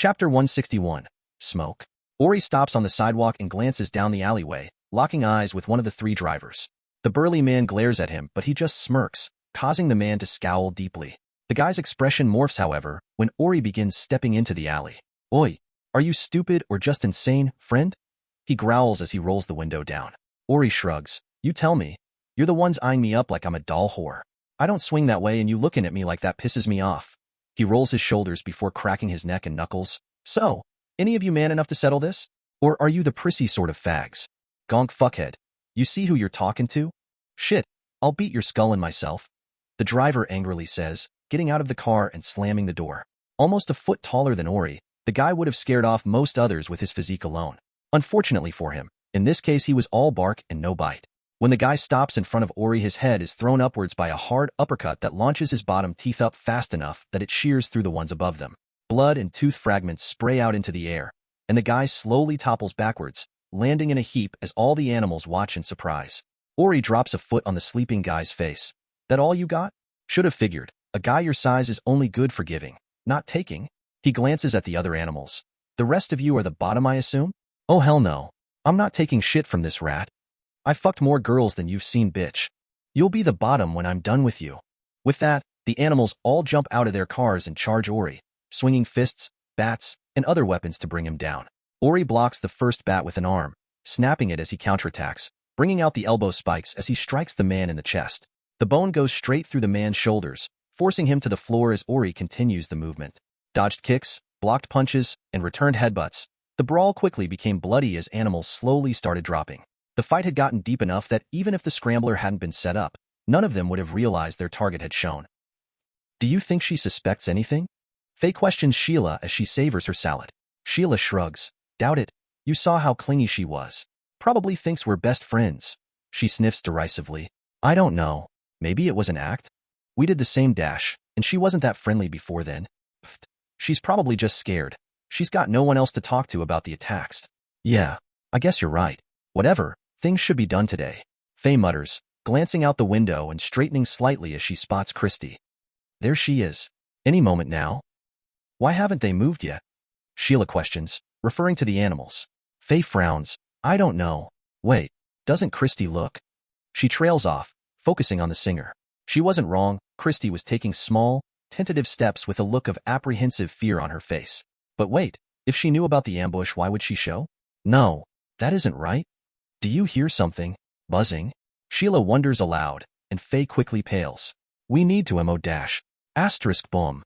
Chapter 161. Smoke. Ori stops on the sidewalk and glances down the alleyway, locking eyes with one of the three drivers. The burly man glares at him, but he just smirks, causing the man to scowl deeply. The guy's expression morphs, however, when Ori begins stepping into the alley. "Oi, are you stupid or just insane, friend?" He growls as he rolls the window down. Ori shrugs. "You tell me. You're the ones eyeing me up like I'm a doll whore. I don't swing that way, and you looking at me like that pisses me off." He rolls his shoulders before cracking his neck and knuckles. "So, any of you man enough to settle this? Or are you the prissy sort of fags? Gonk fuckhead. You see who you're talking to? Shit, I'll beat your skull in myself," the driver angrily says, getting out of the car and slamming the door. Almost a foot taller than Ori, the guy would have scared off most others with his physique alone. Unfortunately for him, in this case he was all bark and no bite. When the guy stops in front of Ori, his head is thrown upwards by a hard uppercut that launches his bottom teeth up fast enough that it shears through the ones above them. Blood and tooth fragments spray out into the air, and the guy slowly topples backwards, landing in a heap as all the animals watch in surprise. Ori drops a foot on the sleeping guy's face. "That all you got? Should have figured. A guy your size is only good for giving, not taking." He glances at the other animals. "The rest of you are the bottom, I assume?" "Oh hell no. I'm not taking shit from this rat. I fucked more girls than you've seen, bitch. You'll be the bottom when I'm done with you." With that, the animals all jump out of their cars and charge Ori, swinging fists, bats, and other weapons to bring him down. Ori blocks the first bat with an arm, snapping it as he counterattacks, bringing out the elbow spikes as he strikes the man in the chest. The bone goes straight through the man's shoulders, forcing him to the floor as Ori continues the movement. Dodged kicks, blocked punches, and returned headbutts. The brawl quickly became bloody as animals slowly started dropping. The fight had gotten deep enough that even if the scrambler hadn't been set up, none of them would have realized their target had shown. "Do you think she suspects anything?" Faye questions Sheila as she savors her salad. Sheila shrugs. "Doubt it. You saw how clingy she was. Probably thinks we're best friends." She sniffs derisively. "I don't know. Maybe it was an act. We did the same dash, and she wasn't that friendly before then. Pfft. She's probably just scared. She's got no one else to talk to about the attacks." "Yeah, I guess you're right. Whatever. Things should be done today," Faye mutters, glancing out the window and straightening slightly as she spots Christy. "There she is. Any moment now." "Why haven't they moved yet?" Sheila questions, referring to the animals. Faye frowns. "I don't know. Wait, doesn't Christy look?" She trails off, focusing on the singer. She wasn't wrong. Christy was taking small, tentative steps with a look of apprehensive fear on her face. But wait, if she knew about the ambush, why would she show? No, that isn't right. "Do you hear something? Buzzing?" Sheila wonders aloud, and Faye quickly pales. "We need to mo dash. Asterisk boom.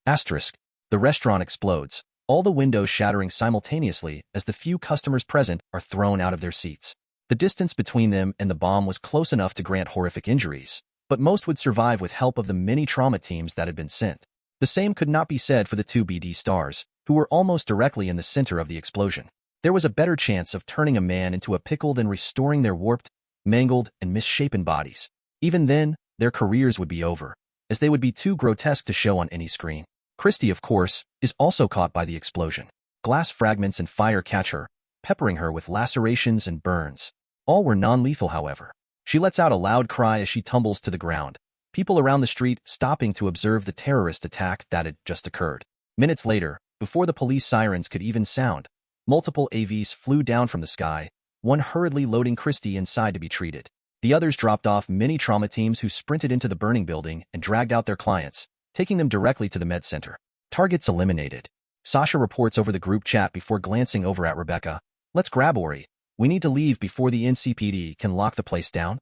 Asterisk. The restaurant explodes, all the windows shattering simultaneously as the few customers present are thrown out of their seats. The distance between them and the bomb was close enough to grant horrific injuries, but most would survive with help of the many trauma teams that had been sent. The same could not be said for the two BD stars, who were almost directly in the center of the explosion. There was a better chance of turning a man into a pickle than restoring their warped, mangled, and misshapen bodies. Even then, their careers would be over, as they would be too grotesque to show on any screen. Christy, of course, is also caught by the explosion. Glass fragments and fire catch her, peppering her with lacerations and burns. All were non-lethal, however. She lets out a loud cry as she tumbles to the ground, people around the street stopping to observe the terrorist attack that had just occurred. Minutes later, before the police sirens could even sound, multiple AVs flew down from the sky, one hurriedly loading Christy inside to be treated. The others dropped off many trauma teams who sprinted into the burning building and dragged out their clients, taking them directly to the med center. Targets eliminated. Sasha reports over the group chat before glancing over at Rebecca. "Let's grab Ori. We need to leave before the NCPD can lock the place down."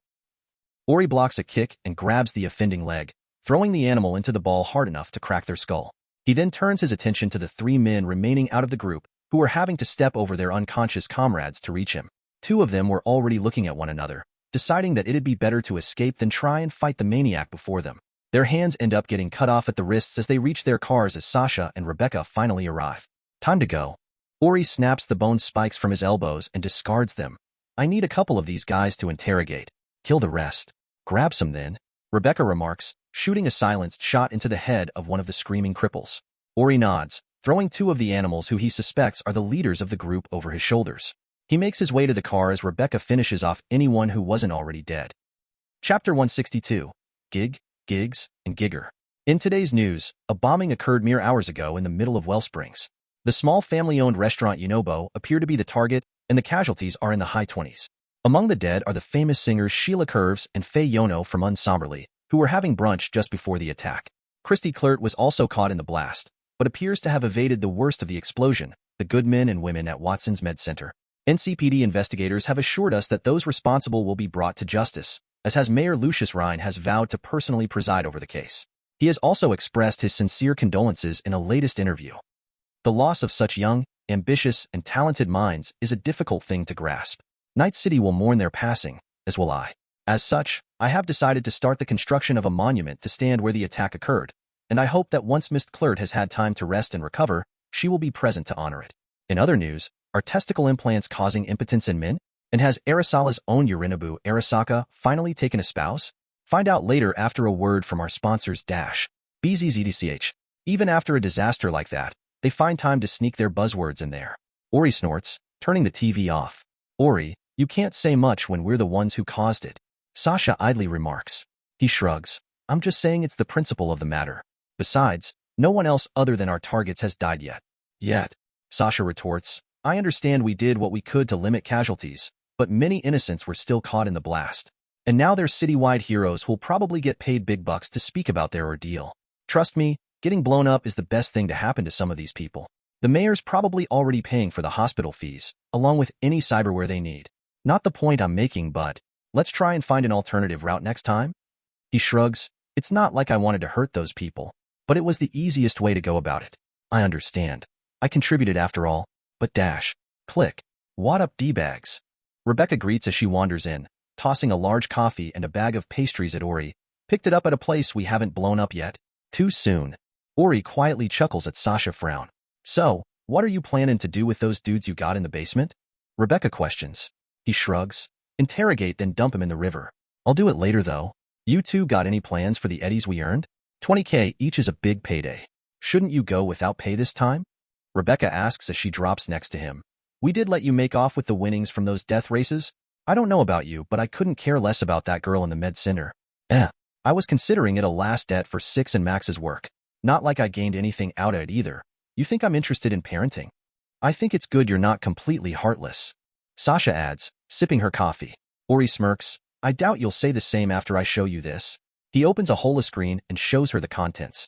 Ori blocks a kick and grabs the offending leg, throwing the animal into the ball hard enough to crack their skull. He then turns his attention to the three men remaining out of the group, who were having to step over their unconscious comrades to reach him. Two of them were already looking at one another, deciding that it'd be better to escape than try and fight the maniac before them. Their hands end up getting cut off at the wrists as they reach their cars as Sasha and Rebecca finally arrive. Time to go. Ori snaps the bone spikes from his elbows and discards them. "I need a couple of these guys to interrogate. Kill the rest." "Grab some then," Rebecca remarks, shooting a silenced shot into the head of one of the screaming cripples. Ori nods, throwing two of the animals who he suspects are the leaders of the group over his shoulders. He makes his way to the car as Rebecca finishes off anyone who wasn't already dead. Chapter 162. Gig, Gigs, and Gigger. In today's news, a bombing occurred mere hours ago in the middle of Wellsprings. The small family-owned restaurant Yunobo appear to be the target, and the casualties are in the high 20s. Among the dead are the famous singers Sheila Curves and Faye Yono from Unsomberly, who were having brunch just before the attack. Christy Klert was also caught in the blast, but appears to have evaded the worst of the explosion, the good men and women at Watson's Med Center. NCPD investigators have assured us that those responsible will be brought to justice, as has Mayor Lucius Rhine has vowed to personally preside over the case. He has also expressed his sincere condolences in a latest interview. The loss of such young, ambitious, and talented minds is a difficult thing to grasp. Night City will mourn their passing, as will I. As such, I have decided to start the construction of a monument to stand where the attack occurred, and I hope that once Miss Klert has had time to rest and recover, she will be present to honor it. In other news, are testicle implants causing impotence in men? And has Arasaka's own Yorinobu Arasaka finally taken a spouse? Find out later after a word from our sponsors BZZDCH. Even after a disaster like that, they find time to sneak their buzzwords in there. Ori snorts, turning the TV off. Ori, you can't say much when we're the ones who caused it. Sasha idly remarks. He shrugs. I'm just saying it's the principle of the matter. Besides, no one else other than our targets has died yet. Yet, Sasha retorts, I understand we did what we could to limit casualties, but many innocents were still caught in the blast. And now they're citywide heroes who'll probably get paid big bucks to speak about their ordeal. Trust me, getting blown up is the best thing to happen to some of these people. The mayor's probably already paying for the hospital fees, along with any cyberware they need. Not the point I'm making, but let's try and find an alternative route next time? He shrugs. It's not like I wanted to hurt those people, but it was the easiest way to go about it. I understand. I contributed after all, but click. What up, D-bags? Rebecca greets as she wanders in, tossing a large coffee and a bag of pastries at Ori. Picked it up at a place we haven't blown up yet. Too soon. Ori quietly chuckles at Sasha's frown. So, what are you planning to do with those dudes you got in the basement? Rebecca questions. He shrugs. Interrogate, then dump him in the river. I'll do it later, though. You two got any plans for the eddies we earned? 20K each is a big payday. Shouldn't you go without pay this time? Rebecca asks as she drops next to him. We did let you make off with the winnings from those death races. I don't know about you, but I couldn't care less about that girl in the med center. I was considering it a last debt for Six and Max's work. Not like I gained anything out of it either. You think I'm interested in parenting? I think it's good you're not completely heartless. Sasha adds, sipping her coffee. Ori smirks. I doubt you'll say the same after I show you this. He opens a holoscreen and shows her the contents.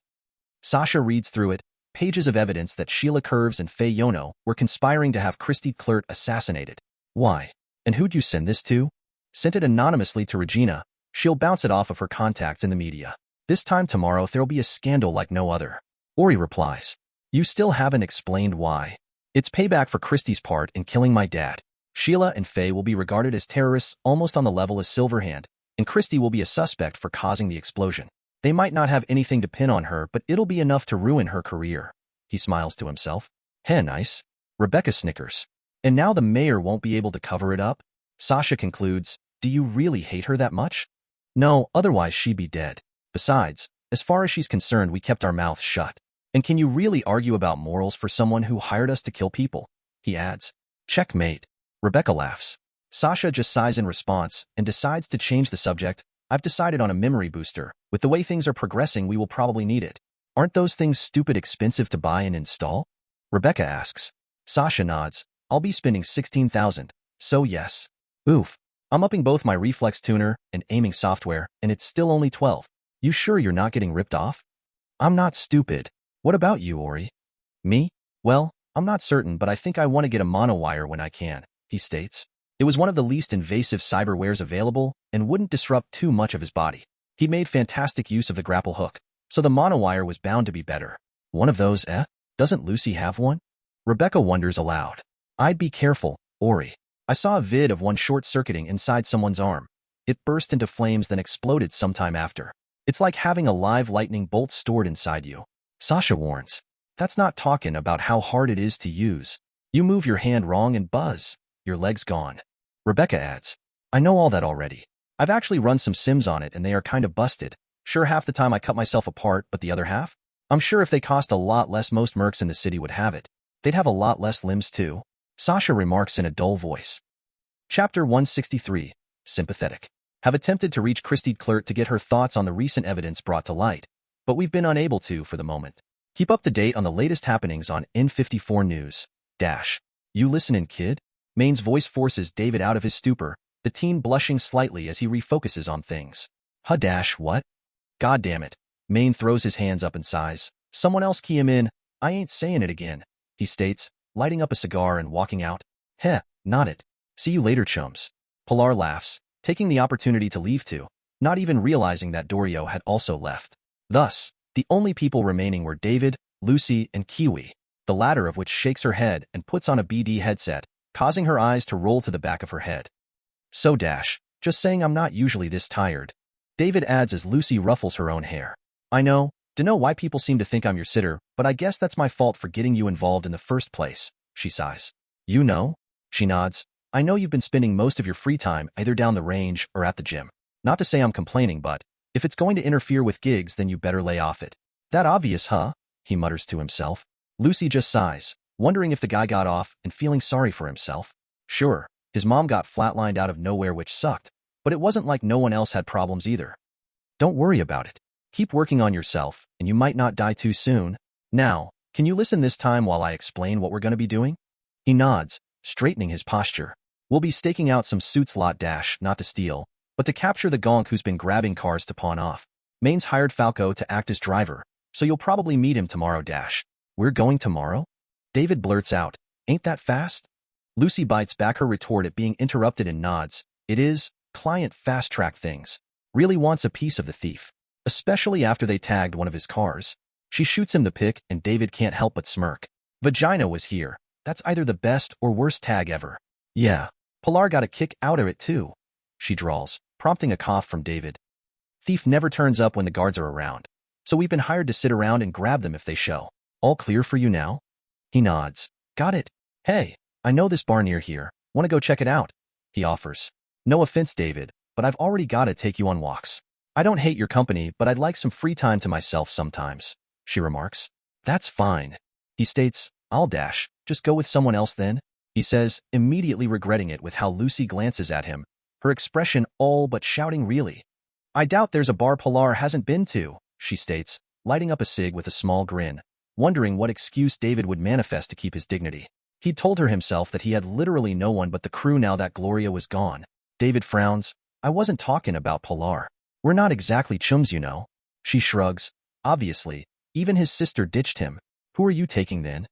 Sasha reads through it, pages of evidence that Sheila Curves and Faye Yono were conspiring to have Christy Klert assassinated. Why? And who'd you send this to? Sent it anonymously to Regina. She'll bounce it off of her contacts in the media. This time tomorrow there'll be a scandal like no other. Ori replies. You still haven't explained why. It's payback for Christy's part in killing my dad. Sheila and Faye will be regarded as terrorists almost on the level as Silverhand, and Christy will be a suspect for causing the explosion. They might not have anything to pin on her, but it'll be enough to ruin her career. He smiles to himself. Heh, nice. Rebecca snickers. And now the mayor won't be able to cover it up? Sasha concludes. Do you really hate her that much? No, otherwise she'd be dead. Besides, as far as she's concerned, we kept our mouths shut. And can you really argue about morals for someone who hired us to kill people? He adds. Checkmate. Rebecca laughs. Sasha just sighs in response and decides to change the subject. I've decided on a memory booster. With the way things are progressing, we will probably need it. Aren't those things stupid expensive to buy and install? Rebecca asks. Sasha nods. I'll be spending 16,000. So yes. Oof. I'm upping both my reflex tuner and aiming software, and it's still only 12. You sure you're not getting ripped off? I'm not stupid. What about you, Ori? Me? Well, I'm not certain, but I think I want to get a monowire when I can, he states. It was one of the least invasive cyberwares available and wouldn't disrupt too much of his body. He made fantastic use of the grapple hook, so the monowire was bound to be better. One of those, eh? Doesn't Lucy have one? Rebecca wonders aloud. I'd be careful, Ori. I saw a vid of one short-circuiting inside someone's arm. It burst into flames then exploded sometime after. It's like having a live lightning bolt stored inside you. Sasha warns. That's not talking about how hard it is to use. You move your hand wrong and buzz. Your leg's gone. Rebecca adds. I know all that already. I've actually run some sims on it and they are kind of busted. Sure, half the time I cut myself apart, but the other half? I'm sure if they cost a lot less, most mercs in the city would have it. They'd have a lot less limbs too. Sasha remarks in a dull voice. Chapter 163. Sympathetic. Have attempted to reach Christy Klert to get her thoughts on the recent evidence brought to light, but we've been unable to for the moment. Keep up to date on the latest happenings on N54 News. You listenin', kid? Main's voice forces David out of his stupor, the teen blushing slightly as he refocuses on things. What? God damn it. Main throws his hands up and sighs. Someone else key him in. I ain't saying it again, he states, lighting up a cigar and walking out. Heh, not it. See you later, chums. Pilar laughs, taking the opportunity to leave too, not even realizing that Dorio had also left. Thus, the only people remaining were David, Lucy, and Kiwi, the latter of which shakes her head and puts on a BD headset, causing her eyes to roll to the back of her head. So just saying I'm not usually this tired. David adds as Lucy ruffles her own hair. I dunno why people seem to think I'm your sitter, but I guess that's my fault for getting you involved in the first place, she sighs. You know? She nods. I know you've been spending most of your free time either down the range or at the gym. Not to say I'm complaining, but if it's going to interfere with gigs, then you better lay off it. That obvious, huh? He mutters to himself. Lucy just sighs, wondering if the guy got off and feeling sorry for himself. Sure, his mom got flatlined out of nowhere, which sucked, but it wasn't like no one else had problems either. Don't worry about it. Keep working on yourself, and you might not die too soon. Now, can you listen this time while I explain what we're going to be doing? He nods, straightening his posture. We'll be staking out some suits lot not to steal, but to capture the gonk who's been grabbing cars to pawn off. Main's hired Falco to act as driver, so you'll probably meet him tomorrow We're going tomorrow? David blurts out. Ain't that fast? Lucy bites back her retort at being interrupted and nods. It is. Client fast-track things. Really wants a piece of the thief. Especially after they tagged one of his cars. She shoots him the pic and David can't help but smirk. Vagina was here. That's either the best or worst tag ever. Yeah. Pilar got a kick out of it too. She drawls, prompting a cough from David. Thief never turns up when the guards are around. So we've been hired to sit around and grab them if they show. All clear for you now? He nods. Got it. Hey, I know this bar near here. Want to go check it out? He offers. No offense, David, but I've already got to take you on walks. I don't hate your company, but I'd like some free time to myself sometimes, she remarks. That's fine. He states, I'll just go with someone else then, he says, immediately regretting it with how Lucy glances at him, her expression all but shouting really. I doubt there's a bar Pilar hasn't been to, she states, lighting up a cig with a small grin, wondering what excuse David would manifest to keep his dignity. He'd told her himself that he had literally no one but the crew now that Gloria was gone. David frowns. I wasn't talking about Pilar. We're not exactly chums, you know. She shrugs. Obviously, even his sister ditched him. Who are you taking then?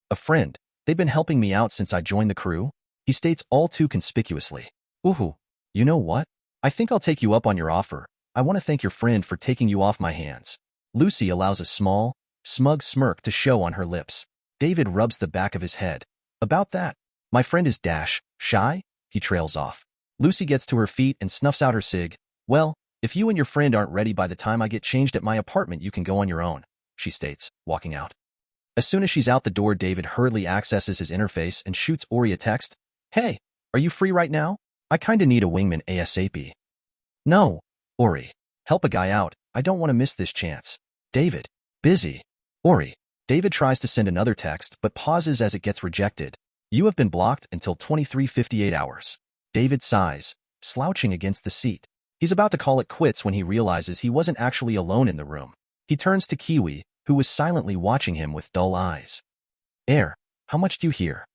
A friend. They've been helping me out since I joined the crew, he states all too conspicuously. Ooh, you know what? I think I'll take you up on your offer. I want to thank your friend for taking you off my hands. Lucy allows a small, smug smirk to show on her lips. David rubs the back of his head. About that. My friend is shy, he trails off. Lucy gets to her feet and snuffs out her cig. Well, if you and your friend aren't ready by the time I get changed at my apartment, you can go on your own, she states, walking out. As soon as she's out the door, David hurriedly accesses his interface and shoots Ori a text. Hey, are you free right now? I kinda need a wingman ASAP. No, Ori. Help a guy out. I don't want to miss this chance. David. Busy. Ori. David tries to send another text, but pauses as it gets rejected. You have been blocked until 23:58 hours. David sighs, slouching against the seat. He's about to call it quits when he realizes he wasn't actually alone in the room. He turns to Kiwi, who was silently watching him with dull eyes. How much do you hear?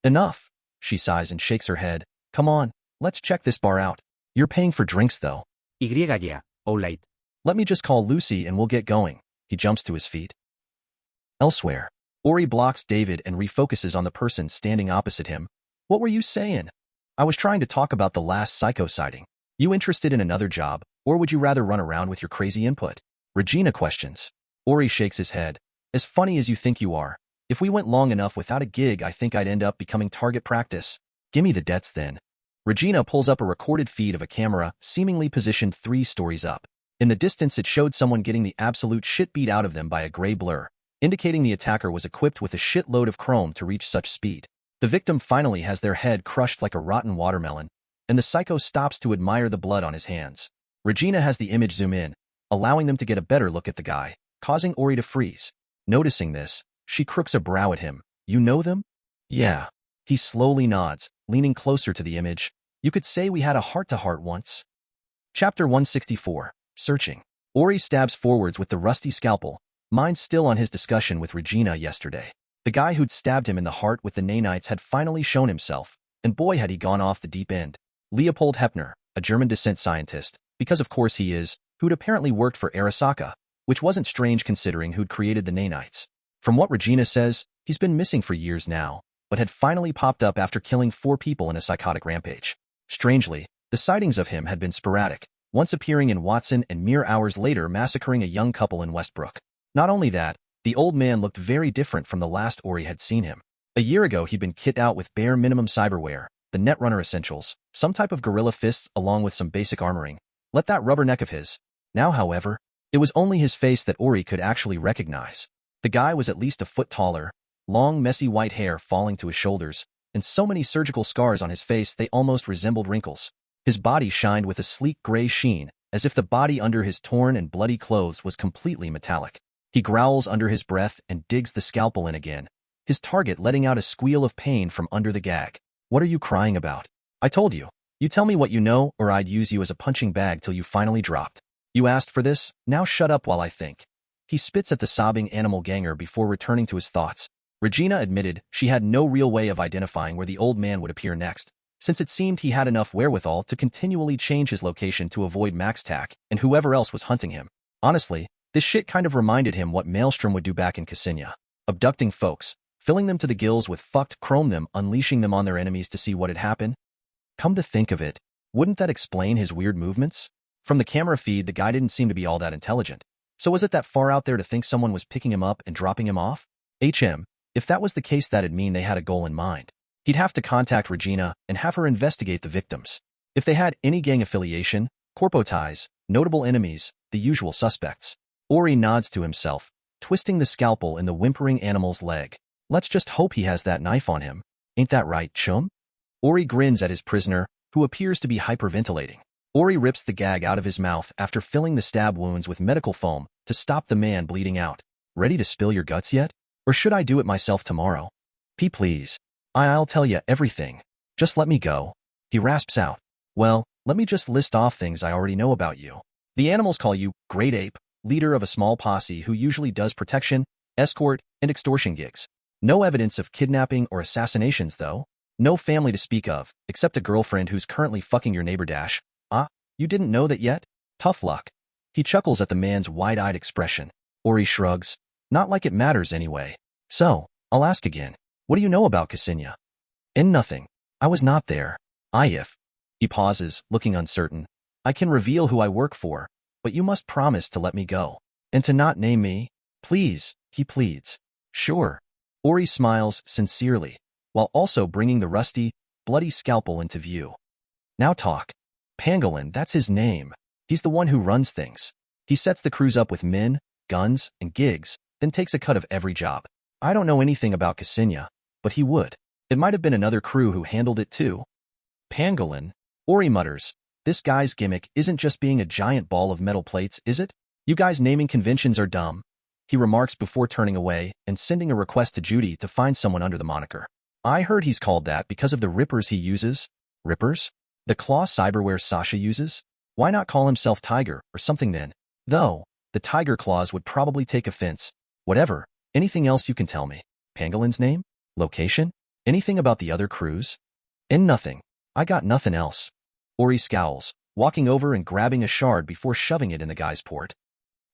Enough, she sighs and shakes her head. Come on, let's check this bar out. You're paying for drinks though. Yeah, alright. Let me just call Lucy and we'll get going. He jumps to his feet. Elsewhere, Ori blocks David and refocuses on the person standing opposite him. What were you saying? I was trying to talk about the last psycho sighting. You interested in another job, or would you rather run around with your crazy input? Regina questions. Ori shakes his head. As funny as you think you are. If we went long enough without a gig, I think I'd end up becoming target practice. Gimme the debts then. Regina pulls up a recorded feed of a camera, seemingly positioned 3 stories up. In the distance, it showed someone getting the absolute shit beat out of them by a gray blur, indicating the attacker was equipped with a shitload of chrome to reach such speed. The victim finally has their head crushed like a rotten watermelon, and the psycho stops to admire the blood on his hands. Regina has the image zoom in, allowing them to get a better look at the guy, causing Ori to freeze. Noticing this, she crooks a brow at him. You know them? Yeah. He slowly nods, leaning closer to the image. You could say we had a heart-to-heart once. Chapter 164. Searching. Ori stabs forwards with the rusty scalpel, Mine's still on his discussion with Regina yesterday. The guy who'd stabbed him in the heart with the nanites had finally shown himself, and boy had he gone off the deep end. Leopold Heppner, a German descent scientist, because of course he is, who'd apparently worked for Arasaka, which wasn't strange considering who'd created the nanites. From what Regina says, he's been missing for years now, but had finally popped up after killing 4 people in a psychotic rampage. Strangely, the sightings of him had been sporadic, once appearing in Watson and mere hours later massacring a young couple in Westbrook. Not only that, the old man looked very different from the last Ori had seen him. A year ago he'd been kit out with bare minimum cyberware, the Netrunner essentials, some type of gorilla fists along with some basic armoring. Let that rubber neck of his. Now, however, it was only his face that Ori could actually recognize. The guy was at least a foot taller, long messy white hair falling to his shoulders, and so many surgical scars on his face they almost resembled wrinkles. His body shined with a sleek gray sheen, as if the body under his torn and bloody clothes was completely metallic. He growls under his breath and digs the scalpel in again, his target letting out a squeal of pain from under the gag. What are you crying about? I told you. You tell me what you know, or I'd use you as a punching bag till you finally dropped. You asked for this, now shut up while I think. He spits at the sobbing animal ganger before returning to his thoughts. Regina admitted she had no real way of identifying where the old man would appear next, since it seemed he had enough wherewithal to continually change his location to avoid Maxtac and whoever else was hunting him. Honestly, this shit kind of reminded him what Maelstrom would do back in Ksenia. Abducting folks, filling them to the gills with fucked chrome them, unleashing them on their enemies to see what'd happen. Come to think of it, wouldn't that explain his weird movements? From the camera feed, the guy didn't seem to be all that intelligent. So was it that far out there to think someone was picking him up and dropping him off? If that was the case, that'd mean they had a goal in mind. He'd have to contact Regina and have her investigate the victims. If they had any gang affiliation, corpo ties, notable enemies, the usual suspects. Ori nods to himself, twisting the scalpel in the whimpering animal's leg. Let's just hope he has that knife on him. Ain't that right, chum? Ori grins at his prisoner, who appears to be hyperventilating. Ori rips the gag out of his mouth after filling the stab wounds with medical foam to stop the man bleeding out. Ready to spill your guts yet? Or should I do it myself tomorrow? Please. I'll tell you everything. Just let me go. He rasps out. Well, let me just list off things I already know about you. The animals call you Great Ape, leader of a small posse who usually does protection, escort, and extortion gigs. No evidence of kidnapping or assassinations, though. No family to speak of, except a girlfriend who's currently fucking your neighbor Dash. You didn't know that yet? Tough luck. He chuckles at the man's wide-eyed expression. Ori shrugs. Not like it matters anyway. So, I'll ask again. What do you know about Ksenia? Nothing. I was not there. If. He pauses, looking uncertain. I can reveal who I work for, but you must promise to let me go. And to not name me. Please, he pleads. Sure. Ori smiles sincerely, while also bringing the rusty, bloody scalpel into view. Now talk. Pangolin, that's his name. He's the one who runs things. He sets the crews up with men, guns, and gigs, then takes a cut of every job. I don't know anything about Ksenia, but he would. It might have been another crew who handled it too. Pangolin, Ori mutters. This guy's gimmick isn't just being a giant ball of metal plates, is it? You guys' naming conventions are dumb, he remarks before turning away and sending a request to Judy to find someone under the moniker. I heard he's called that because of the rippers he uses. Rippers? The claw cyberware Sasha uses? Why not call himself Tiger or something then? Though, the tiger claws would probably take offense. Whatever. Anything else you can tell me? Pangolin's name? Location? Anything about the other crews? Nothing. I got nothing else. Ori scowls, walking over and grabbing a shard before shoving it in the guy's port.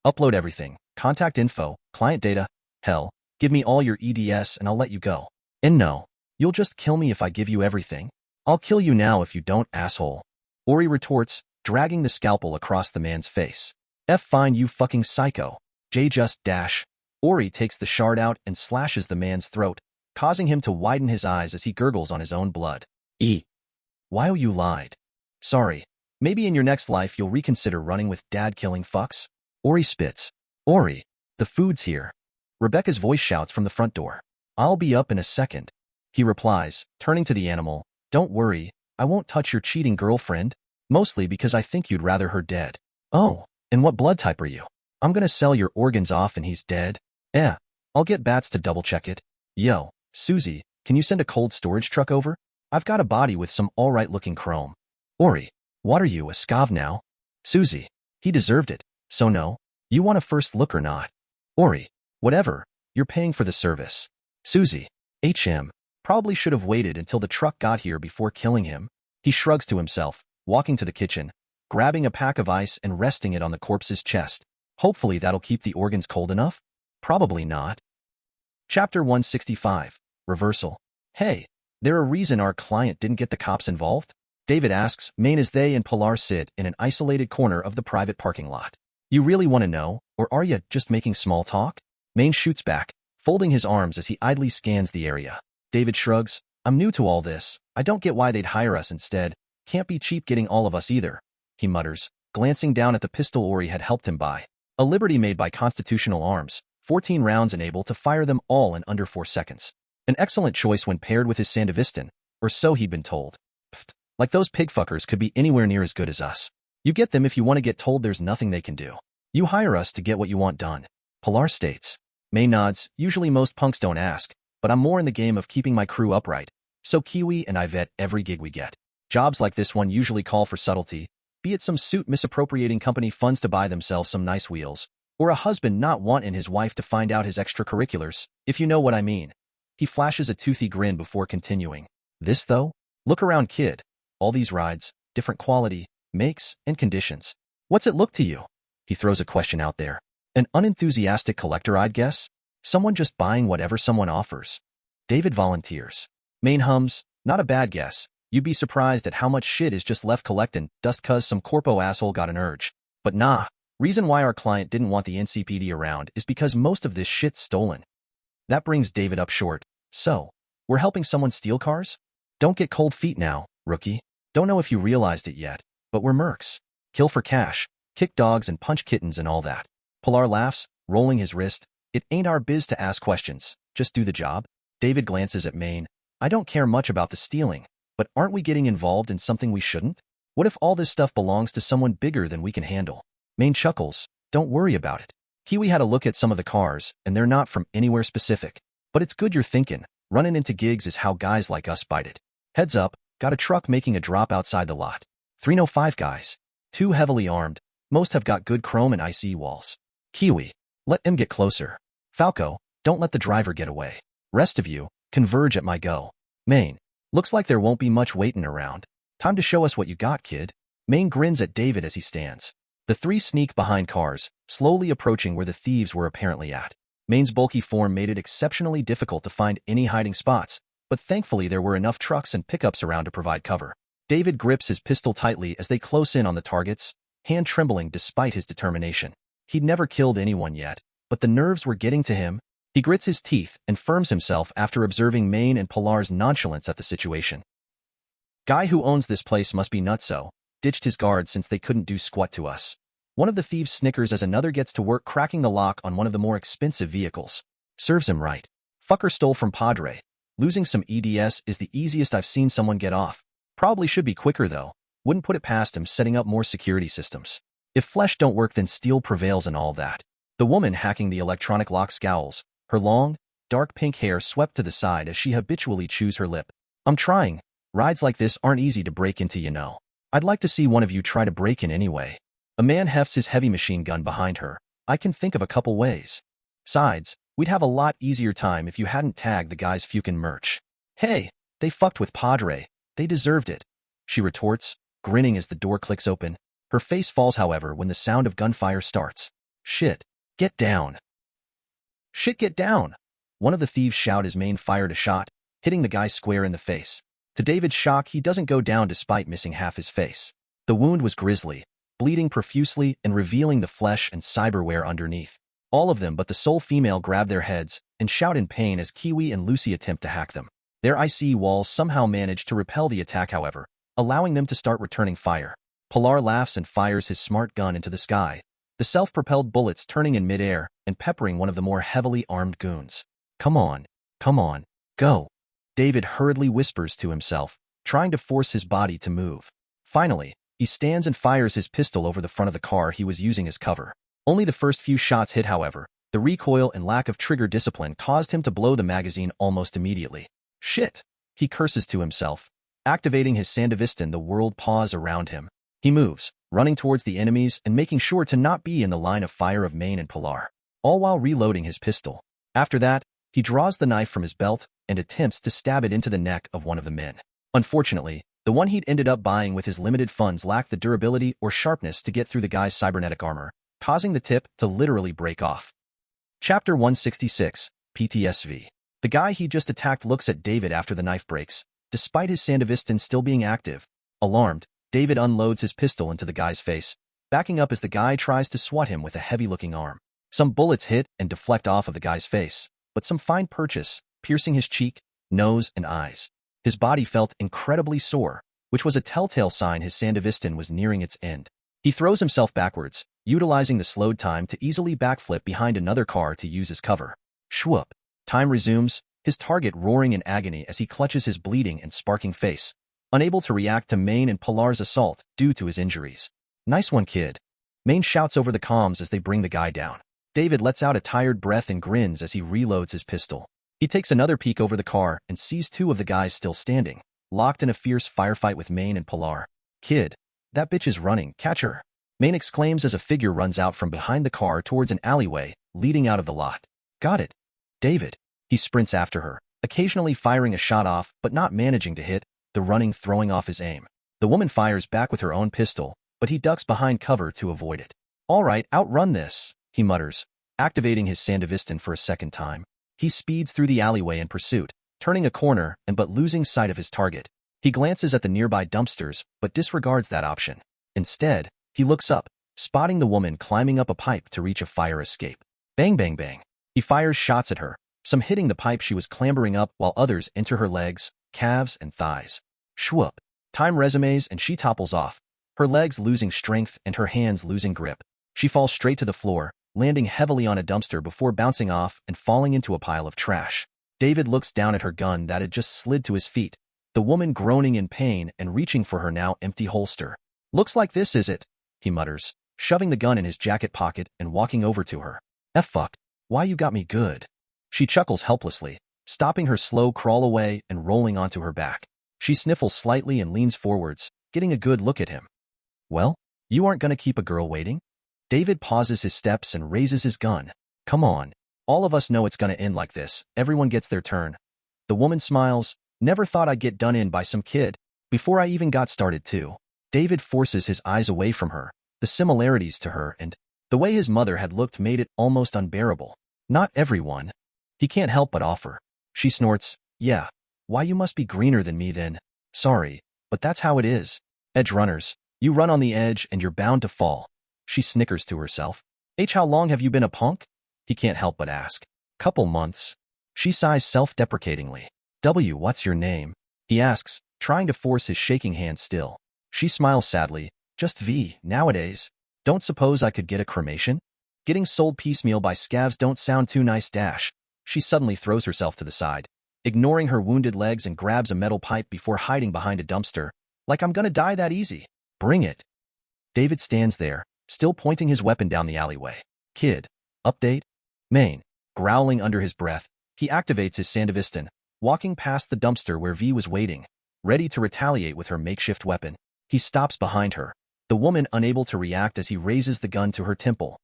Upload everything. Contact info, client data. Hell, give me all your EDS and I'll let you go. No. You'll just kill me if I give you everything. I'll kill you now if you don't, asshole. Ori retorts, dragging the scalpel across the man's face. Fine, you fucking psycho. Just dash. Ori takes the shard out and slashes the man's throat, causing him to widen his eyes as he gurgles on his own blood. Why you lied? Sorry. Maybe in your next life you'll reconsider running with dad-killing fucks? Ori spits. Ori, the food's here. Rebecca's voice shouts from the front door. I'll be up in a second. He replies, turning to the animal. Don't worry, I won't touch your cheating girlfriend, mostly because I think you'd rather her dead. Oh, and what blood type are you? I'm gonna sell your organs off and he's dead. I'll get Bats to double-check it. Yo, Susie, can you send a cold storage truck over? I've got a body with some alright-looking chrome. Ori, what are you, a scav now? Susie, he deserved it, so no. You want a first look or not? Ori, whatever, you're paying for the service. Susie, HM, probably should have waited until the truck got here before killing him. He shrugs to himself, walking to the kitchen, grabbing a pack of ice and resting it on the corpse's chest. Hopefully that'll keep the organs cold enough? Probably not. Chapter 165, Reversal. Hey, there a reason our client didn't get the cops involved? David asks Maine as they and Pilar sit in an isolated corner of the private parking lot. You really want to know, or are you just making small talk? Maine shoots back, folding his arms as he idly scans the area. David shrugs. I'm new to all this. I don't get why they'd hire us instead. Can't be cheap getting all of us either. He mutters, glancing down at the pistol Ori had helped him buy. A Liberty made by Constitutional Arms, 14 rounds and able to fire them all in under 4 seconds. An excellent choice when paired with his Sandevistan, or so he'd been told. Pfft, like those pigfuckers could be anywhere near as good as us. You get them if you want to get told there's nothing they can do. You hire us to get what you want done. Pilar states. May nods. Usually most punks don't ask, but I'm more in the game of keeping my crew upright. So Kiwi and I vet every gig we get. Jobs like this one usually call for subtlety, be it some suit misappropriating company funds to buy themselves some nice wheels, or a husband not wanting his wife to find out his extracurriculars, if you know what I mean. He flashes a toothy grin before continuing. This though? Look around, kid. All these rides, different quality, makes, and conditions. What's it look to you? He throws a question out there. An unenthusiastic collector, I'd guess? Someone just buying whatever someone offers. David volunteers. Maine hums, not a bad guess. You'd be surprised at how much shit is just left collecting dust cause some corpo asshole got an urge. But nah, reason why our client didn't want the NCPD around is because most of this shit's stolen. That brings David up short. So, we're helping someone steal cars? Don't get cold feet now, rookie. Don't know if you realized it yet, but we're mercs. Kill for cash, kick dogs and punch kittens and all that. Pilar laughs, rolling his wrist. It ain't our biz to ask questions, just do the job. David glances at Maine. I don't care much about the stealing, but aren't we getting involved in something we shouldn't? What if all this stuff belongs to someone bigger than we can handle? Maine chuckles. Don't worry about it. Kiwi had a look at some of the cars, and they're not from anywhere specific. But it's good you're thinking. Running into gigs is how guys like us bite it. Heads up, got a truck making a drop outside the lot. 305 guys. 2 heavily armed. Most have got good chrome and IC walls. Kiwi, let them get closer. Falco, don't let the driver get away. Rest of you, converge at my go. Maine, looks like there won't be much waiting around. Time to show us what you got, kid. Maine grins at David as he stands. The 3 sneak behind cars, slowly approaching where the thieves were apparently at. Maine's bulky form made it exceptionally difficult to find any hiding spots, but thankfully there were enough trucks and pickups around to provide cover. David grips his pistol tightly as they close in on the targets, hand trembling despite his determination. He'd never killed anyone yet, but the nerves were getting to him. He grits his teeth and firms himself after observing Maine and Pilar's nonchalance at the situation. Guy who owns this place must be nutso, ditched his guard since they couldn't do squat to us. One of the thieves snickers as another gets to work cracking the lock on one of the more expensive vehicles. Serves him right. Fucker stole from Padre. Losing some EDS is the easiest I've seen someone get off. Probably should be quicker though. Wouldn't put it past him setting up more security systems. If flesh don't work then steel prevails and all that. The woman hacking the electronic lock scowls, her long, dark pink hair swept to the side as she habitually chews her lip. I'm trying. Rides like this aren't easy to break into, you know. I'd like to see one of you try to break in anyway. A man hefts his heavy machine gun behind her. I can think of a couple ways. Sides, we'd have a lot easier time if you hadn't tagged the guy's fucking merch. Hey, they fucked with Padre. They deserved it. She retorts, grinning as the door clicks open. Her face falls, however, when the sound of gunfire starts. Shit, get down. Shit, get down. One of the thieves shouted as Maine fired a shot, hitting the guy square in the face. To David's shock, he doesn't go down despite missing half his face. The wound was grisly, bleeding profusely and revealing the flesh and cyberware underneath. All of them but the sole female grab their heads and shout in pain as Kiwi and Lucy attempt to hack them. Their IC walls somehow manage to repel the attack, however, allowing them to start returning fire. Pilar laughs and fires his smart gun into the sky, the self-propelled bullets turning in midair and peppering one of the more heavily armed goons. Come on, go. David hurriedly whispers to himself, trying to force his body to move. Finally, he stands and fires his pistol over the front of the car he was using as cover. Only the first few shots hit, however. The recoil and lack of trigger discipline caused him to blow the magazine almost immediately. Shit, he curses to himself. Activating his Sandevistan, the world paws around him. He moves, running towards the enemies and making sure to not be in the line of fire of Maine and Pilar. all while reloading his pistol. After that, he draws the knife from his belt and attempts to stab it into the neck of one of the men. Unfortunately, the one he'd ended up buying with his limited funds lacked the durability or sharpness to get through the guy's cybernetic armor, causing the tip to literally break off. Chapter 166, PTSD. The guy he just attacked looks at David after the knife breaks, despite his Sandevistan still being active. Alarmed, David unloads his pistol into the guy's face, backing up as the guy tries to swat him with a heavy-looking arm. Some bullets hit and deflect off of the guy's face, but some find purchase, piercing his cheek, nose, and eyes. His body felt incredibly sore, which was a telltale sign his Sandevistan was nearing its end. He throws himself backwards, utilizing the slowed time to easily backflip behind another car to use as cover. Shwoop. Time resumes, his target roaring in agony as he clutches his bleeding and sparking face, unable to react to Maine and Pilar's assault due to his injuries. Nice one, kid. Maine shouts over the comms as they bring the guy down. David lets out a tired breath and grins as he reloads his pistol. He takes another peek over the car and sees two of the guys still standing, locked in a fierce firefight with Maine and Pilar. Kid, that bitch is running, catch her. Maine exclaims as a figure runs out from behind the car towards an alleyway leading out of the lot. Got it. David. He sprints after her, occasionally firing a shot off but not managing to hit, the running throwing off his aim. The woman fires back with her own pistol, but he ducks behind cover to avoid it. All right, outrun this, he mutters, activating his Sandevistan for a second time. He speeds through the alleyway in pursuit, turning a corner but losing sight of his target. He glances at the nearby dumpsters but disregards that option. Instead, he looks up, spotting the woman climbing up a pipe to reach a fire escape. Bang, bang, bang. He fires shots at her, some hitting the pipe she was clambering up while others enter her legs, calves, and thighs. Shwoop. Time resumes and she topples off, her legs losing strength and her hands losing grip. She falls straight to the floor, landing heavily on a dumpster before bouncing off and falling into a pile of trash. David looks down at her gun that had just slid to his feet, the woman groaning in pain and reaching for her now empty holster. Looks like this is it, he mutters, shoving the gun in his jacket pocket and walking over to her. Fuck, why you got me good? She chuckles helplessly, stopping her slow crawl away and rolling onto her back. She sniffles slightly and leans forwards, getting a good look at him. Well, you aren't gonna keep a girl waiting? David pauses his steps and raises his gun. Come on. All of us know it's gonna end like this. Everyone gets their turn. The woman smiles. Never thought I'd get done in by some kid. Before I even got started too. David forces his eyes away from her. The similarities to her and the way his mother had looked made it almost unbearable. Not everyone. He can't help but offer. She snorts. Yeah. Why you must be greener than me then. Sorry, but that's how it is. Edgerunners. You run on the edge and you're bound to fall. She snickers to herself. How long have you been a punk? He can't help but ask. Couple months. She sighs self-deprecatingly. What's your name? He asks, trying to force his shaking hand still. She smiles sadly. Just V, nowadays. Don't suppose I could get a cremation? Getting sold piecemeal by scavs don't sound too nice dash. She suddenly throws herself to the side, ignoring her wounded legs and grabs a metal pipe before hiding behind a dumpster. Like I'm gonna die that easy. Bring it. David stands there, still pointing his weapon down the alleyway. Kid. Update? Maine. Growling under his breath, he activates his Sandevistan, walking past the dumpster where V was waiting, ready to retaliate with her makeshift weapon. He stops behind her, the woman unable to react as he raises the gun to her temple.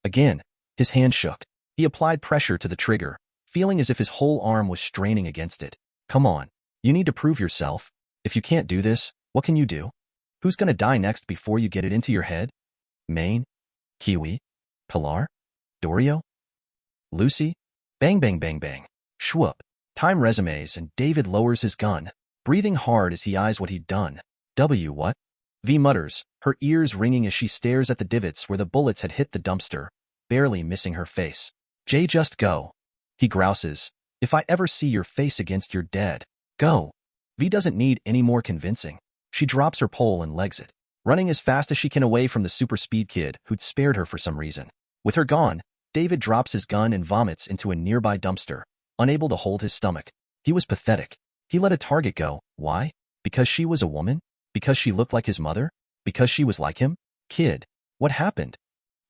Again, his hand shook. He applied pressure to the trigger, feeling as if his whole arm was straining against it. Come on. You need to prove yourself. If you can't do this, what can you do? Who's gonna die next before you get it into your head? Maine? Kiwi? Pilar? Dorio? Lucy? Bang, bang, bang, bang. Shwoop. Time resumes and David lowers his gun, breathing hard as he eyes what he'd done. What? V mutters, her ears ringing as she stares at the divots where the bullets had hit the dumpster, barely missing her face. Just go. He grouses. If I ever see your face against you're dead. Go. V doesn't need any more convincing. She drops her pole and legs it, running as fast as she can away from the super speed kid who'd spared her for some reason. With her gone, David drops his gun and vomits into a nearby dumpster, unable to hold his stomach. He was pathetic. He let a target go. Why? Because she was a woman? Because she looked like his mother? Because she was like him? Kid. What happened?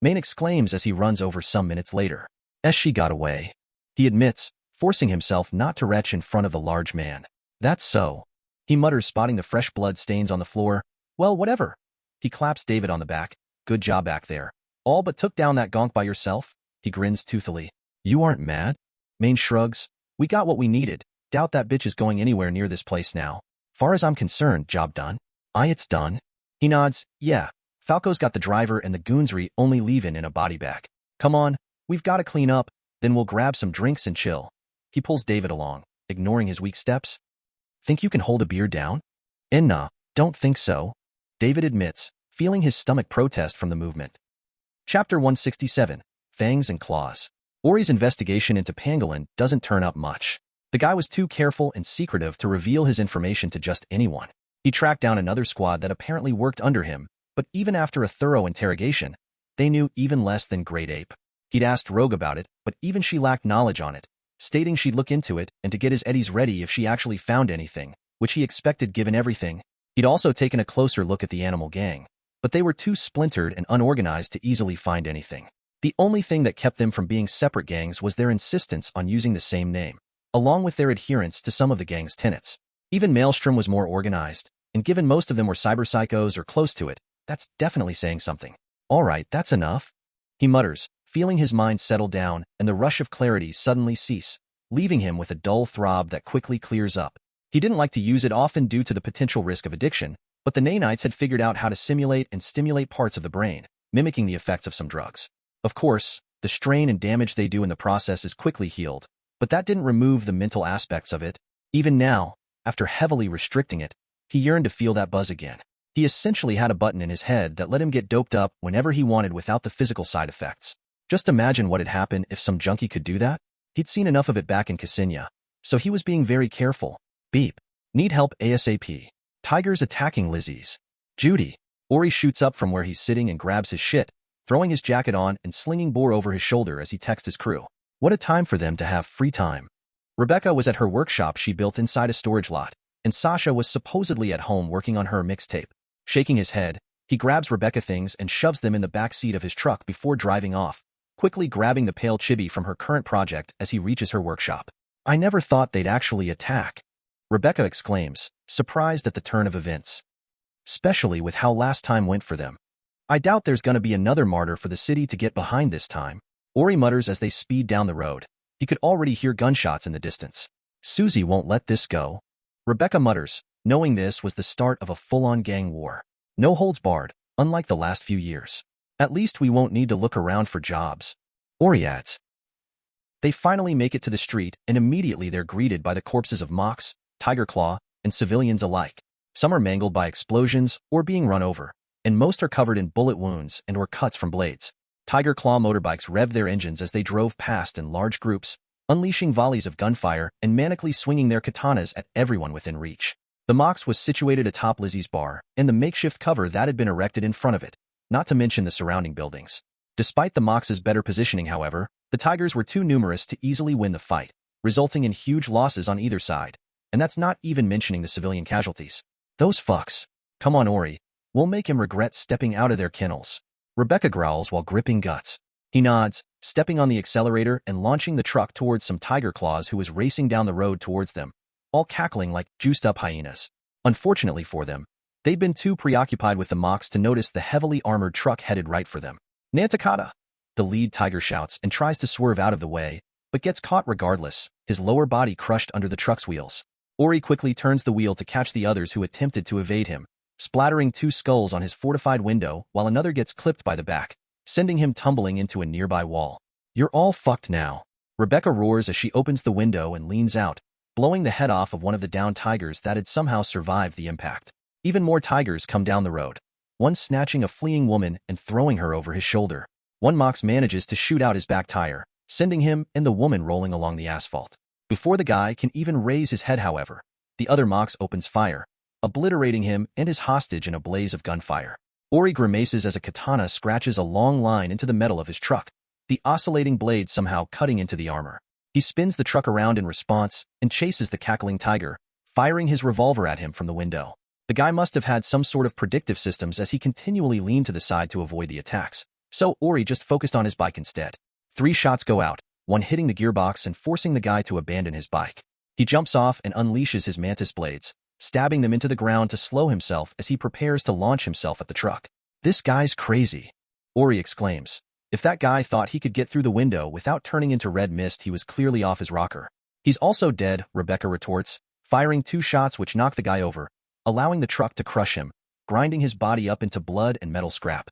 Maine exclaims as he runs over some minutes later. She got away. He admits, forcing himself not to retch in front of the large man. That's so. He mutters, spotting the fresh blood stains on the floor. Well, whatever. He claps David on the back. Good job back there. All but took down that gonk by yourself? He grins toothily. You aren't mad? Main shrugs. We got what we needed. Doubt that bitch is going anywhere near this place now. Far as I'm concerned, job done. It's done. He nods. Yeah. Falco's got the driver and the goonsry only leaving in a body bag. Come on, we've got to clean up, then we'll grab some drinks and chill. He pulls David along, ignoring his weak steps. Think you can hold a beer down? Nah, don't think so. David admits, feeling his stomach protest from the movement. Chapter 167, Fangs and Claws. Ori's investigation into Pangolin doesn't turn up much. The guy was too careful and secretive to reveal his information to just anyone. He tracked down another squad that apparently worked under him, but even after a thorough interrogation, they knew even less than Great Ape. He'd asked Rogue about it, but even she lacked knowledge on it, stating she'd look into it and to get his eddies ready if she actually found anything, which he expected given everything. He'd also taken a closer look at the animal gang, but they were too splintered and unorganized to easily find anything. The only thing that kept them from being separate gangs was their insistence on using the same name, along with their adherence to some of the gang's tenets. Even Maelstrom was more organized, and given most of them were cyberpsychos or close to it, that's definitely saying something. All right, that's enough. He mutters, feeling his mind settle down and the rush of clarity suddenly cease, leaving him with a dull throb that quickly clears up. He didn't like to use it often due to the potential risk of addiction, but the nanites had figured out how to simulate and stimulate parts of the brain, mimicking the effects of some drugs. Of course, the strain and damage they do in the process is quickly healed, but that didn't remove the mental aspects of it. Even now, after heavily restricting it, he yearned to feel that buzz again. He essentially had a button in his head that let him get doped up whenever he wanted without the physical side effects. Just imagine what had happened if some junkie could do that. He'd seen enough of it back in Ksenia, so he was being very careful. Beep. Need help ASAP. Tigers attacking Lizzie's. Judy. Ori shoots up from where he's sitting and grabs his shit, throwing his jacket on and slinging Boar over his shoulder as he texts his crew. What a time for them to have free time. Rebecca was at her workshop she built inside a storage lot, and Sasha was supposedly at home working on her mixtape. Shaking his head, he grabs Rebecca things and shoves them in the back seat of his truck before driving off, quickly grabbing the pale chibi from her current project as he reaches her workshop. I never thought they'd actually attack, Rebecca exclaims, surprised at the turn of events. Especially with how last time went for them. I doubt there's gonna be another martyr for the city to get behind this time, Ori mutters as they speed down the road. He could already hear gunshots in the distance. Susie won't let this go, Rebecca mutters, knowing this was the start of a full-on gang war. No holds barred, unlike the last few years. At least we won't need to look around for jobs, Ori adds. They finally make it to the street, and immediately they're greeted by the corpses of Mox, Tiger Claw, and civilians alike. Some are mangled by explosions or being run over, and most are covered in bullet wounds and or cuts from blades. Tiger Claw motorbikes revved their engines as they drove past in large groups, unleashing volleys of gunfire and manically swinging their katanas at everyone within reach. The Mox was situated atop Lizzie's bar, and the makeshift cover that had been erected in front of it, not to mention the surrounding buildings. Despite the Mox's better positioning, however, the Tigers were too numerous to easily win the fight, resulting in huge losses on either side, and that's not even mentioning the civilian casualties. Those fucks. Come on, Ori. We'll make him regret stepping out of their kennels. Rebecca growls while gripping guts. He nods, stepping on the accelerator and launching the truck towards some Tiger Claws who was racing down the road towards them, all cackling like juiced-up hyenas. Unfortunately for them, they'd been too preoccupied with the Mox to notice the heavily armored truck headed right for them. Nantakata! The lead Tiger shouts and tries to swerve out of the way, but gets caught regardless, his lower body crushed under the truck's wheels. Ori quickly turns the wheel to catch the others who attempted to evade him, splattering two skulls on his fortified window while another gets clipped by the back, sending him tumbling into a nearby wall. You're all fucked now, Rebecca roars as she opens the window and leans out, blowing the head off of one of the downed tigers that had somehow survived the impact. Even more tigers come down the road, one snatching a fleeing woman and throwing her over his shoulder. One Mox manages to shoot out his back tire, sending him and the woman rolling along the asphalt. Before the guy can even raise his head, however, the other Mox opens fire, obliterating him and his hostage in a blaze of gunfire. Ori grimaces as a katana scratches a long line into the metal of his truck, the oscillating blade somehow cutting into the armor. He spins the truck around in response and chases the cackling tiger, firing his revolver at him from the window. The guy must have had some sort of predictive systems as he continually leaned to the side to avoid the attacks, so Ori just focused on his bike instead. 3 shots go out, one hitting the gearbox and forcing the guy to abandon his bike. He jumps off and unleashes his mantis blades, stabbing them into the ground to slow himself as he prepares to launch himself at the truck. This guy's crazy, Ori exclaims, If that guy thought he could get through the window without turning into red mist, he was clearly off his rocker. He's also dead, Rebecca retorts, firing 2 shots which knock the guy over, allowing the truck to crush him, grinding his body up into blood and metal scrap.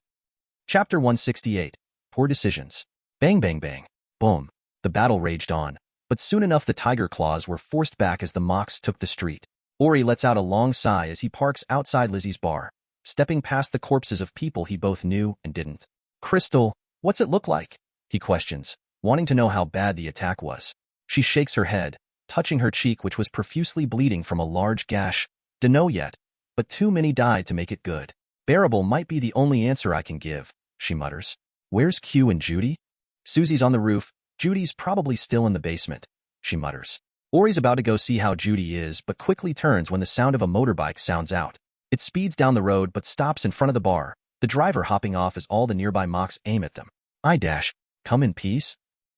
Chapter 168. Poor Decisions. Bang bang bang. Boom. The battle raged on, but soon enough the tiger claws were forced back as the Mox took the street. Ori lets out a long sigh as he parks outside Lizzie's bar, stepping past the corpses of people he both knew and didn't. Crystal, what's it look like? He questions, wanting to know how bad the attack was. She shakes her head, touching her cheek which was profusely bleeding from a large gash. Dunno yet, but too many died to make it good. Bearable might be the only answer I can give, she mutters. Where's Q and Judy? Susie's on the roof. Judy's probably still in the basement, she mutters. Ori's about to go see how Judy is, but quickly turns when the sound of a motorbike sounds out. It speeds down the road but stops in front of the bar, the driver hopping off as all the nearby Mox aim at them. Come in peace?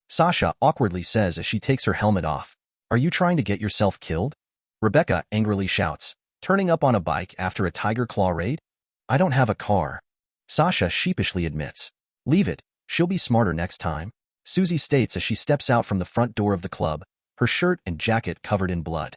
Sasha awkwardly says as she takes her helmet off. Are you trying to get yourself killed? Rebecca angrily shouts, turning up on a bike after a tiger claw raid. I don't have a car. Sasha sheepishly admits. Leave it, she'll be smarter next time. Susie states as she steps out from the front door of the club, her shirt and jacket covered in blood.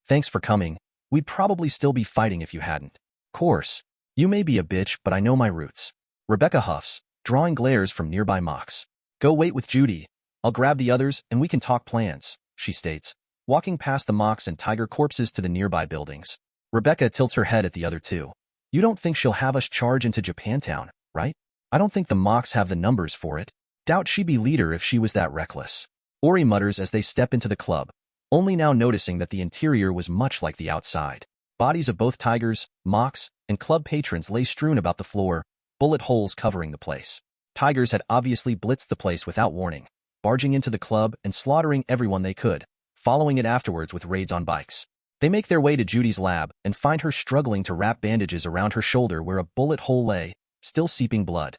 Thanks for coming. We'd probably still be fighting if you hadn't. Course. You may be a bitch, but I know my roots. Rebecca huffs, drawing glares from nearby Mox. Go wait with Judy. I'll grab the others and we can talk plans, she states, walking past the Mox and tiger corpses to the nearby buildings. Rebecca tilts her head at the other two. You don't think she'll have us charge into Japantown, right? I don't think the Mox have the numbers for it. Doubt she'd be leader if she was that reckless. Ori mutters as they step into the club, only now noticing that the interior was much like the outside. Bodies of both tigers, Mox, and club patrons lay strewn about the floor, bullet holes covering the place. Tigers had obviously blitzed the place without warning, barging into the club and slaughtering everyone they could, following it afterwards with raids on bikes. They make their way to Judy's lab and find her struggling to wrap bandages around her shoulder where a bullet hole lay, still seeping blood.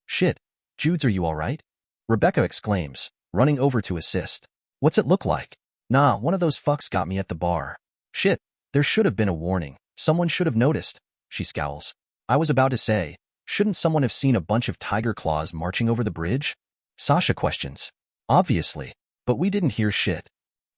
Shit, Judes, are you alright? Rebecca exclaims, running over to assist. What's it look like? Nah, one of those fucks got me at the bar. Shit, there should have been a warning. Someone should have noticed, she scowls. I was about to say, shouldn't someone have seen a bunch of tiger claws marching over the bridge? Sasha questions. Obviously, but we didn't hear shit.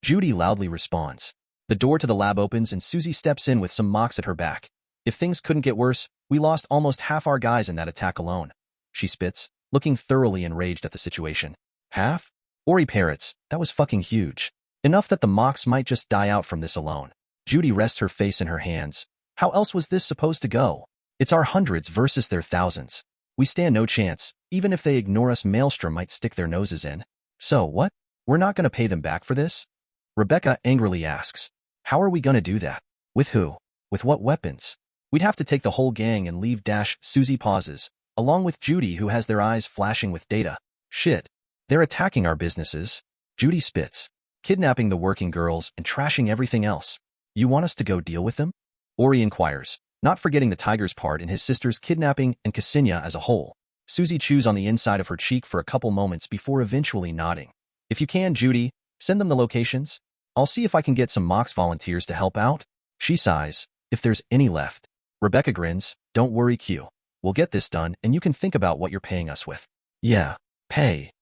Judy loudly responds. The door to the lab opens and Susie steps in with some Mox at her back. If things couldn't get worse, we lost almost half our guys in that attack alone. She spits, looking thoroughly enraged at the situation. Half? Ori parrots, that was fucking huge. Enough that the Mox might just die out from this alone. Judy rests her face in her hands. How else was this supposed to go? It's our hundreds versus their thousands. We stand no chance. Even if they ignore us, Maelstrom might stick their noses in. So what? We're not going to pay them back for this? Rebecca angrily asks. How are we going to do that? With who? With what weapons? We'd have to take the whole gang and leave Susie pauses, along with Judy who has their eyes flashing with data. Shit. They're attacking our businesses. Judy spits, kidnapping the working girls and trashing everything else. You want us to go deal with them? Ori inquires, not forgetting the tiger's part in his sister's kidnapping and Ksenia as a whole. Susie chews on the inside of her cheek for a couple moments before eventually nodding. If you can, Judy, send them the locations. I'll see if I can get some Mox volunteers to help out. She sighs, if there's any left. Rebecca grins, don't worry, Q. We'll get this done and you can think about what you're paying us with. Yeah, pay.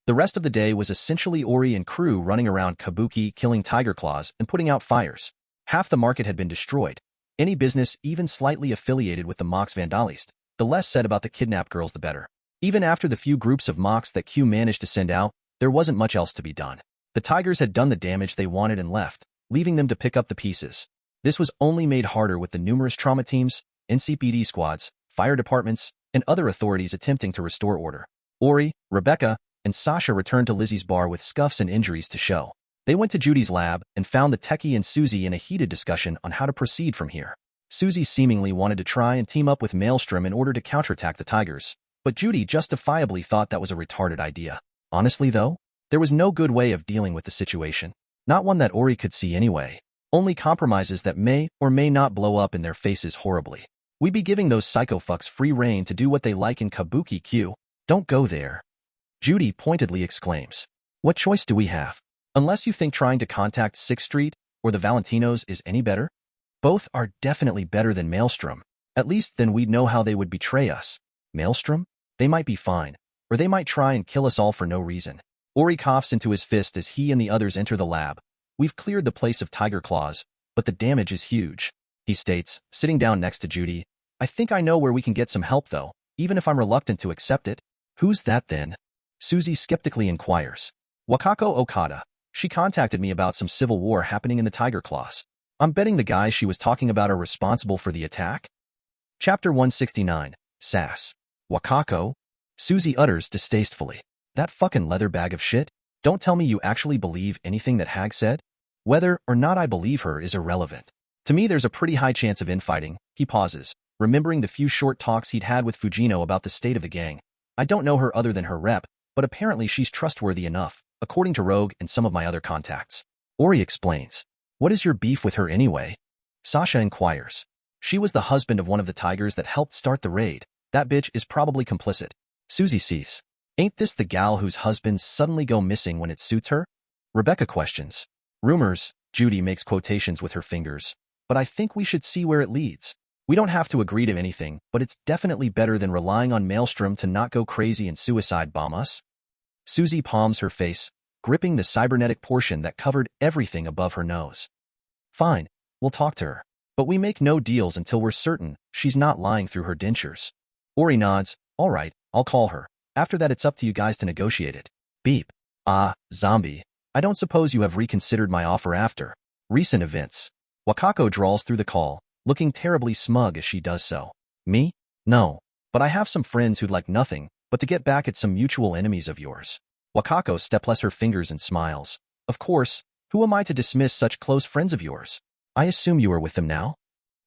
The rest of the day was essentially Ori and crew running around Kabuki, killing tiger claws and putting out fires. Half the market had been destroyed. Any business even slightly affiliated with the Mox Vandalist, the less said about the kidnapped girls the better. Even after the few groups of Mox that Q managed to send out, there wasn't much else to be done. The tigers had done the damage they wanted and left, leaving them to pick up the pieces. This was only made harder with the numerous trauma teams, NCPD squads, fire departments, and other authorities attempting to restore order. Ori, Rebecca, and Sasha returned to Lizzie's bar with scuffs and injuries to show. They went to Judy's lab and found the techie and Susie in a heated discussion on how to proceed from here. Susie seemingly wanted to try and team up with Maelstrom in order to counterattack the tigers, but Judy justifiably thought that was a retarded idea. Honestly though, there was no good way of dealing with the situation. Not one that Ori could see anyway. Only compromises that may or may not blow up in their faces horribly. We'd be giving those psycho-fucks free reign to do what they like in Kabuki, Q. Don't go there. Judy pointedly exclaims. What choice do we have? Unless you think trying to contact 6th Street or the Valentinos is any better? Both are definitely better than Maelstrom. At least then we'd know how they would betray us. Maelstrom? They might be fine, or they might try and kill us all for no reason. Ori coughs into his fist as he and the others enter the lab. We've cleared the place of tiger claws, but the damage is huge, he states, sitting down next to Judy. I think I know where we can get some help though, even if I'm reluctant to accept it. Who's that then? Susie skeptically inquires. Wakako Okada. She contacted me about some civil war happening in the tiger claws. I'm betting the guys she was talking about are responsible for the attack? Chapter 169. Sass. Wakako? Susie utters distastefully. That fucking leather bag of shit? Don't tell me you actually believe anything that Hag said? Whether or not I believe her is irrelevant. To me there's a pretty high chance of infighting. He pauses, remembering the few short talks he'd had with Fujino about the state of the gang. I don't know her other than her rep, but apparently she's trustworthy enough, according to Rogue and some of my other contacts. Ori explains. What is your beef with her anyway? Sasha inquires. She was the husband of one of the tigers that helped start the raid. That bitch is probably complicit. Susie seethes. Ain't this the gal whose husbands suddenly go missing when it suits her? Rebecca questions. Rumors, Judy makes quotations with her fingers, but I think we should see where it leads. We don't have to agree to anything, but it's definitely better than relying on Maelstrom to not go crazy and suicide bomb us. Susie palms her face, gripping the cybernetic portion that covered everything above her nose. Fine, we'll talk to her, but we make no deals until we're certain she's not lying through her dentures. Ori nods. All right, I'll call her. After that it's up to you guys to negotiate it. Beep. Ah, zombie. I don't suppose you have reconsidered my offer after recent events. Wakako drawls through the call, looking terribly smug as she does so. Me? No. But I have some friends who'd like nothing but to get back at some mutual enemies of yours. Wakako stepless her fingers and smiles. Of course, who am I to dismiss such close friends of yours? I assume you are with them now?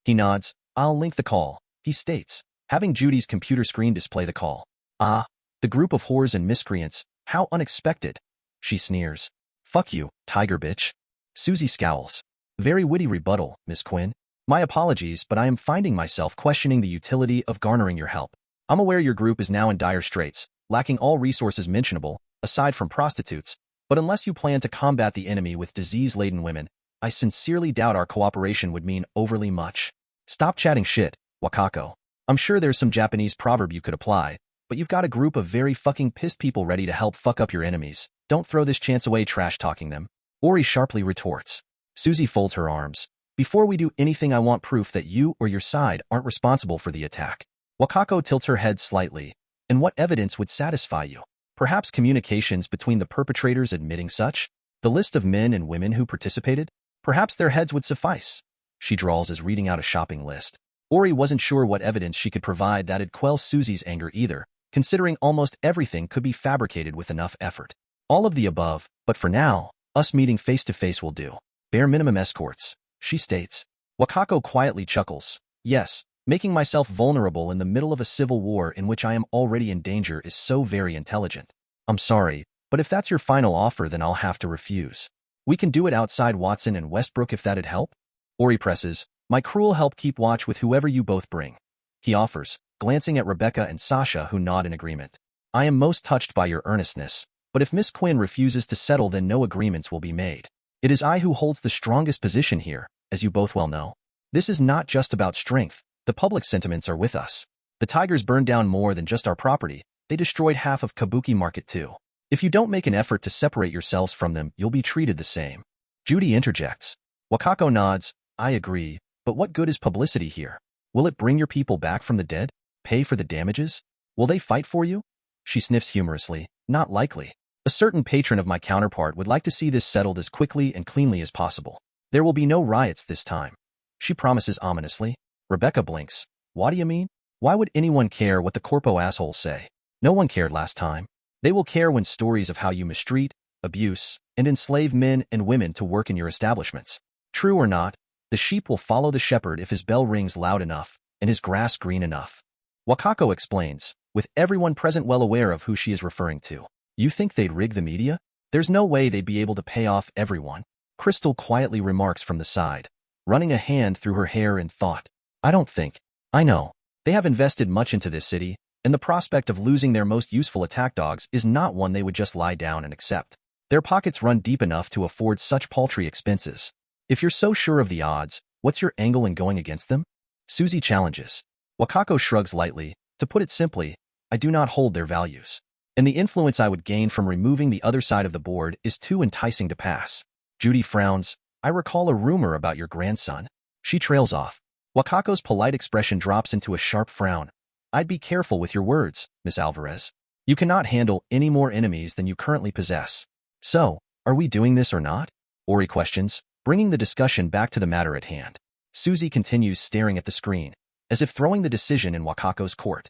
He nods. I'll link the call, he states, having Judy's computer screen display the call. Ah, the group of whores and miscreants, how unexpected. She sneers. Fuck you, tiger bitch. Susie scowls. Very witty rebuttal, Miss Quinn. My apologies, but I am finding myself questioning the utility of garnering your help. I'm aware your group is now in dire straits, lacking all resources mentionable, aside from prostitutes, but unless you plan to combat the enemy with disease-laden women, I sincerely doubt our cooperation would mean overly much. Stop chatting shit, Wakako. I'm sure there's some Japanese proverb you could apply, but you've got a group of very fucking pissed people ready to help fuck up your enemies. Don't throw this chance away trash-talking them. Ori sharply retorts. Susie folds her arms. Before we do anything, I want proof that you or your side aren't responsible for the attack. Wakako tilts her head slightly. And what evidence would satisfy you? Perhaps communications between the perpetrators admitting such? The list of men and women who participated? Perhaps their heads would suffice. She drawls as reading out a shopping list. Ori wasn't sure what evidence she could provide that'd quell Susie's anger either, considering almost everything could be fabricated with enough effort. All of the above, but for now, us meeting face-to-face will do. Bare minimum escorts, she states. Wakako quietly chuckles. Yes, making myself vulnerable in the middle of a civil war in which I am already in danger is so very intelligent. I'm sorry, but if that's your final offer, then I'll have to refuse. We can do it outside Watson and Westbrook if that'd help. Ori presses. My crew will help keep watch with whoever you both bring. He offers, glancing at Rebecca and Sasha, who nod in agreement. I am most touched by your earnestness, but if Miss Quinn refuses to settle, then no agreements will be made. It is I who holds the strongest position here, as you both well know. This is not just about strength. The public sentiments are with us. The Tigers burned down more than just our property. They destroyed half of Kabuki Market too. If you don't make an effort to separate yourselves from them, you'll be treated the same. Judy interjects. Wakako nods. I agree, but what good is publicity here? Will it bring your people back from the dead? Pay for the damages? Will they fight for you? She sniffs humorously. Not likely. A certain patron of my counterpart would like to see this settled as quickly and cleanly as possible. There will be no riots this time. She promises ominously. Rebecca blinks. What do you mean? Why would anyone care what the corpo assholes say? No one cared last time. They will care when stories of how you mistreat, abuse, and enslave men and women to work in your establishments. True or not, the sheep will follow the shepherd if his bell rings loud enough and his grass green enough. Wakako explains, with everyone present well aware of who she is referring to. You think they'd rig the media? There's no way they'd be able to pay off everyone. Crystal quietly remarks from the side, running a hand through her hair in thought. I don't think. I know. They have invested much into this city, and the prospect of losing their most useful attack dogs is not one they would just lie down and accept. Their pockets run deep enough to afford such paltry expenses. If you're so sure of the odds, what's your angle in going against them? Susie challenges. Wakako shrugs lightly. To put it simply, I do not hold their values. and the influence I would gain from removing the other side of the board is too enticing to pass. Judy frowns. I recall a rumor about your grandson. She trails off. Wakako's polite expression drops into a sharp frown. I'd be careful with your words, Miss Alvarez. You cannot handle any more enemies than you currently possess. So, are we doing this or not? Ori questions, bringing the discussion back to the matter at hand. Susie continues staring at the screen, as if throwing the decision in Wakako's court.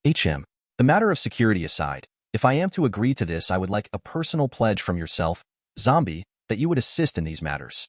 The matter of security aside, if I am to agree to this, I would like a personal pledge from yourself, Zombie, that you would assist in these matters.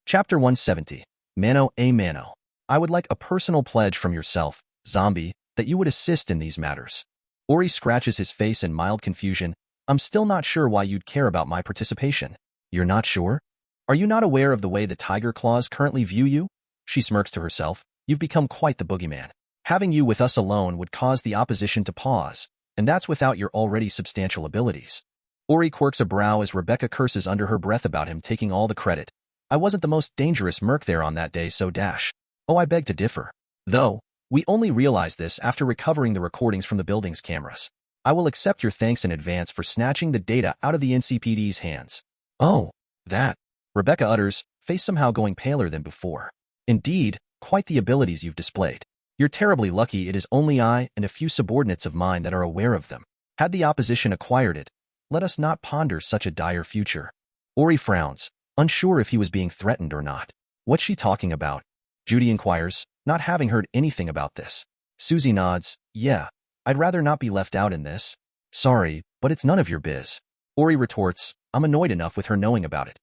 Chapter 170. Mano a Mano. I would like a personal pledge from yourself, Zombie, that you would assist in these matters. Ori scratches his face in mild confusion. I'm still not sure why you'd care about my participation. You're not sure? Are you not aware of the way the Tiger Claws currently view you? She smirks to herself. You've become quite the boogeyman. Having you with us alone would cause the opposition to pause, and that's without your already substantial abilities. Ori quirks a brow as Rebecca curses under her breath about him taking all the credit. I wasn't the most dangerous merc there on that day, so dash. Oh, I beg to differ. Though, we only realized this after recovering the recordings from the building's cameras. I will accept your thanks in advance for snatching the data out of the NCPD's hands. Oh, that. Rebecca utters, face somehow going paler than before. Indeed, quite the abilities you've displayed. You're terribly lucky it is only I and a few subordinates of mine that are aware of them. Had the opposition acquired it, let us not ponder such a dire future. Ori frowns, unsure if he was being threatened or not. What's she talking about? Judy inquires, not having heard anything about this. Susie nods, yeah, I'd rather not be left out in this. Sorry, but it's none of your biz. Ori retorts, I'm annoyed enough with her knowing about it.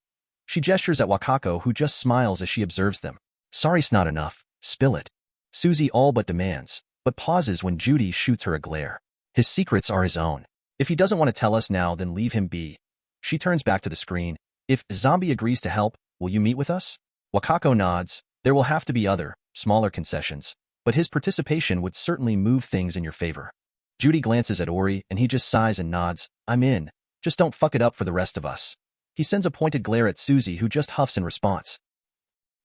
She gestures at Wakako, who just smiles as she observes them. Sorry's not enough, spill it. Susie all but demands, but pauses when Judy shoots her a glare. His secrets are his own. If he doesn't want to tell us now, then leave him be. She turns back to the screen. If Zombie agrees to help, will you meet with us? Wakako nods. There will have to be other, smaller concessions, but his participation would certainly move things in your favor. Judy glances at Ori, and he just sighs and nods. I'm in. Just don't fuck it up for the rest of us. He sends a pointed glare at Susie, who just huffs in response.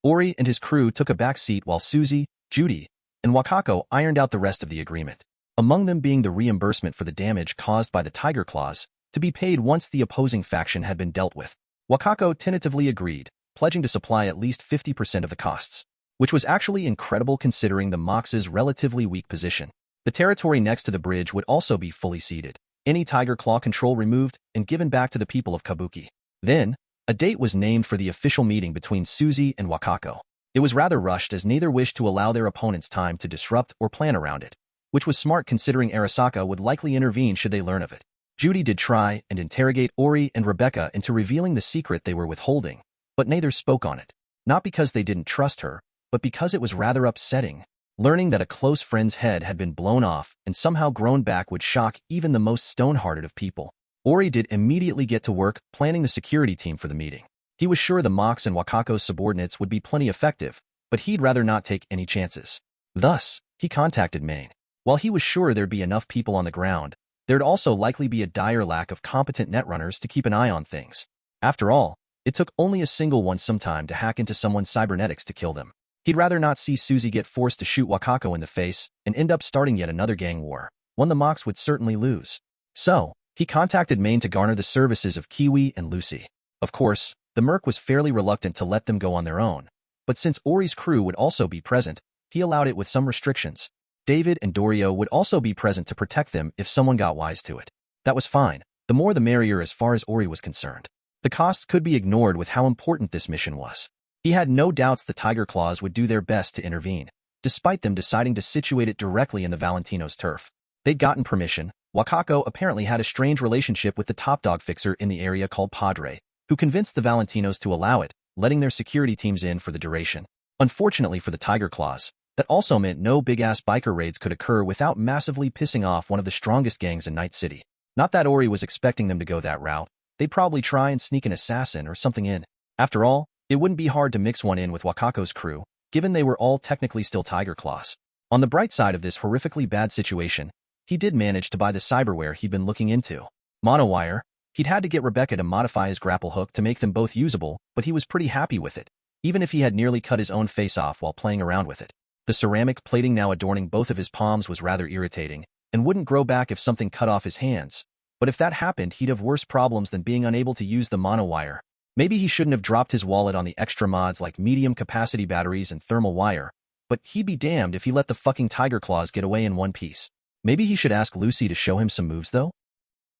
Ori and his crew took a back seat while Susie, Judy, and Wakako ironed out the rest of the agreement, among them being the reimbursement for the damage caused by the Tiger Claws, to be paid once the opposing faction had been dealt with. Wakako tentatively agreed, pledging to supply at least 50% of the costs, which was actually incredible considering the Mox's relatively weak position. The territory next to the bridge would also be fully ceded, any Tiger Claw control removed and given back to the people of Kabuki. Then, a date was named for the official meeting between Susie and Wakako. It was rather rushed as neither wished to allow their opponents time to disrupt or plan around it, which was smart considering Arasaka would likely intervene should they learn of it. Judy did try and interrogate Ori and Rebecca into revealing the secret they were withholding, but neither spoke on it. Not because they didn't trust her, but because it was rather upsetting. Learning that a close friend's head had been blown off and somehow grown back would shock even the most stone-hearted of people. Ori did immediately get to work planning the security team for the meeting. He was sure the Mox and Wakako's subordinates would be plenty effective, but he'd rather not take any chances. Thus, he contacted Maine. While he was sure there'd be enough people on the ground, there'd also likely be a dire lack of competent netrunners to keep an eye on things. After all, it took only a single one sometime to hack into someone's cybernetics to kill them. He'd rather not see Susie get forced to shoot Wakako in the face and end up starting yet another gang war, one the Mox would certainly lose. So, he contacted Maine to garner the services of Kiwi and Lucy. Of course, the Merc was fairly reluctant to let them go on their own, but since Ori's crew would also be present, he allowed it with some restrictions. David and Dorio would also be present to protect them if someone got wise to it. That was fine. The more the merrier as far as Ori was concerned. The costs could be ignored with how important this mission was. He had no doubts the Tiger Claws would do their best to intervene, despite them deciding to situate it directly in the Valentino's turf. They'd gotten permission. Wakako apparently had a strange relationship with the top dog fixer in the area called Padre, who convinced the Valentinos to allow it, letting their security teams in for the duration. Unfortunately for the Tiger Claws, that also meant no big-ass biker raids could occur without massively pissing off one of the strongest gangs in Night City. Not that Ori was expecting them to go that route. They'd probably try and sneak an assassin or something in. After all, it wouldn't be hard to mix one in with Wakako's crew, given they were all technically still Tiger Claws. On the bright side of this horrifically bad situation, he did manage to buy the cyberware he'd been looking into. Monowire. He'd had to get Rebecca to modify his grapple hook to make them both usable, but he was pretty happy with it, even if he had nearly cut his own face off while playing around with it. The ceramic plating now adorning both of his palms was rather irritating, and wouldn't grow back if something cut off his hands, But if that happened, he'd have worse problems than being unable to use the monowire. Maybe he shouldn't have dropped his wallet on the extra mods like medium-capacity batteries and thermal wire, but he'd be damned if he let the fucking tiger claws get away in one piece. Maybe he should ask Lucy to show him some moves, though?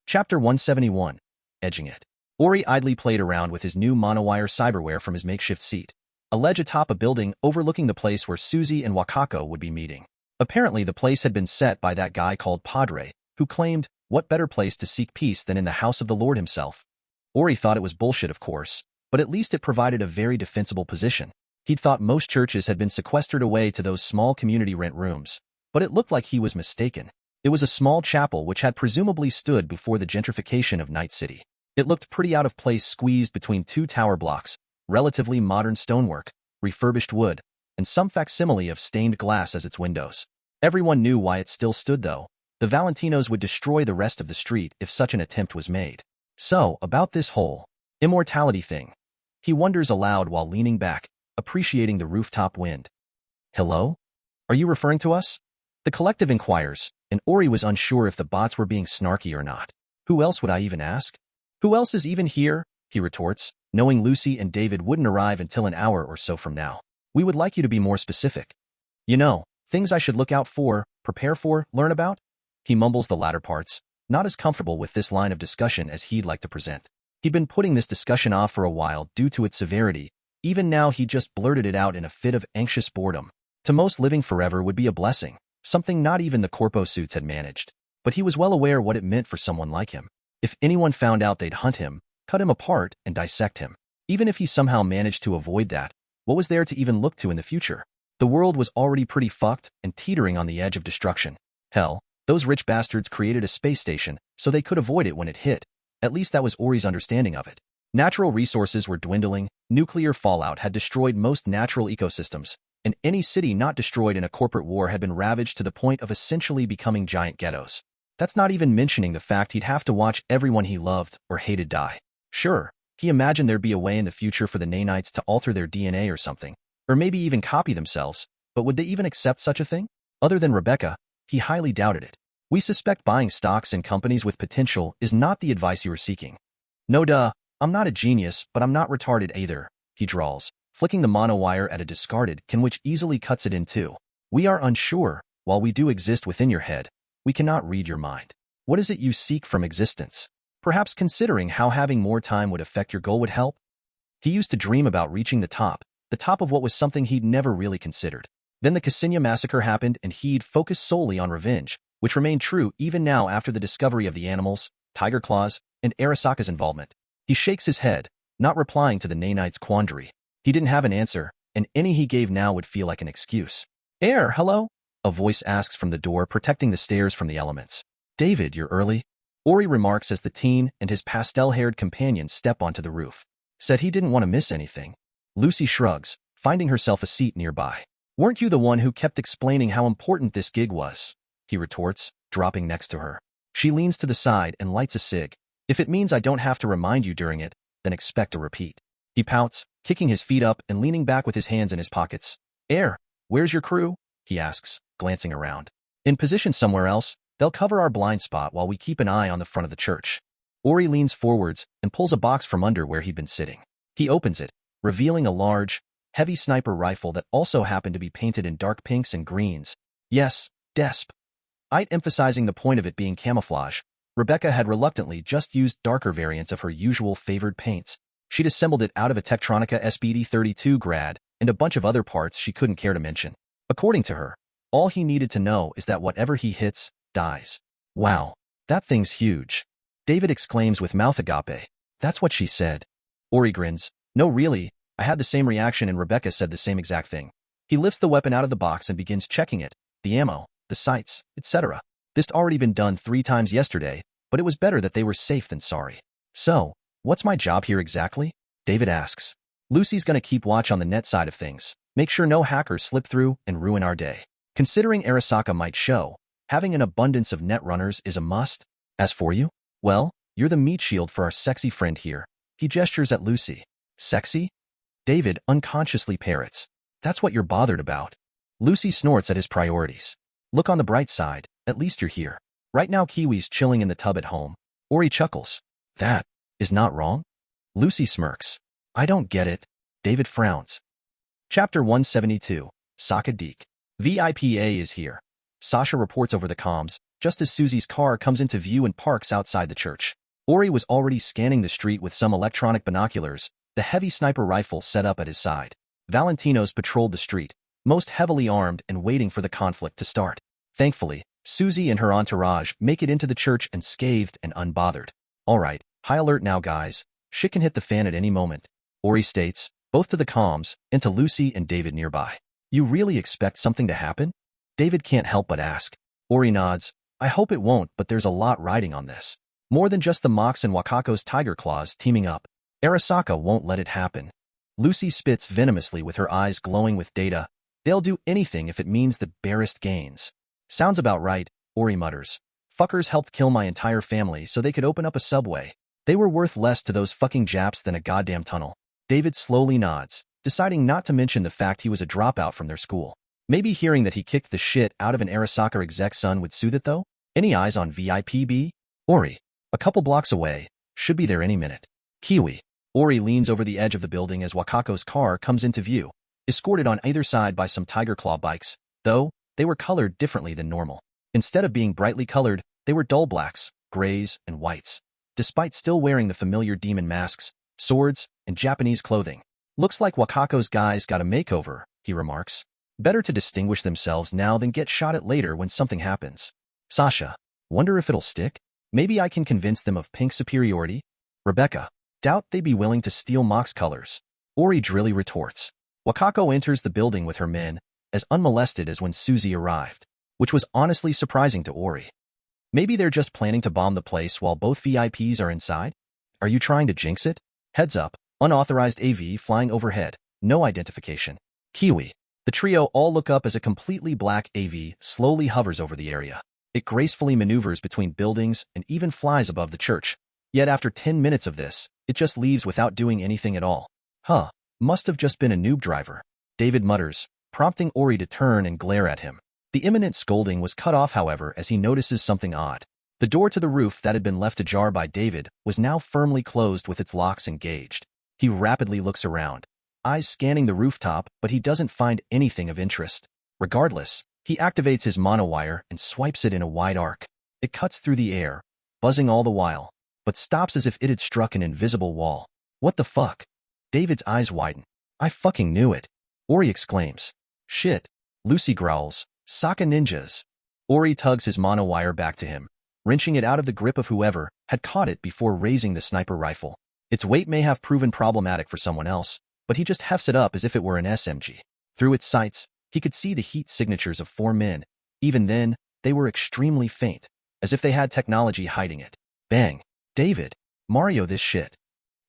Chapter 171. Edging It. Ori idly played around with his new monowire cyberware from his makeshift seat, a ledge atop a building overlooking the place where Susie and Wakako would be meeting. Apparently, the place had been set by that guy called Padre, who claimed, what better place to seek peace than in the house of the Lord himself? Ori thought it was bullshit, of course, but at least it provided a very defensible position. He'd thought most churches had been sequestered away to those small community rent rooms, but it looked like he was mistaken. It was a small chapel which had presumably stood before the gentrification of Night City. It looked pretty out of place squeezed between two tower blocks, relatively modern stonework, refurbished wood, and some facsimile of stained glass as its windows. Everyone knew why it still stood, though. The Valentinos would destroy the rest of the street if such an attempt was made. So, about this whole immortality thing. He wonders aloud while leaning back, appreciating the rooftop wind. Hello? Are you referring to us? The collective inquires, and Ori was unsure if the bots were being snarky or not. Who else would I even ask? Who else is even here? He retorts, knowing Lucy and David wouldn't arrive until an hour or so from now. We would like you to be more specific. You know, things I should look out for, prepare for, learn about? He mumbles the latter parts, not as comfortable with this line of discussion as he'd like to present. He'd been putting this discussion off for a while due to its severity. Even now he just blurted it out in a fit of anxious boredom. To most, living forever would be a blessing, something not even the corpo suits had managed. But he was well aware what it meant for someone like him. If anyone found out, they'd hunt him, cut him apart, and dissect him. Even if he somehow managed to avoid that, what was there to even look to in the future? The world was already pretty fucked and teetering on the edge of destruction. Hell, those rich bastards created a space station so they could avoid it when it hit. At least that was Ori's understanding of it. Natural resources were dwindling, nuclear fallout had destroyed most natural ecosystems, and any city not destroyed in a corporate war had been ravaged to the point of essentially becoming giant ghettos. That's not even mentioning the fact he'd have to watch everyone he loved or hated die. Sure, he imagined there'd be a way in the future for the nanites to alter their DNA or something, or maybe even copy themselves, but would they even accept such a thing? Other than Rebecca, he highly doubted it. We suspect buying stocks in companies with potential is not the advice you are seeking. No duh, I'm not a genius, but I'm not retarded either, he drawls, flicking the monowire at a discarded can which easily cuts it in two. We are unsure, while we do exist within your head, we cannot read your mind. What is it you seek from existence? Perhaps considering how having more time would affect your goal would help? He used to dream about reaching the top of what was something he'd never really considered. Then the Ksenia massacre happened and he'd focused solely on revenge, which remained true even now after the discovery of the animals, Tiger Claws, and Arasaka's involvement. He shakes his head, not replying to the Nanite's quandary. He didn't have an answer, and any he gave now would feel like an excuse. Hello? A voice asks from the door, protecting the stairs from the elements. David, you're early? Ori remarks as the teen and his pastel-haired companion step onto the roof. Said he didn't want to miss anything. Lucy shrugs, finding herself a seat nearby. Weren't you the one who kept explaining how important this gig was? He retorts, dropping next to her. She leans to the side and lights a cig. If it means I don't have to remind you during it, then expect a repeat. He pouts, kicking his feet up and leaning back with his hands in his pockets. Where's your crew? He asks, glancing around. In position somewhere else, they'll cover our blind spot while we keep an eye on the front of the church. Ori leans forwards and pulls a box from under where he'd been sitting. He opens it, revealing a large, heavy sniper rifle that also happened to be painted in dark pinks and greens. Yes, DESP. Emphasizing the point of it being camouflage, Rebecca had reluctantly just used darker variants of her usual favored paints. She'd assembled it out of a Tektronika SBD-32 grad and a bunch of other parts she couldn't care to mention. According to her, all he needed to know is that whatever he hits, dies. Wow, that thing's huge. David exclaims with mouth agape. That's what she said. Ori grins. No, really, I had the same reaction and Rebecca said the same exact thing. He lifts the weapon out of the box and begins checking it, the ammo, the sights, etc. This'd already been done 3 times yesterday, but it was better that they were safe than sorry. So, what's my job here exactly? David asks. Lucy's gonna keep watch on the net side of things, make sure no hackers slip through and ruin our day. Considering Arasaka might show, having an abundance of net runners is a must. As for you, well, you're the meat shield for our sexy friend here. He gestures at Lucy. Sexy? David unconsciously parrots. That's what you're bothered about. Lucy snorts at his priorities. Look on the bright side, at least you're here. Right now Kiwi's chilling in the tub at home. Ori chuckles. That is not wrong? Lucy smirks. I don't get it. David frowns. Chapter 172. Saka Deek. VIPA is here. Sasha reports over the comms, just as Susie's car comes into view and parks outside the church. Ori was already scanning the street with some electronic binoculars, the heavy sniper rifle set up at his side. Valentinos patrolled the street, most heavily armed and waiting for the conflict to start. Thankfully, Susie and her entourage make it into the church unscathed and unbothered. All right, high alert now, guys. Shit can hit the fan at any moment, Ori states, both to the comms and to Lucy and David nearby. You really expect something to happen? David can't help but ask. Ori nods. I hope it won't, but there's a lot riding on this. More than just the Mox and Wakako's tiger claws teaming up. Arasaka won't let it happen. Lucy spits venomously with her eyes glowing with data. They'll do anything if it means the barest gains. Sounds about right, Ori mutters. Fuckers helped kill my entire family so they could open up a subway. They were worth less to those fucking Japs than a goddamn tunnel. David slowly nods, deciding not to mention the fact he was a dropout from their school. Maybe hearing that he kicked the shit out of an Arasaka exec's son would soothe it though? Any eyes on VIPB? Ori. A couple blocks away. Should be there any minute. Kiwi. Ori leans over the edge of the building as Wakako's car comes into view, escorted on either side by some Tiger Claw bikes, though they were colored differently than normal. Instead of being brightly colored, they were dull blacks, grays, and whites, despite still wearing the familiar demon masks, swords, and Japanese clothing. Looks like Wakako's guys got a makeover, he remarks. Better to distinguish themselves now than get shot at later when something happens. Sasha. Wonder if it'll stick? Maybe I can convince them of pink superiority? Rebecca. Doubt they'd be willing to steal Mox colors. Ori drily retorts. Wakako enters the building with her men, as unmolested as when Susie arrived, which was honestly surprising to Ori. Maybe they're just planning to bomb the place while both VIPs are inside? Are you trying to jinx it? Heads up, unauthorized AV flying overhead, no identification. Kiwi. The trio all look up as a completely black AV slowly hovers over the area. It gracefully maneuvers between buildings and even flies above the church. Yet after 10 minutes of this, it just leaves without doing anything at all. Huh, must have just been a noob driver. David mutters, prompting Ori to turn and glare at him. The imminent scolding was cut off, however, as he notices something odd. The door to the roof that had been left ajar by David was now firmly closed with its locks engaged. He rapidly looks around, eyes scanning the rooftop, but he doesn't find anything of interest. Regardless, he activates his monowire and swipes it in a wide arc. It cuts through the air, buzzing all the while, but stops as if it had struck an invisible wall. What the fuck? David's eyes widen. I fucking knew it. Ori exclaims. Shit. Lucy growls. Saka ninjas. Ori tugs his monowire back to him, wrenching it out of the grip of whoever had caught it before raising the sniper rifle. Its weight may have proven problematic for someone else, but he just hefts it up as if it were an SMG. Through its sights, he could see the heat signatures of 4 men. Even then, they were extremely faint, as if they had technology hiding it. Bang. David. Mario this shit.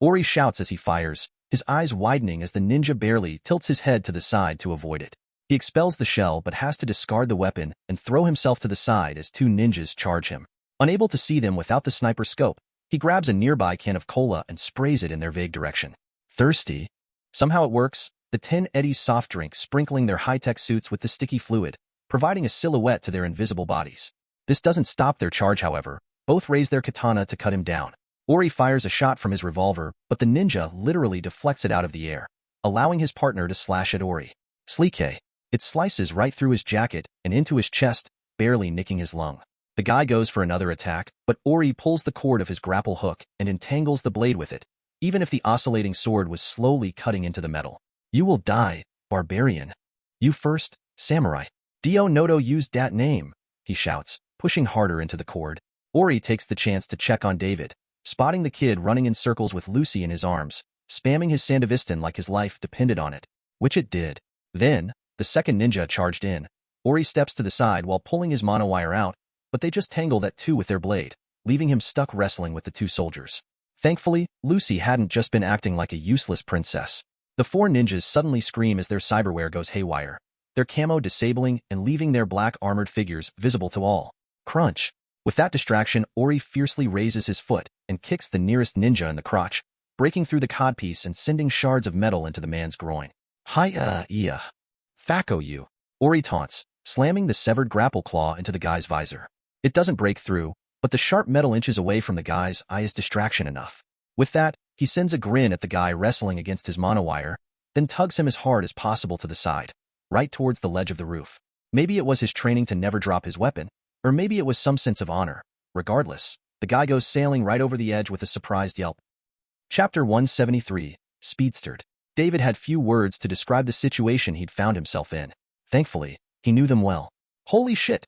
Ori shouts as he fires, his eyes widening as the ninja barely tilts his head to the side to avoid it. He expels the shell but has to discard the weapon and throw himself to the side as 2 ninjas charge him. Unable to see them without the sniper scope, he grabs a nearby can of cola and sprays it in their vague direction. Thirsty? Somehow it works, the 10 Eddies soft drink sprinkling their high-tech suits with the sticky fluid, providing a silhouette to their invisible bodies. This doesn't stop their charge, however. Both raise their katana to cut him down. Ori fires a shot from his revolver, but the ninja literally deflects it out of the air, allowing his partner to slash at Ori. Sleeke. It slices right through his jacket and into his chest, barely nicking his lung. The guy goes for another attack, but Ori pulls the cord of his grapple hook and entangles the blade with it, even if the oscillating sword was slowly cutting into the metal. You will die, barbarian. You first, samurai. Dio Noto used that name, he shouts, pushing harder into the cord. Ori takes the chance to check on David, spotting the kid running in circles with Lucy in his arms, spamming his Sandevistan like his life depended on it, which it did. Then, the second ninja charged in. Ori steps to the side while pulling his monowire out, but they just tangle that too with their blade, leaving him stuck wrestling with the 2 soldiers. Thankfully, Lucy hadn't just been acting like a useless princess. The 4 ninjas suddenly scream as their cyberware goes haywire, their camo disabling and leaving their black armored figures visible to all. Crunch. With that distraction, Ori fiercely raises his foot and kicks the nearest ninja in the crotch, breaking through the codpiece and sending shards of metal into the man's groin. Hi-ya. Facko you. Ori taunts, slamming the severed grapple claw into the guy's visor. It doesn't break through, but the sharp metal inches away from the guy's eye is distraction enough. With that, he sends a grin at the guy wrestling against his monowire, then tugs him as hard as possible to the side, right towards the ledge of the roof. Maybe it was his training to never drop his weapon, or maybe it was some sense of honor. Regardless, the guy goes sailing right over the edge with a surprised yelp. Chapter 173, Speedstered. David had few words to describe the situation he'd found himself in. Thankfully, he knew them well. Holy shit!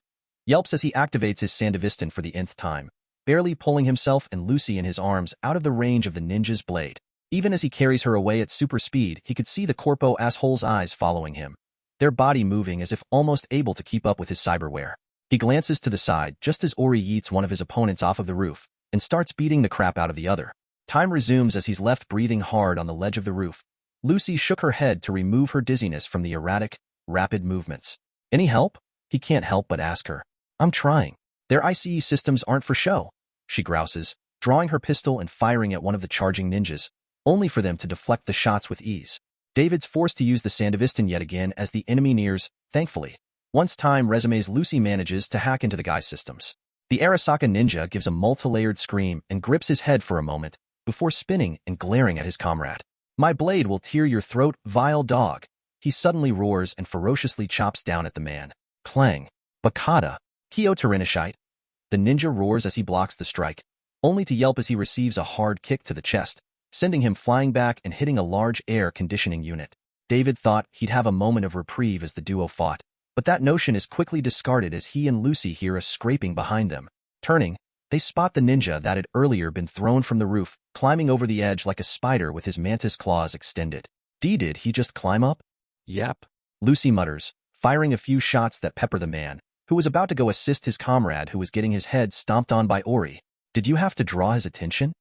Yelps as he activates his Sandevistan for the nth time, barely pulling himself and Lucy in his arms out of the range of the ninja's blade. Even as he carries her away at super speed, he could see the corpo asshole's eyes following him, their body moving as if almost able to keep up with his cyberware. He glances to the side just as Ori yeets one of his opponents off of the roof and starts beating the crap out of the other. Time resumes as he's left breathing hard on the ledge of the roof. Lucy shook her head to remove her dizziness from the erratic, rapid movements. Any help? He can't help but ask her. I'm trying. Their ICE systems aren't for show, she grouses, drawing her pistol and firing at one of the charging ninjas, only for them to deflect the shots with ease. David's forced to use the Sandevistan yet again as the enemy nears, thankfully. Once time resumes, Lucy manages to hack into the guy's systems. The Arasaka ninja gives a multi-layered scream and grips his head for a moment, before spinning and glaring at his comrade. My blade will tear your throat, vile dog. He suddenly roars and ferociously chops down at the man. Clang. Bakata. Kyo Tyrannoshite. The ninja roars as he blocks the strike, only to yelp as he receives a hard kick to the chest, sending him flying back and hitting a large air conditioning unit. David thought he'd have a moment of reprieve as the duo fought, but that notion is quickly discarded as he and Lucy hear a scraping behind them. Turning, they spot the ninja that had earlier been thrown from the roof, climbing over the edge like a spider with his mantis claws extended. Did he just climb up? Yep. Lucy mutters, firing a few shots that pepper the man, who was about to go assist his comrade who was getting his head stomped on by Ori. Did you have to draw his attention?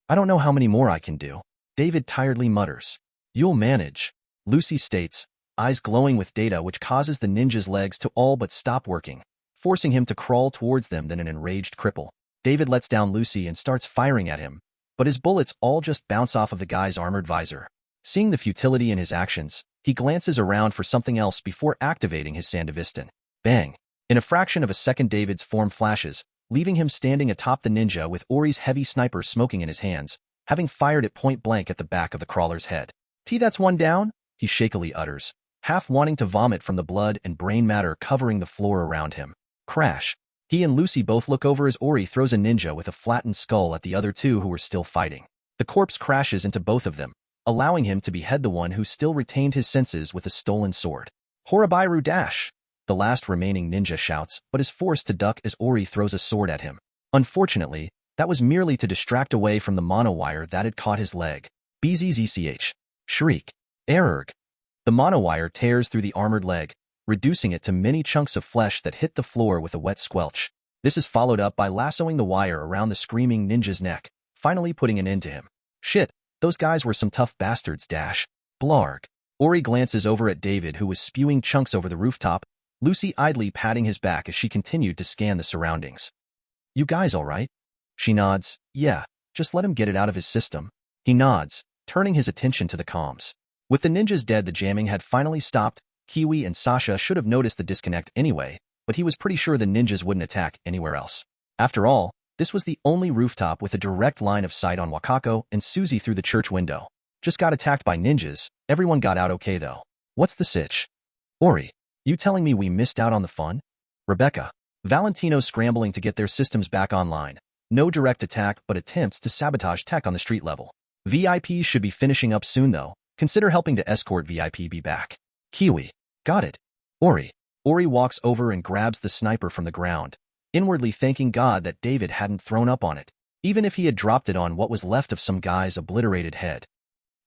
I don't know how many more I can do. David tiredly mutters. You'll manage, Lucy states, eyes glowing with data which causes the ninja's legs to all but stop working, forcing him to crawl towards them than an enraged cripple. David lets down Lucy and starts firing at him, but his bullets all just bounce off of the guy's armored visor. Seeing the futility in his actions, he glances around for something else before activating his Sandevistan. Bang! In a fraction of a second, David's form flashes, leaving him standing atop the ninja with Ori's heavy sniper smoking in his hands, having fired it point blank at the back of the crawler's head. That's one down, he shakily utters, half wanting to vomit from the blood and brain matter covering the floor around him. Crash! He and Lucy both look over as Ori throws a ninja with a flattened skull at the other two who were still fighting. The corpse crashes into both of them, allowing him to behead the one who still retained his senses with a stolen sword. Horabairu dash! The last remaining ninja shouts, but is forced to duck as Ori throws a sword at him. Unfortunately, that was merely to distract away from the monowire that had caught his leg. Bzzch. Shriek. Erg. The monowire tears through the armored leg, reducing it to many chunks of flesh that hit the floor with a wet squelch. This is followed up by lassoing the wire around the screaming ninja's neck, finally putting an end to him. Shit, those guys were some tough bastards dash. Blarg. Ori glances over at David who was spewing chunks over the rooftop, Lucy idly patting his back as she continued to scan the surroundings. You guys all right? She nods. Yeah, just let him get it out of his system. He nods, turning his attention to the comms. With the ninjas dead, the jamming had finally stopped. Kiwi and Sasha should have noticed the disconnect anyway, but he was pretty sure the ninjas wouldn't attack anywhere else. After all, this was the only rooftop with a direct line of sight on Wakako and Susie through the church window. Just got attacked by ninjas, everyone got out okay though. What's the sitch? Ori, you telling me we missed out on the fun? Rebecca. Valentino scrambling to get their systems back online. No direct attack but attempts to sabotage tech on the street level. VIPs should be finishing up soon though. Consider helping to escort VIP be back. Kiwi. Got it. Ori. Ori walks over and grabs the sniper from the ground, inwardly thanking God that David hadn't thrown up on it, even if he had dropped it on what was left of some guy's obliterated head.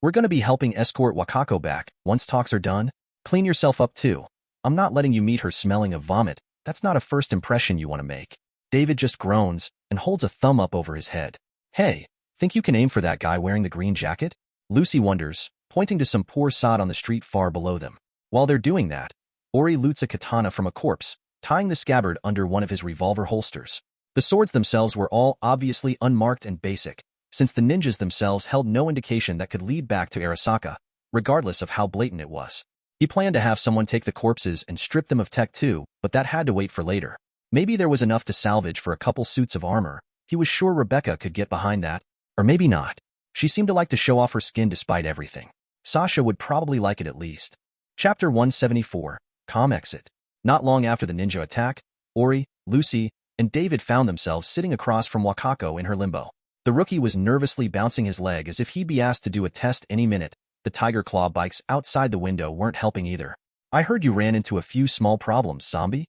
We're going to be helping escort Wakako back once talks are done. Clean yourself up too. I'm not letting you meet her smelling of vomit. That's not a first impression you want to make. David just groans and holds a thumb up over his head. Hey, think you can aim for that guy wearing the green jacket? Lucy wonders, pointing to some poor sod on the street far below them. While they're doing that, Ori loots a katana from a corpse, tying the scabbard under one of his revolver holsters. The swords themselves were all obviously unmarked and basic, since the ninjas themselves held no indication that could lead back to Arasaka, regardless of how blatant it was. He planned to have someone take the corpses and strip them of tech too, but that had to wait for later. Maybe there was enough to salvage for a couple suits of armor, He was sure Rebecca could get behind that. Or maybe not. She seemed to like to show off her skin despite everything. Sasha would probably like it at least. Chapter 174. Calm Exit. Not long after the ninja attack, Ori, Lucy, and David found themselves sitting across from Wakako in her limbo. The rookie was nervously bouncing his leg as if he'd be asked to do a test any minute. The tiger claw bikes outside the window weren't helping either. I heard you ran into a few small problems, zombie?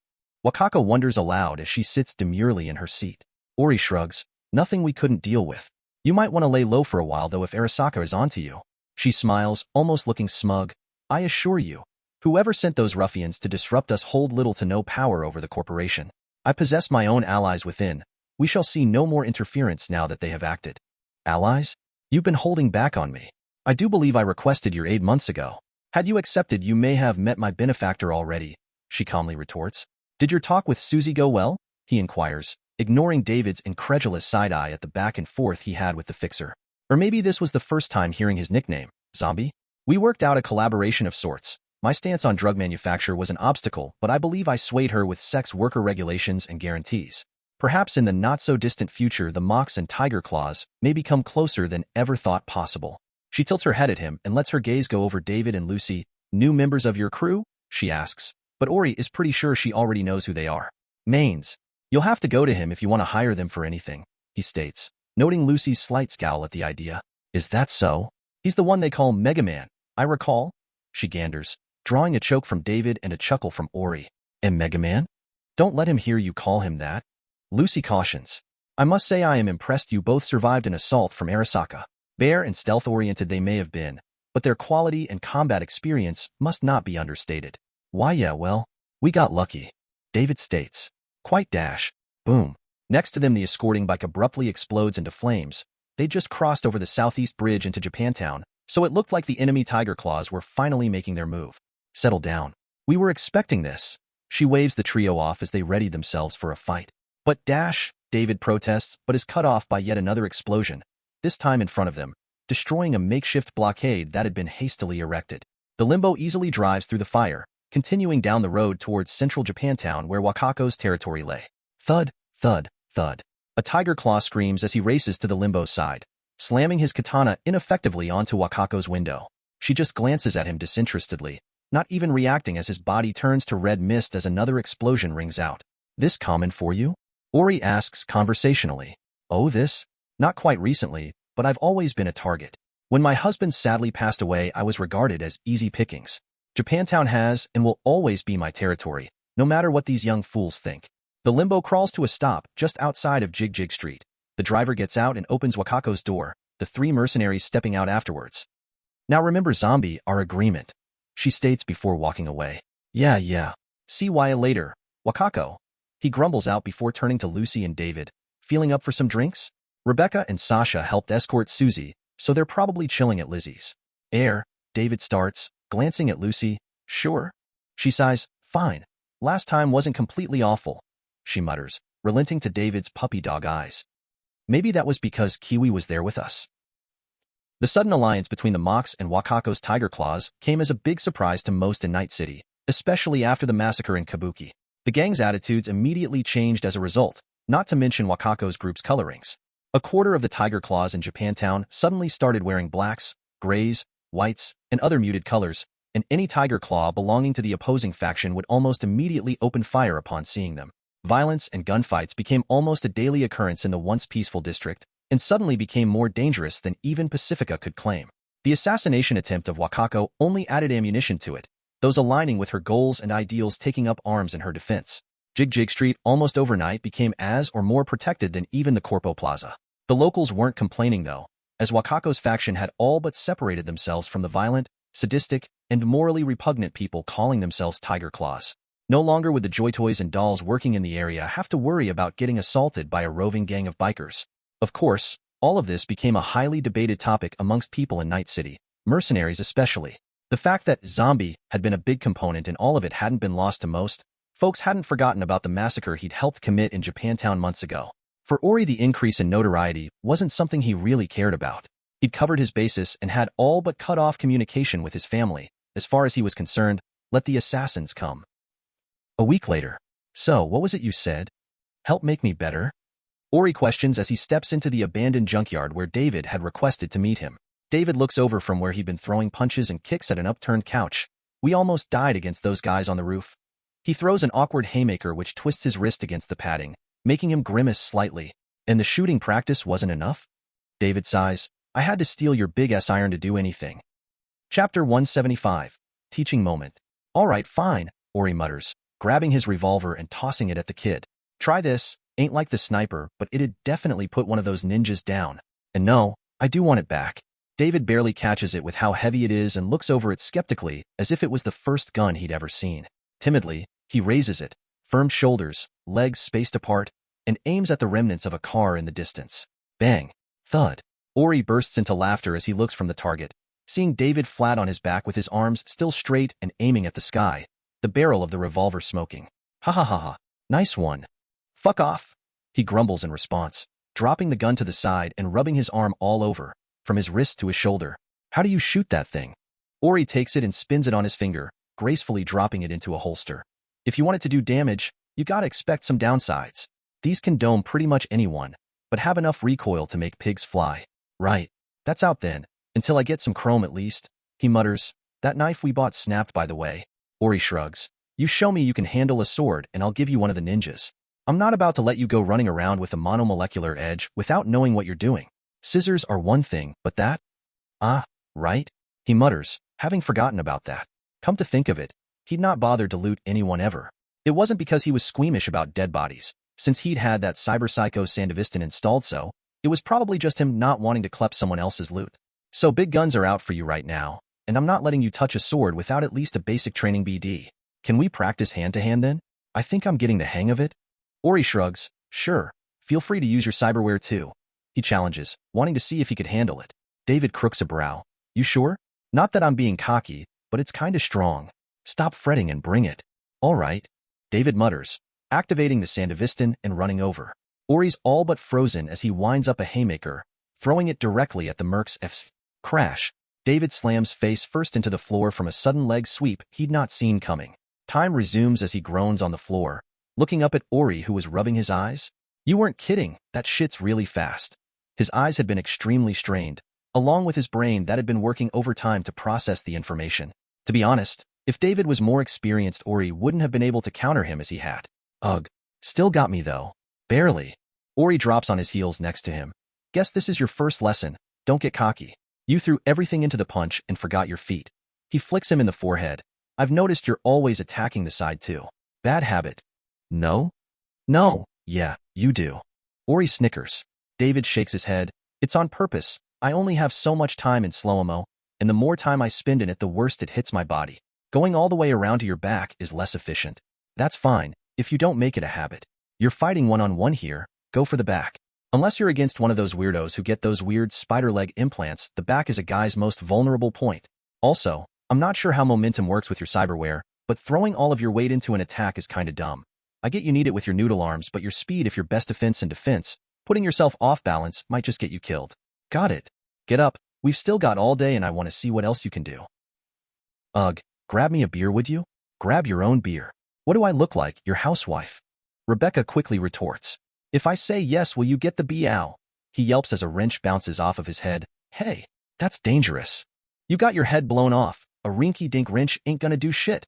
Wakako wonders aloud as she sits demurely in her seat. Ori shrugs. Nothing we couldn't deal with. You might want to lay low for a while though if Arasaka is onto you. She smiles, almost looking smug. I assure you, whoever sent those ruffians to disrupt us hold little to no power over the corporation. I possess my own allies within. We shall see no more interference now that they have acted. Allies? You've been holding back on me. I do believe I requested your aid months ago. Had you accepted, you may have met my benefactor already, she calmly retorts. Did your talk with Susie go well? He inquires, ignoring David's incredulous side-eye at the back and forth he had with the fixer. Or maybe this was the first time hearing his nickname, Zombie? We worked out a collaboration of sorts. My stance on drug manufacture was an obstacle, but I believe I swayed her with sex worker regulations and guarantees. Perhaps in the not-so-distant future the Mox and Tiger Claws may become closer than ever thought possible. She tilts her head at him and lets her gaze go over David and Lucy. New members of your crew? She asks, but Ori is pretty sure she already knows who they are. Mains. You'll have to go to him if you want to hire them for anything, he states, noting Lucy's slight scowl at the idea. Is that so? He's the one they call Mega Man, I recall? She ganders, drawing a choke from David and a chuckle from Ori. And Mega Man? Don't let him hear you call him that. Lucy cautions. I must say I am impressed you both survived an assault from Arasaka. Bare and stealth-oriented they may have been, but their quality and combat experience must not be understated. Why yeah, well, we got lucky, David states. Quite dash. Boom. Next to them the escorting bike abruptly explodes into flames. They just crossed over the southeast bridge into Japantown, so it looked like the enemy Tiger Claws were finally making their move. Settle down. We were expecting this. She waves the trio off as they readied themselves for a fight. But dash, David protests, but is cut off by yet another explosion, this time in front of them, destroying a makeshift blockade that had been hastily erected. The limbo easily drives through the fire, continuing down the road towards central Japantown where Wakako's territory lay. Thud, thud, thud. A tiger claw screams as he races to the limbo's side, slamming his katana ineffectively onto Wakako's window. She just glances at him disinterestedly, not even reacting as his body turns to red mist as another explosion rings out. This common for you? Ori asks conversationally. Oh, this? Not quite recently, but I've always been a target. When my husband sadly passed away, I was regarded as easy pickings. Japantown has and will always be my territory, no matter what these young fools think. The limbo crawls to a stop just outside of Jig Jig Street. The driver gets out and opens Wakako's door, the three mercenaries stepping out afterwards. Now remember, zombie, our agreement, she states before walking away. Yeah. See why later, Wakako. He grumbles out before turning to Lucy and David. Feeling up for some drinks? Rebecca and Sasha helped escort Susie, so they're probably chilling at Lizzie's. David starts, glancing at Lucy. Sure. She sighs. Fine. Last time wasn't completely awful, she mutters, relenting to David's puppy dog eyes. Maybe that was because Kiwi was there with us. The sudden alliance between the Mox and Wakako's Tiger Claws came as a big surprise to most in Night City, especially after the massacre in Kabuki. The gang's attitudes immediately changed as a result, not to mention Wakako's group's colorings. A quarter of the Tiger Claws in Japantown suddenly started wearing blacks, grays, whites, and other muted colors, and any Tiger Claw belonging to the opposing faction would almost immediately open fire upon seeing them. Violence and gunfights became almost a daily occurrence in the once peaceful district, and suddenly became more dangerous than even Pacifica could claim. The assassination attempt of Wakako only added ammunition to it, those aligning with her goals and ideals taking up arms in her defense. Jig Jig Street almost overnight became as or more protected than even the Corpo Plaza. The locals weren't complaining though, as Wakako's faction had all but separated themselves from the violent, sadistic, and morally repugnant people calling themselves Tiger Claws. No longer would the Joy Toys and dolls working in the area have to worry about getting assaulted by a roving gang of bikers. Of course, all of this became a highly debated topic amongst people in Night City, mercenaries especially. The fact that zombie had been a big component in all of it hadn't been lost to most. Folks hadn't forgotten about the massacre he'd helped commit in Japantown months ago. For Ori, the increase in notoriety wasn't something he really cared about. He'd covered his bases and had all but cut off communication with his family. As far as he was concerned, let the assassins come. A week later. So, what was it you said? Help make me better? Ori questions as he steps into the abandoned junkyard where David had requested to meet him. David looks over from where he'd been throwing punches and kicks at an upturned couch. We almost died against those guys on the roof. He throws an awkward haymaker which twists his wrist against the padding, making him grimace slightly. And the shooting practice wasn't enough? David sighs. I had to steal your big-ass iron to do anything. Chapter 175. Teaching Moment. All right, fine, Ori mutters, grabbing his revolver and tossing it at the kid. Try this. Ain't like the sniper, but it'd definitely put one of those ninjas down. And no, I do want it back. David barely catches it with how heavy it is and looks over it skeptically, as if it was the first gun he'd ever seen. Timidly, he raises it, firm shoulders, legs spaced apart, and aims at the remnants of a car in the distance. Bang! Thud! Ori bursts into laughter as he looks from the target, seeing David flat on his back with his arms still straight and aiming at the sky, the barrel of the revolver smoking. Ha ha ha ha. Nice one. Fuck off, he grumbles in response, dropping the gun to the side and rubbing his arm all over, from his wrist to his shoulder. How do you shoot that thing? Ori takes it and spins it on his finger, gracefully dropping it into a holster. If you want it to do damage, you gotta expect some downsides. These can dome pretty much anyone, but have enough recoil to make pigs fly. Right. That's out then, until I get some chrome at least, he mutters. That knife we bought snapped, by the way. Ori shrugs. You show me you can handle a sword and I'll give you one of the ninjas. I'm not about to let you go running around with a monomolecular edge without knowing what you're doing. Scissors are one thing, but that? Ah, right? He mutters, having forgotten about that. Come to think of it, he'd not bothered to loot anyone ever. It wasn't because he was squeamish about dead bodies, since he'd had that cyberpsycho Sandevistan installed, so it was probably just him not wanting to collect someone else's loot. So big guns are out for you right now, and I'm not letting you touch a sword without at least a basic training BD. Can we practice hand-to-hand then? I think I'm getting the hang of it. Ori shrugs. Sure, feel free to use your cyberware too. He challenges, wanting to see if he could handle it. David crooks a brow. You sure? Not that I'm being cocky, but it's kinda strong. Stop fretting and bring it. All right. David mutters, activating the Sandevistan and running over. Ori's all but frozen as he winds up a haymaker, throwing it directly at the Merc's F's. Crash. David slams face first into the floor from a sudden leg sweep he'd not seen coming. Time resumes as he groans on the floor, looking up at Ori who was rubbing his eyes. You weren't kidding, that shit's really fast. His eyes had been extremely strained, along with his brain that had been working overtime to process the information. To be honest, if David was more experienced, Ori wouldn't have been able to counter him as he had. Ugh. Still got me though. Barely. Ori drops on his heels next to him. Guess this is your first lesson. Don't get cocky. You threw everything into the punch and forgot your feet. He flicks him in the forehead. I've noticed you're always attacking the side too. Bad habit. No? No. Yeah, you do. Ori snickers. David shakes his head. It's on purpose. I only have so much time in slow-mo, and the more time I spend in it, the worse it hits my body. Going all the way around to your back is less efficient. That's fine, if you don't make it a habit. You're fighting one-on-one here, go for the back. Unless you're against one of those weirdos who get those weird spider leg implants, the back is a guy's most vulnerable point. Also, I'm not sure how momentum works with your cyberware, but throwing all of your weight into an attack is kinda dumb. I get you need it with your noodle arms, but your speed, if your best defense and defense, putting yourself off balance might just get you killed. Got it. Get up, we've still got all day and I want to see what else you can do. Ugh, grab me a beer would you? Grab your own beer. What do I look like, your housewife? Rebecca quickly retorts. If I say yes, will you get the B-ow? He yelps as a wrench bounces off of his head. Hey, that's dangerous. You got your head blown off. A rinky-dink wrench ain't gonna do shit,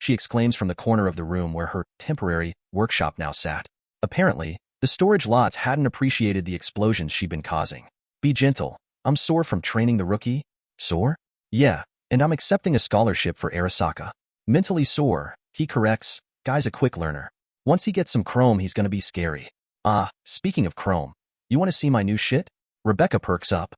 she exclaims from the corner of the room where her temporary workshop now sat. Apparently, the storage lots hadn't appreciated the explosions she'd been causing. Be gentle. I'm sore from training the rookie. Sore? Yeah, and I'm accepting a scholarship for Arasaka. Mentally sore, he corrects. Guy's a quick learner. Once he gets some chrome, he's gonna be scary. Ah, speaking of chrome, you want to see my new shit? Rebecca perks up.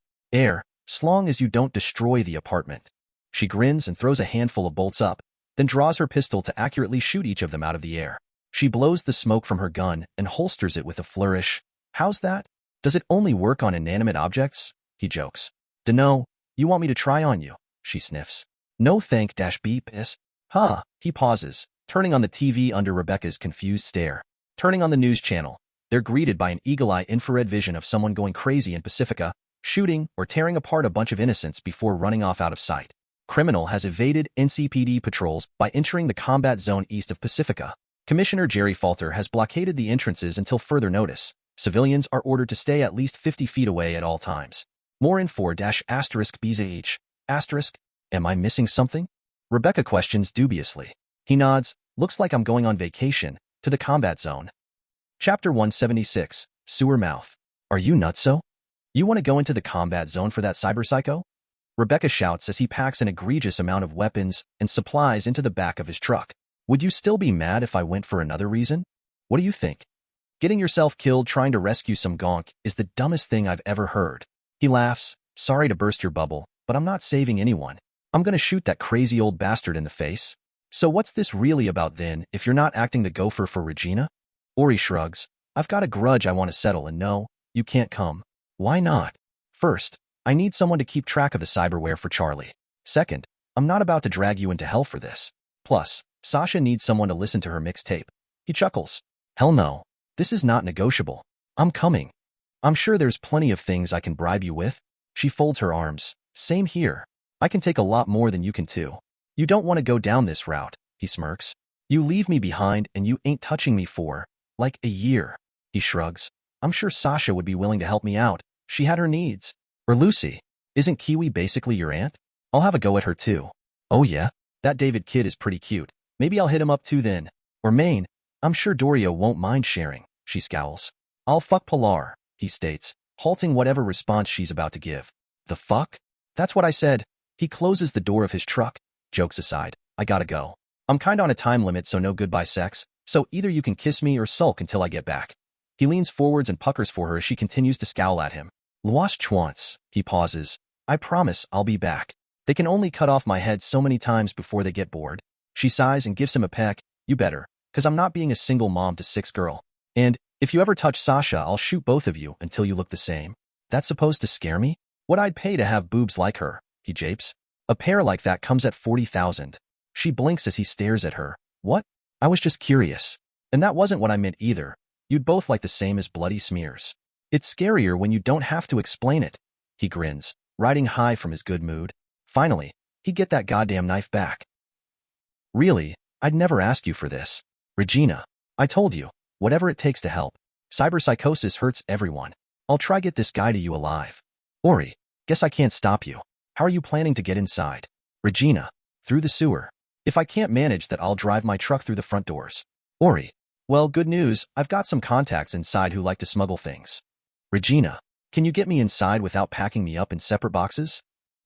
Slong as you don't destroy the apartment. She grins and throws a handful of bolts up, then draws her pistol to accurately shoot each of them out of the air. She blows the smoke from her gun and holsters it with a flourish. How's that? Does it only work on inanimate objects? He jokes. Dunno, you want me to try on you? She sniffs. No thank beep is. Huh, he pauses, turning on the TV under Rebecca's confused stare. Turning on the news channel, they're greeted by an eagle-eye infrared vision of someone going crazy in Pacifica, shooting or tearing apart a bunch of innocents before running off out of sight. Criminal has evaded NCPD patrols by entering the combat zone east of Pacifica. Commissioner Jerry Falter has blockaded the entrances until further notice, Civilians are ordered to stay at least 50 feet away at all times. More info *BZH**. Am I missing something? Rebecca questions dubiously. He nods. Looks like I'm going on vacation, to the combat zone. Chapter 176, Sewer Mouth. Are you nutso? You want to go into the combat zone for that cyberpsycho? Rebecca shouts as he packs an egregious amount of weapons and supplies into the back of his truck. Would you still be mad if I went for another reason? What do you think? Getting yourself killed trying to rescue some gonk is the dumbest thing I've ever heard. He laughs. Sorry to burst your bubble, but I'm not saving anyone. I'm gonna shoot that crazy old bastard in the face. So what's this really about then, if you're not acting the gopher for Regina? Ori shrugs. I've got a grudge I want to settle, and no, you can't come. Why not? First, I need someone to keep track of the cyberware for Charlie. Second, I'm not about to drag you into hell for this. Plus, Sasha needs someone to listen to her mixtape. He chuckles. Hell no. This is not negotiable. I'm coming. I'm sure there's plenty of things I can bribe you with. She folds her arms. Same here. I can take a lot more than you can too. You don't want to go down this route, he smirks. You leave me behind and you ain't touching me for, like, a year. He shrugs. I'm sure Sasha would be willing to help me out. She had her needs. Or Lucy. Isn't Kiwi basically your aunt? I'll have a go at her too. Oh yeah? That David kid is pretty cute. Maybe I'll hit him up too then. Or Maine. I'm sure Doria won't mind sharing. She scowls. I'll fuck Pilar, he states, halting whatever response she's about to give. The fuck? That's what I said. He closes the door of his truck. Jokes aside, I gotta go. I'm kinda on a time limit, so no goodbye sex, so either you can kiss me or sulk until I get back. He leans forwards and puckers for her as she continues to scowl at him. Lois chwants, he pauses. I promise I'll be back. They can only cut off my head so many times before they get bored. She sighs and gives him a peck. You better, 'cause I'm not being a single mom to 6 girl. And, if you ever touch Sasha, I'll shoot both of you until you look the same. That's supposed to scare me? What I'd pay to have boobs like her, he japes. A pair like that comes at 40,000. She blinks as he stares at her. What? I was just curious. And that wasn't what I meant either. You'd both like the same as bloody smears. It's scarier when you don't have to explain it. He grins, riding high from his good mood. Finally, he'd get that goddamn knife back. Really, I'd never ask you for this. Regina, I told you, whatever it takes to help. Cyberpsychosis hurts everyone. I'll try get this guy to you alive. Ori, guess I can't stop you. How are you planning to get inside? Regina, through the sewer. If I can't manage that, I'll drive my truck through the front doors. Ori, well, good news, I've got some contacts inside who like to smuggle things. Regina, can you get me inside without packing me up in separate boxes?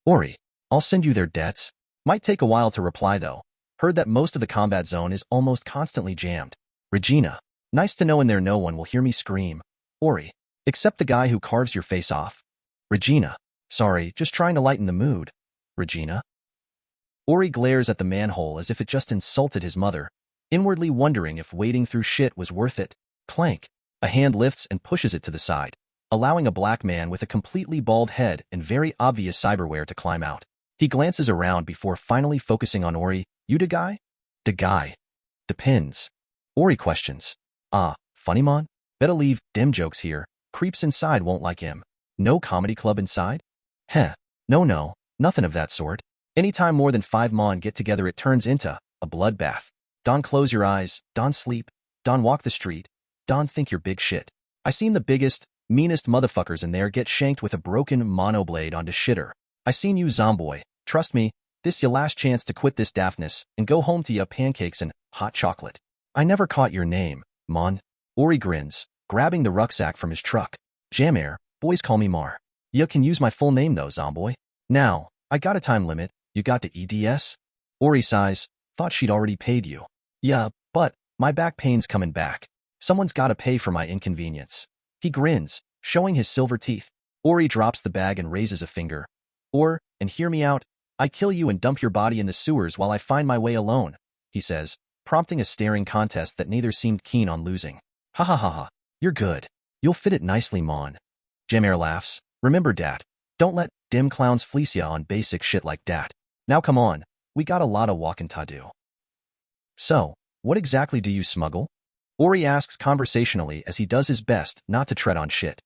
Ori, I'll send you their debts. Might take a while to reply though. Heard that most of the combat zone is almost constantly jammed. Regina, nice to know in there no one will hear me scream. Ori, except the guy who carves your face off. Regina, sorry, just trying to lighten the mood. Regina. Ori glares at the manhole as if it just insulted his mother, inwardly wondering if wading through shit was worth it. Clank. A hand lifts and pushes it to the side, allowing a black man with a completely bald head and very obvious cyberware to climb out. He glances around before finally focusing on Ori. You the guy? The guy. Depends. Ori questions. Ah, funny mon? Better leave dim jokes here. Creeps inside won't like him. No comedy club inside? Heh. No, nothing of that sort. Anytime more than 5 mon get together it turns into a bloodbath. Don close your eyes, Don sleep, Don walk the street, Don think you're big shit. I seen the biggest, meanest motherfuckers in there get shanked with a broken monoblade onto shitter. I seen you zomboy. Trust me, this your last chance to quit this daftness and go home to ya pancakes and hot chocolate. I never caught your name, mon. Ori grins, grabbing the rucksack from his truck. Jamair, boys call me Mar. Ya can use my full name though, zomboy. Now, I got a time limit. You got the EDS? Ori sighs, thought she'd already paid you. Yeah, but my back pain's coming back. Someone's gotta pay for my inconvenience. He grins, showing his silver teeth. Ori drops the bag and raises a finger. Or, and hear me out, I kill you and dump your body in the sewers while I find my way alone, he says, prompting a staring contest that neither seemed keen on losing. Ha ha ha ha, you're good. You'll fit it nicely, mon. Jamair laughs. Remember dat. Don't let dim clowns fleece ya on basic shit like dat. Now come on, we got a lot of walking to do. So, what exactly do you smuggle? Ori asks conversationally as he does his best not to tread on shit.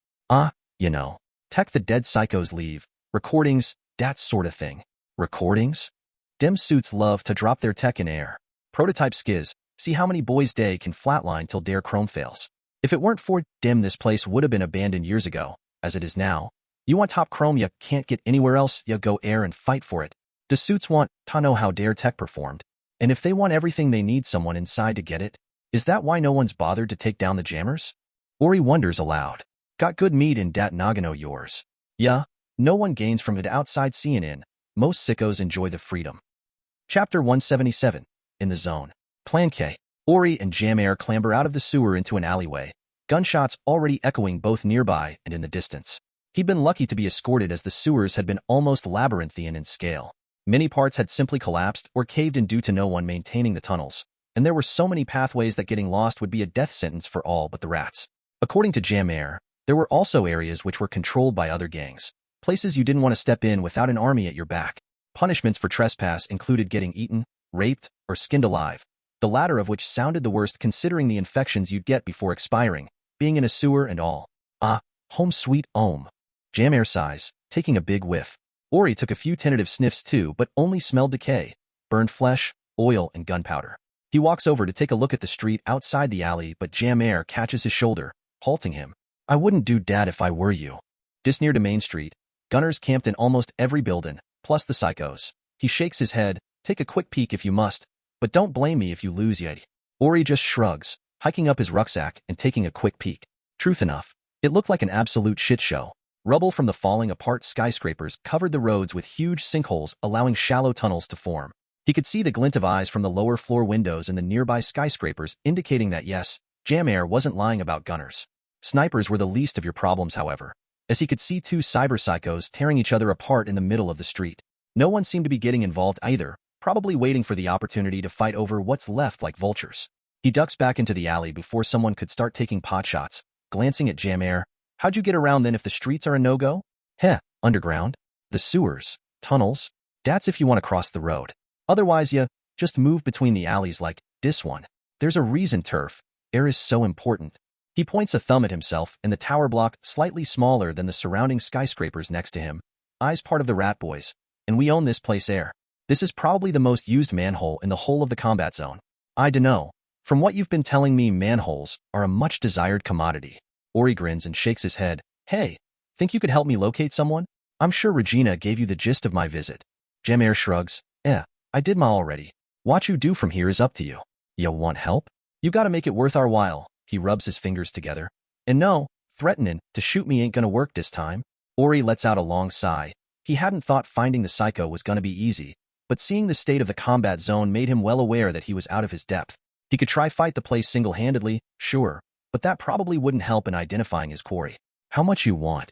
You know, tech the dead psychos leave, recordings, that sort of thing. Recordings? Dim suits love to drop their tech in air. Prototype skiz, see how many boys day can flatline till dare chrome fails. If it weren't for dim, this place would have been abandoned years ago. As it is now, you want top chrome, you can't get anywhere else, you go air and fight for it. The suits want to know how their tech performed. And if they want everything, they need someone inside to get it. Is that why no one's bothered to take down the jammers? Ori wonders aloud. Got good meat in dat Nagano yours. Yeah, no one gains from it outside CNN. Most sickos enjoy the freedom. Chapter 177. In the Zone. Plan K. Ori and Jam-Air clamber out of the sewer into an alleyway, gunshots already echoing both nearby and in the distance. He'd been lucky to be escorted as the sewers had been almost labyrinthian in scale. Many parts had simply collapsed or caved in due to no one maintaining the tunnels, and there were so many pathways that getting lost would be a death sentence for all but the rats. According to Jam-Air, there were also areas which were controlled by other gangs, places you didn't want to step in without an army at your back. Punishments for trespass included getting eaten, raped, or skinned alive, the latter of which sounded the worst considering the infections you'd get before expiring, being in a sewer and all. Ah, home sweet home. Jam-Air sighs, taking a big whiff. Ori took a few tentative sniffs too, but only smelled decay, burned flesh, oil, and gunpowder. He walks over to take a look at the street outside the alley, but Jam-Air catches his shoulder, halting him. I wouldn't do dat if I were you. This near to Main Street, gunners camped in almost every building, plus the psychos. He shakes his head, take a quick peek if you must, but don't blame me if you lose yet. Ori just shrugs, hiking up his rucksack and taking a quick peek. Truth enough, it looked like an absolute shit show. Rubble from the falling apart skyscrapers covered the roads with huge sinkholes, allowing shallow tunnels to form. He could see the glint of eyes from the lower floor windows in the nearby skyscrapers, indicating that yes, Jam-Air wasn't lying about gunners. Snipers were the least of your problems, however, as he could see two cyber psychos tearing each other apart in the middle of the street. No one seemed to be getting involved either, probably waiting for the opportunity to fight over what's left like vultures. He ducks back into the alley before someone could start taking pot shots, glancing at Jam-Air. How'd you get around then if the streets are a no-go? Heh, underground? The sewers, tunnels? That's if you want to cross the road. Otherwise you just move between the alleys like this one. There's a reason, turf. Air is so important. He points a thumb at himself and the tower block slightly smaller than the surrounding skyscrapers next to him. I's part of the rat boys, and we own this place air. This is probably the most used manhole in the whole of the combat zone. I dunno. From what you've been telling me, manholes are a much desired commodity. Ori grins and shakes his head. Hey, think you could help me locate someone? I'm sure Regina gave you the gist of my visit. Jam-Air shrugs. I did ma already. What you do from here is up to you. You want help? You gotta make it worth our while. He rubs his fingers together. And no, threatening to shoot me ain't gonna work this time. Ori lets out a long sigh. He hadn't thought finding the psycho was gonna be easy, but seeing the state of the combat zone made him well aware that he was out of his depth. He could try fight the place single-handedly, sure, but that probably wouldn't help in identifying his quarry. How much you want?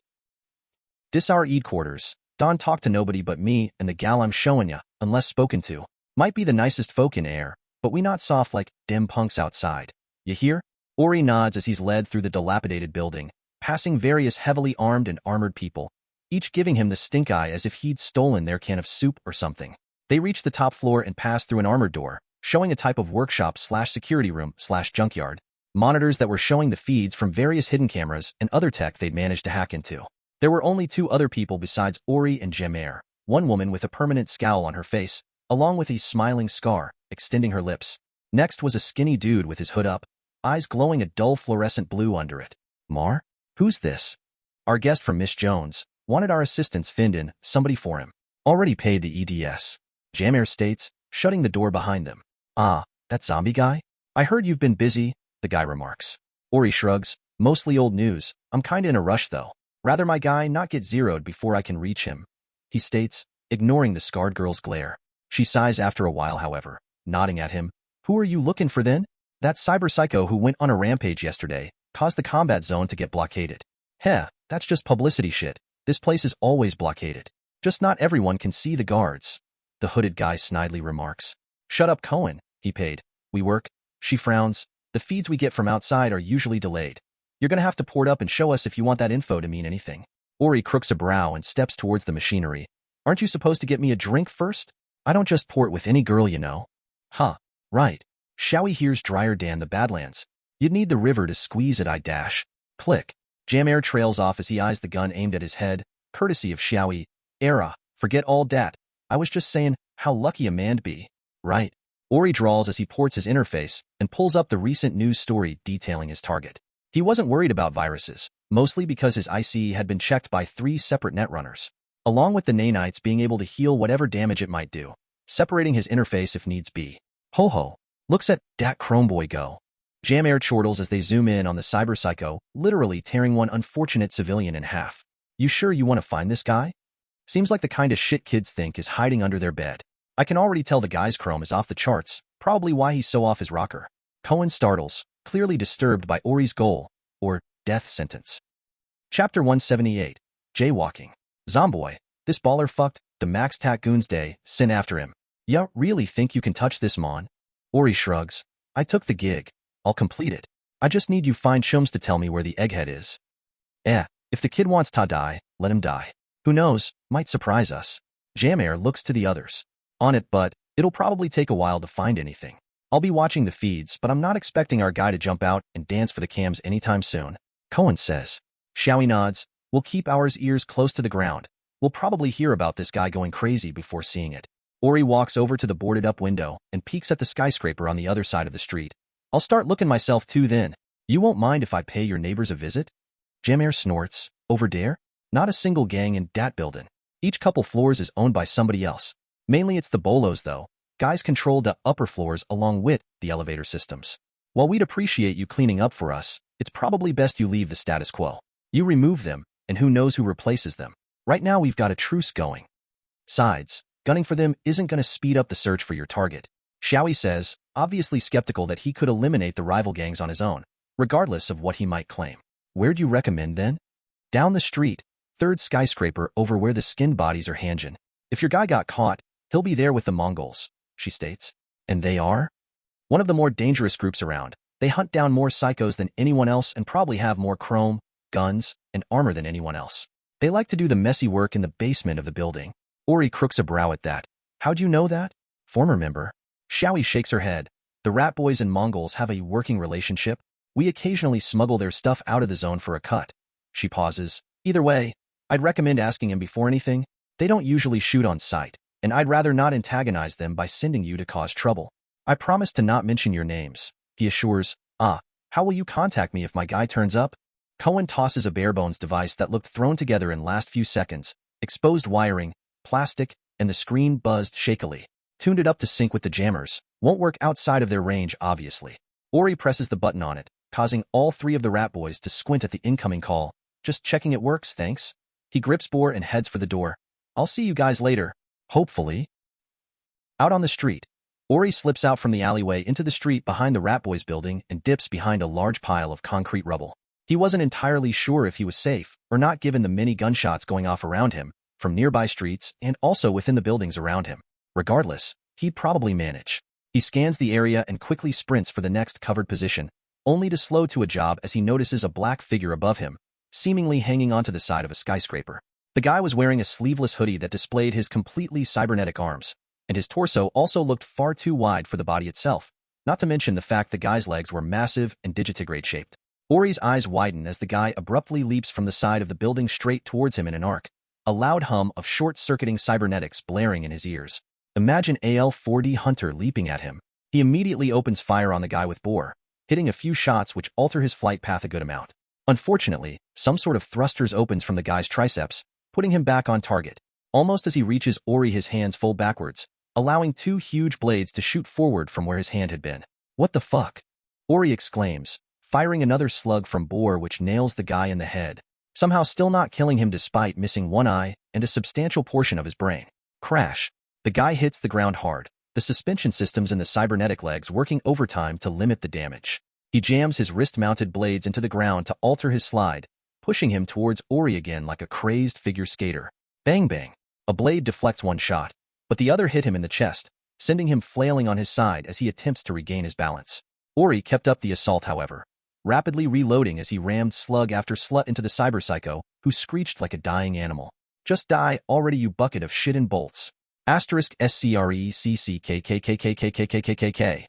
Dis our Eid quarters. Don talk to nobody but me and the gal I'm showing ya, unless spoken to. Might be the nicest folk in air, but we not soft like dem punks outside. You hear? Ori nods as he's led through the dilapidated building, passing various heavily armed and armored people, each giving him the stink eye as if he'd stolen their can of soup or something. They reach the top floor and pass through an armored door, showing a type of workshop/security room/junkyard, monitors that were showing the feeds from various hidden cameras and other tech they'd managed to hack into. There were only two other people besides Ori and Jam-Air, one woman with a permanent scowl on her face, along with a smiling scar, extending her lips. Next was a skinny dude with his hood up, eyes glowing a dull fluorescent blue under it. Mar? Who's this? Our guest from Miss Jones. Wanted our assistance finned in, somebody for him. Already paid the EDS. Jam-Air states, shutting the door behind them. Ah, that zombie guy? I heard you've been busy, the guy remarks. Ori shrugs, mostly old news. I'm kinda in a rush though. Rather my guy not get zeroed before I can reach him. He states, ignoring the scarred girl's glare. She sighs after a while, however, nodding at him. Who are you looking for then? That cyber psycho who went on a rampage yesterday, caused the combat zone to get blockaded. Heh, that's just publicity shit. This place is always blockaded. Just not everyone can see the guards. The hooded guy snidely remarks. Shut up, Cohen, he paid. We work. She frowns. The feeds we get from outside are usually delayed. You're gonna have to port up and show us if you want that info to mean anything. Ori crooks a brow and steps towards the machinery. Aren't you supposed to get me a drink first? I don't just port with any girl, you know. Huh, right. Showy here's drier than the Badlands. You'd need the river to squeeze it, I dash. Click. Jam-Air trails off as he eyes the gun aimed at his head, courtesy of Showy. Era, forget all dat. I was just saying, how lucky a man'd be. Right. Ori drawls as he ports his interface and pulls up the recent news story detailing his target. He wasn't worried about viruses, mostly because his IC had been checked by 3 separate netrunners, along with the nanites being able to heal whatever damage it might do, separating his interface if needs be. Ho-ho, looks at dat Chromeboy go. Jam Air chortles as they zoom in on the cyber psycho, literally tearing one unfortunate civilian in half. You sure you want to find this guy? Seems like the kind of shit kids think is hiding under their bed. I can already tell the guy's chrome is off the charts, probably why he's so off his rocker. Cohen startles, clearly disturbed by Ori's goal, or death sentence. Chapter 178, Jaywalking. Zomboy, this baller fucked, the Max Tac Goons Day, sin after him. Ya really think you can touch this mon? Ori shrugs. I took the gig. I'll complete it. I just need you fine chums to tell me where the egghead is. If the kid wants to die, let him die. Who knows, might surprise us. Jamair looks to the others. On it, but it'll probably take a while to find anything. I'll be watching the feeds, but I'm not expecting our guy to jump out and dance for the cams anytime soon. Cohen says. Showie nods. We'll keep our ears close to the ground. We'll probably hear about this guy going crazy before seeing it. Ori walks over to the boarded-up window and peeks at the skyscraper on the other side of the street. I'll start looking myself too then. You won't mind if I pay your neighbors a visit? Jamair snorts. Over there? Not a single gang in dat building. Each couple floors is owned by somebody else. Mainly it's the bolos though. Guys control the upper floors along with the elevator systems. While we'd appreciate you cleaning up for us, it's probably best you leave the status quo. You remove them, and who knows who replaces them. Right now we've got a truce going. Sides, gunning for them isn't going to speed up the search for your target. Showie says, obviously skeptical that he could eliminate the rival gangs on his own, regardless of what he might claim. Where'd you recommend then? Down the street, 3rd skyscraper over where the skinned bodies are hanging. If your guy got caught, he'll be there with the Mongols, she states. And they are? One of the more dangerous groups around. They hunt down more psychos than anyone else and probably have more chrome, guns, and armor than anyone else. They like to do the messy work in the basement of the building. Ori crooks a brow at that. How'd you know that? Former member. Showie shakes her head. The Rat Boys and Mongols have a working relationship. We occasionally smuggle their stuff out of the zone for a cut. She pauses. Either way, I'd recommend asking him before anything. They don't usually shoot on sight, and I'd rather not antagonize them by sending you to cause trouble. I promise to not mention your names, he assures. How will you contact me if my guy turns up? Cohen tosses a barebones device that looked thrown together in last few seconds, exposed wiring, plastic, and the screen buzzed shakily. Tuned it up to sync with the jammers. Won't work outside of their range, obviously. Ori presses the button on it, causing all 3 of the Rat Boys to squint at the incoming call. Just checking it works, thanks. He grips Boar and heads for the door. I'll see you guys later. Hopefully. Out on the street, Ori slips out from the alleyway into the street behind the Rat Boys building and dips behind a large pile of concrete rubble. He wasn't entirely sure if he was safe or not given the many gunshots going off around him, from nearby streets and also within the buildings around him. Regardless, he'd probably manage. He scans the area and quickly sprints for the next covered position, only to slow to a job as he notices a black figure above him, seemingly hanging onto the side of a skyscraper. The guy was wearing a sleeveless hoodie that displayed his completely cybernetic arms, and his torso also looked far too wide for the body itself, not to mention the fact the guy's legs were massive and digitigrade-shaped. Ori's eyes widen as the guy abruptly leaps from the side of the building straight towards him in an arc, a loud hum of short-circuiting cybernetics blaring in his ears. Imagine AL-4D Hunter leaping at him. He immediately opens fire on the guy with Boar, hitting a few shots which alter his flight path a good amount. Unfortunately, some sort of thrusters opens from the guy's triceps, putting him back on target. Almost as he reaches Ori, his hands fold backwards, allowing 2 huge blades to shoot forward from where his hand had been. What the fuck? Ori exclaims, firing another slug from Boar which nails the guy in the head, somehow still not killing him despite missing one eye and a substantial portion of his brain. Crash. The guy hits the ground hard, the suspension systems in the cybernetic legs working overtime to limit the damage. He jams his wrist-mounted blades into the ground to alter his slide, pushing him towards Ori again like a crazed figure skater. Bang bang. A blade deflects one shot, but the other hit him in the chest, sending him flailing on his side as he attempts to regain his balance. Ori kept up the assault, however, rapidly reloading as he rammed slug after slut into the cyberpsycho, who screeched like a dying animal. Just die already, you bucket of shit and bolts. Asterisk SCRECCKKKKKKKKKK.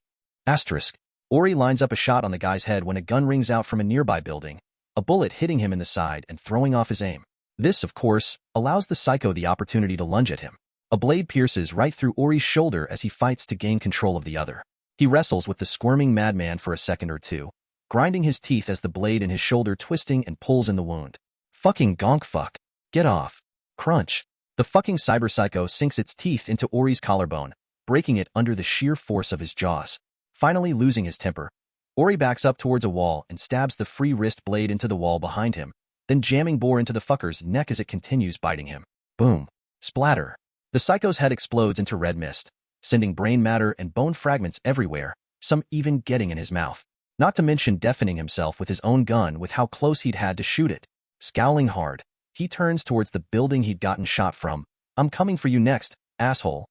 Asterisk. Ori lines up a shot on the guy's head when a gun rings out from a nearby building, a bullet hitting him in the side and throwing off his aim. This, of course, allows the psycho the opportunity to lunge at him. A blade pierces right through Ori's shoulder as he fights to gain control of the other. He wrestles with the squirming madman for a second or two, grinding his teeth as the blade in his shoulder twisting and pulls in the wound. Fucking gonk fuck. Get off. Crunch. The fucking cyber psycho sinks its teeth into Ori's collarbone, breaking it under the sheer force of his jaws. Finally losing his temper, Ori backs up towards a wall and stabs the free wrist blade into the wall behind him, then jamming bore into the fucker's neck as it continues biting him. Boom. Splatter. The psycho's head explodes into red mist, sending brain matter and bone fragments everywhere, some even getting in his mouth. Not to mention deafening himself with his own gun with how close he'd had to shoot it. Scowling hard, he turns towards the building he'd gotten shot from. I'm coming for you next, asshole.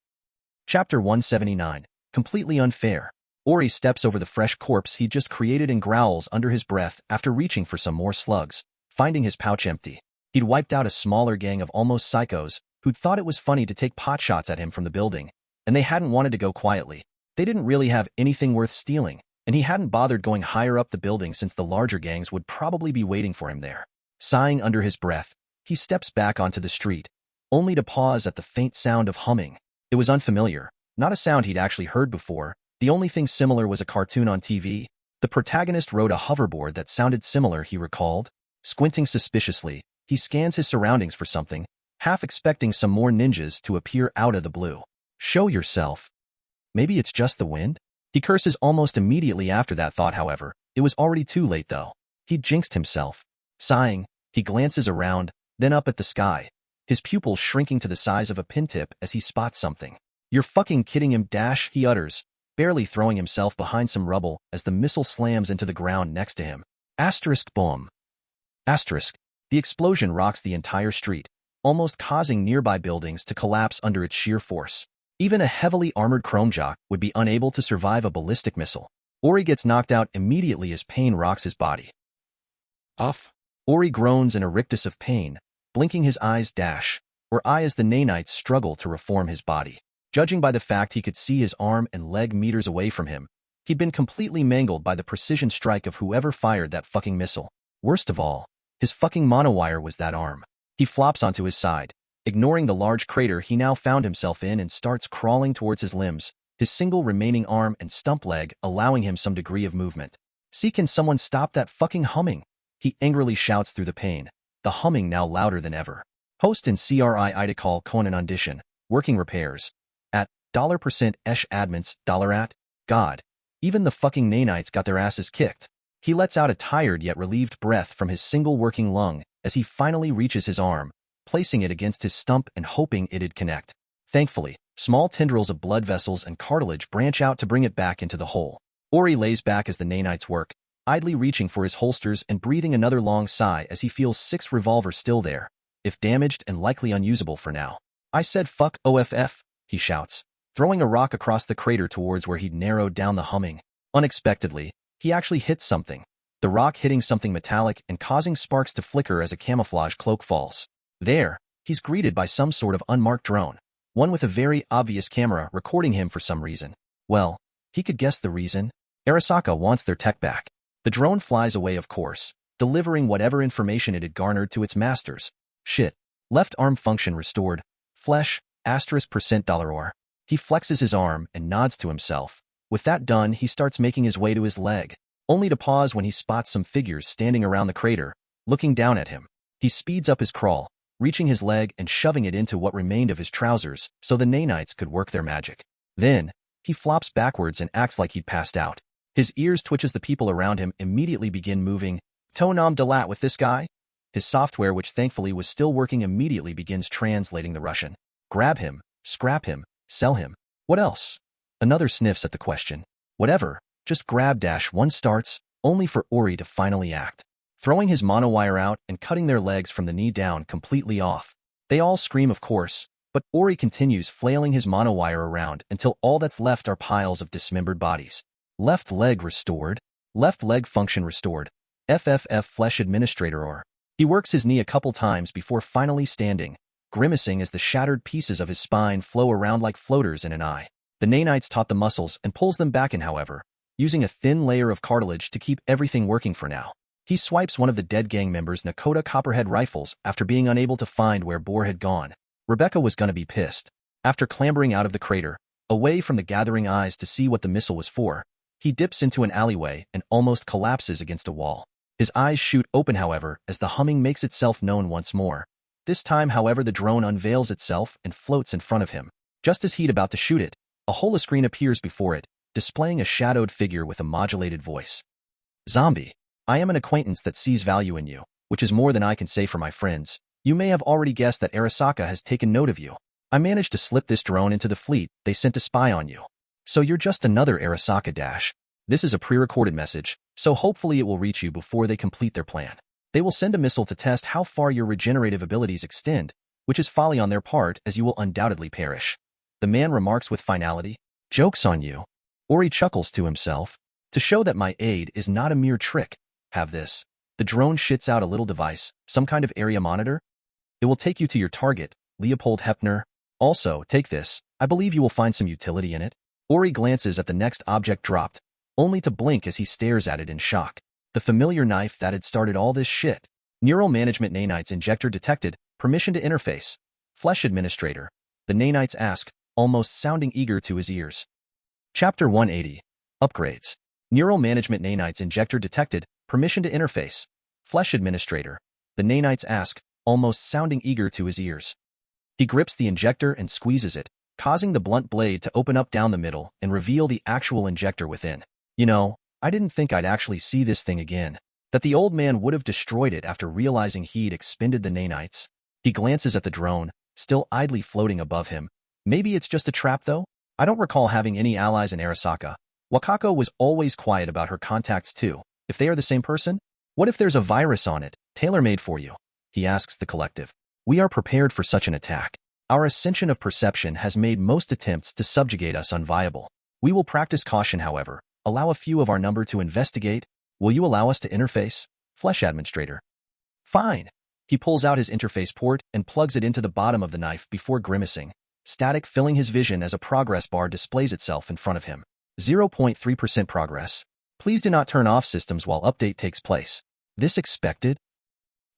Chapter 179. Completely unfair. Ori steps over the fresh corpse he'd just created and growls under his breath after reaching for some more slugs, finding his pouch empty. He'd wiped out a smaller gang of almost psychos who'd thought it was funny to take potshots at him from the building, and they hadn't wanted to go quietly. They didn't really have anything worth stealing, and he hadn't bothered going higher up the building since the larger gangs would probably be waiting for him there. Sighing under his breath, he steps back onto the street, only to pause at the faint sound of humming. It was unfamiliar, not a sound he'd actually heard before. The only thing similar was a cartoon on TV. The protagonist rode a hoverboard that sounded similar, he recalled. Squinting suspiciously, he scans his surroundings for something, half expecting some more ninjas to appear out of the blue. Show yourself. Maybe it's just the wind? He curses almost immediately after that thought, however. It was already too late, though. He'd jinxed himself. Sighing, he glances around, then up at the sky, his pupils shrinking to the size of a pin tip as he spots something. You're fucking kidding him, he utters, barely throwing himself behind some rubble as the missile slams into the ground next to him. Boom. The explosion rocks the entire street, almost causing nearby buildings to collapse under its sheer force. Even a heavily armored chromejock would be unable to survive a ballistic missile. Ori gets knocked out immediately as pain rocks his body. Off. Ori groans in a rictus of pain, blinking his eyes or eye as the nanites struggle to reform his body. Judging by the fact he could see his arm and leg meters away from him, he'd been completely mangled by the precision strike of whoever fired that fucking missile. Worst of all, his fucking monowire was that arm. He flops onto his side, ignoring the large crater he now found himself in, and starts crawling towards his limbs, his single remaining arm and stump leg allowing him some degree of movement. Can someone stop that fucking humming? He angrily shouts through the pain, the humming now louder than ever. Host and CRI Idacall Conan Audition, working repairs. At $% admins $at. God, even the fucking nanites got their asses kicked. He lets out a tired yet relieved breath from his single working lung as he finally reaches his arm, placing it against his stump and hoping it'd connect. Thankfully, small tendrils of blood vessels and cartilage branch out to bring it back into the hole. Ori lays back as the nanites work, idly reaching for his holsters and breathing another long sigh as he feels 6 revolvers still there, if damaged and likely unusable for now. I said fuck OFF, he shouts, throwing a rock across the crater towards where he'd narrowed down the humming. Unexpectedly, he actually hits something, the rock hitting something metallic and causing sparks to flicker as a camouflage cloak falls. There, he's greeted by some sort of unmarked drone, one with a very obvious camera recording him for some reason. Well, he could guess the reason. Arasaka wants their tech back. The drone flies away, of course, delivering whatever information it had garnered to its masters. Shit. Left arm function restored. Flesh, $or. He flexes his arm and nods to himself. With that done, he starts making his way to his leg, only to pause when he spots some figures standing around the crater, looking down at him. He speeds up his crawl, reaching his leg and shoving it into what remained of his trousers so the nanites could work their magic. Then, he flops backwards and acts like he'd passed out. His ears twitch as the people around him immediately begin moving. Tonam Dalat with this guy? His software, which thankfully was still working, immediately begins translating the Russian. Grab him, scrap him, sell him. What else? Another sniffs at the question. Whatever, just grab -1 starts, only for Ori to finally act. Throwing his monowire out and cutting their legs from the knee down completely off. They all scream, of course, but Ori continues flailing his monowire around until all that's left are piles of dismembered bodies. Left leg restored. Left leg function restored. FFF flesh administrator or. He works his knee a couple times before finally standing, grimacing as the shattered pieces of his spine flow around like floaters in an eye. The nanites taut the muscles and pulls them back in, however, using a thin layer of cartilage to keep everything working for now. He swipes one of the dead gang members' Nakota Copperhead rifles after being unable to find where Boar had gone. Rebecca was gonna be pissed. After clambering out of the crater, away from the gathering eyes to see what the missile was for, He dips into an alleyway and almost collapses against a wall. His eyes shoot open, however, as the humming makes itself known once more. This time, however, the drone unveils itself and floats in front of him. Just as he'd about to shoot it, a holoscreen appears before it, displaying a shadowed figure with a modulated voice. Zombie, I am an acquaintance that sees value in you, which is more than I can say for my friends. You may have already guessed that Arasaka has taken note of you. I managed to slip this drone into the fleet they sent to spy on you. So you're just another Arasaka dash. This is a pre-recorded message, so hopefully it will reach you before they complete their plan. They will send a missile to test how far your regenerative abilities extend, which is folly on their part as you will undoubtedly perish. The man remarks with finality. Joke's on you. Ori chuckles to himself. To show that my aid is not a mere trick, have this. The drone shits out a little device, some kind of area monitor. It will take you to your target, Leopold Hepner. Also, take this. I believe you will find some utility in it. Ori glances at the next object dropped, only to blink as he stares at it in shock. The familiar knife that had started all this shit. Neural Management Nanites Injector detected. Permission to interface. Flesh Administrator. The Nanites ask, almost sounding eager to his ears. Chapter 180. Upgrades. Neural Management Nanites Injector detected. Permission to interface. Flesh Administrator. The Nanites ask, almost sounding eager to his ears. He grips the injector and squeezes it, causing the blunt blade to open up down the middle and reveal the actual injector within. You know, I didn't think I'd actually see this thing again. That the old man would have destroyed it after realizing he'd expended the nanites. He glances at the drone, still idly floating above him. Maybe it's just a trap, though? I don't recall having any allies in Arasaka. Wakako was always quiet about her contacts, too. If they are the same person? What if there's a virus on it, tailor-made for you? He asks the collective. We are prepared for such an attack. Our ascension of perception has made most attempts to subjugate us unviable. We will practice caution, however. Allow a few of our number to investigate. Will you allow us to interface? Flesh Administrator. Fine. He pulls out his interface port and plugs it into the bottom of the knife before grimacing. Static filling his vision as a progress bar displays itself in front of him. 0.3% progress. Please do not turn off systems while update takes place. This expected?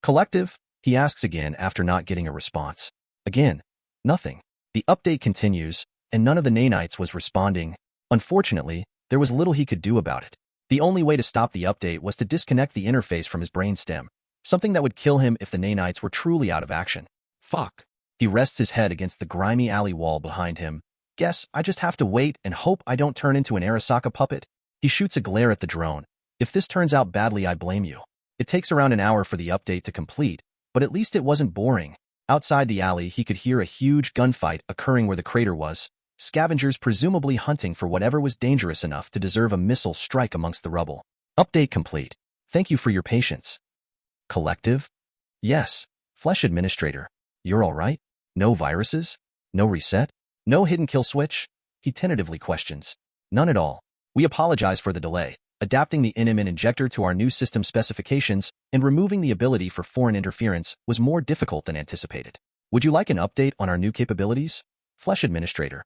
Collective? He asks again after not getting a response. Again, nothing. The update continues, and none of the nanites was responding. Unfortunately, there was little he could do about it. The only way to stop the update was to disconnect the interface from his brainstem, something that would kill him if the nanites were truly out of action. Fuck. He rests his head against the grimy alley wall behind him. Guess I just have to wait and hope I don't turn into an Arasaka puppet. He shoots a glare at the drone. If this turns out badly, I blame you. It takes around an hour for the update to complete, but at least it wasn't boring. Outside the alley, he could hear a huge gunfight occurring where the crater was, scavengers presumably hunting for whatever was dangerous enough to deserve a missile strike amongst the rubble. Update complete. Thank you for your patience. Collective? Yes. Flesh Administrator. You're all right? No viruses? No reset? No hidden kill switch? He tentatively questions. None at all. We apologize for the delay. Adapting the NMN injector to our new system specifications and removing the ability for foreign interference was more difficult than anticipated. Would you like an update on our new capabilities? Flesh Administrator.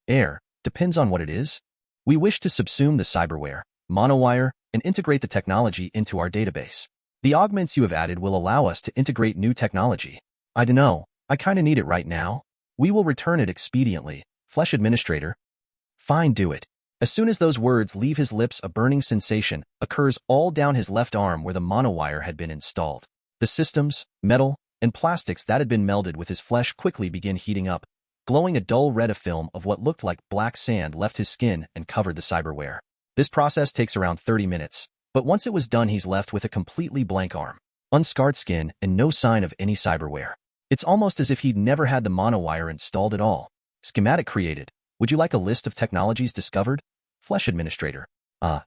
Depends on what it is. We wish to subsume the cyberware, monowire, and integrate the technology into our database. The augments you have added will allow us to integrate new technology. I dunno, I kinda need it right now. We will return it expediently. Flesh Administrator. Fine, do it. As soon as those words leave his lips, a burning sensation occurs all down his left arm where the monowire had been installed. The systems, metal, and plastics that had been melded with his flesh quickly begin heating up, glowing a dull red. A film of what looked like black sand left his skin and covered the cyberware. This process takes around 30 minutes, but once it was done, he's left with a completely blank arm, unscarred skin, and no sign of any cyberware. It's almost as if he'd never had the monowire installed at all. Schematic created. Would you like a list of technologies discovered? Flesh Administrator.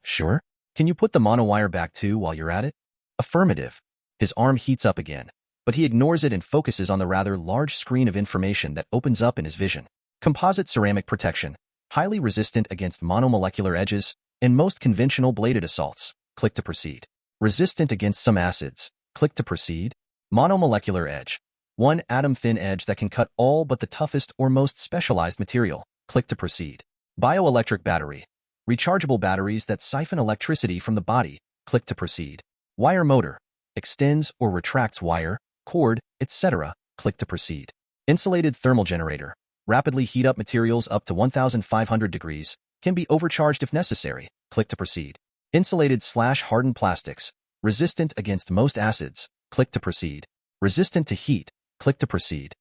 Sure. Can you put the monowire back too while you're at it? Affirmative. His arm heats up again, but he ignores it and focuses on the rather large screen of information that opens up in his vision. Composite ceramic protection, highly resistant against monomolecular edges and most conventional bladed assaults. Click to proceed. Resistant against some acids. Click to proceed. Monomolecular edge. One atom-thin edge that can cut all but the toughest or most specialized material. Click to proceed. Bioelectric battery. Rechargeable batteries that siphon electricity from the body. Click to proceed. Wire motor. Extends or retracts wire, cord, etc. Click to proceed. Insulated thermal generator. Rapidly heat up materials up to 1,500 degrees. Can be overcharged if necessary. Click to proceed. Insulated/hardened plastics. Resistant against most acids. Click to proceed. Resistant to heat. Click to proceed.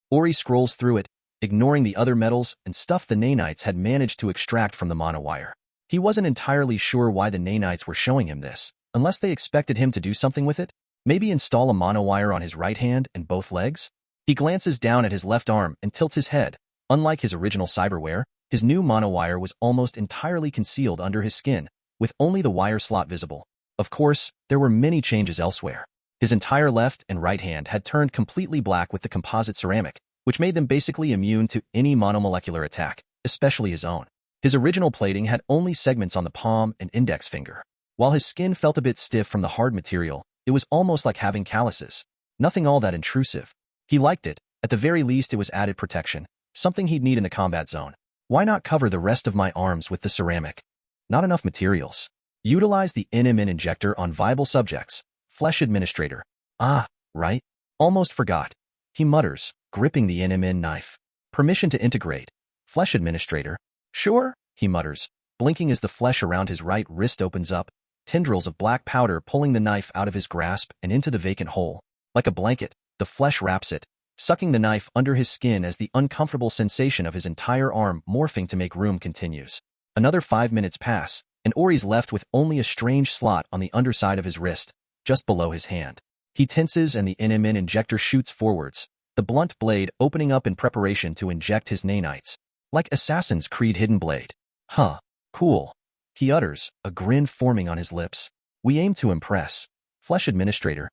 Ori scrolls through it, ignoring the other metals and stuff the nanites had managed to extract from the monowire. He wasn't entirely sure why the nanites were showing him this, unless they expected him to do something with it. Maybe install a monowire on his right hand and both legs? He glances down at his left arm and tilts his head. Unlike his original cyberware, his new monowire was almost entirely concealed under his skin, with only the wire slot visible. Of course, there were many changes elsewhere. His entire left and right hand had turned completely black with the composite ceramic, which made them basically immune to any monomolecular attack, especially his own. His original plating had only segments on the palm and index finger. While his skin felt a bit stiff from the hard material, it was almost like having calluses. Nothing all that intrusive. He liked it. At the very least, it was added protection, something he'd need in the combat zone. Why not cover the rest of my arms with the ceramic? Not enough materials. Utilize the NMN injector on viable subjects. Flesh Administrator. Ah, right. Almost forgot. He mutters, gripping the NMN knife. Permission to integrate. Flesh Administrator. Sure, he mutters, blinking as the flesh around his right wrist opens up, tendrils of black powder pulling the knife out of his grasp and into the vacant hole. Like a blanket, the flesh wraps it, sucking the knife under his skin as the uncomfortable sensation of his entire arm morphing to make room continues. Another 5 minutes pass, and Ori's left with only a strange slot on the underside of his wrist, just below his hand. He tenses and the NMN injector shoots forwards, the blunt blade opening up in preparation to inject his nanites. Like Assassin's Creed hidden blade. Huh, cool. He utters, a grin forming on his lips. We aim to impress. Flesh Administrator.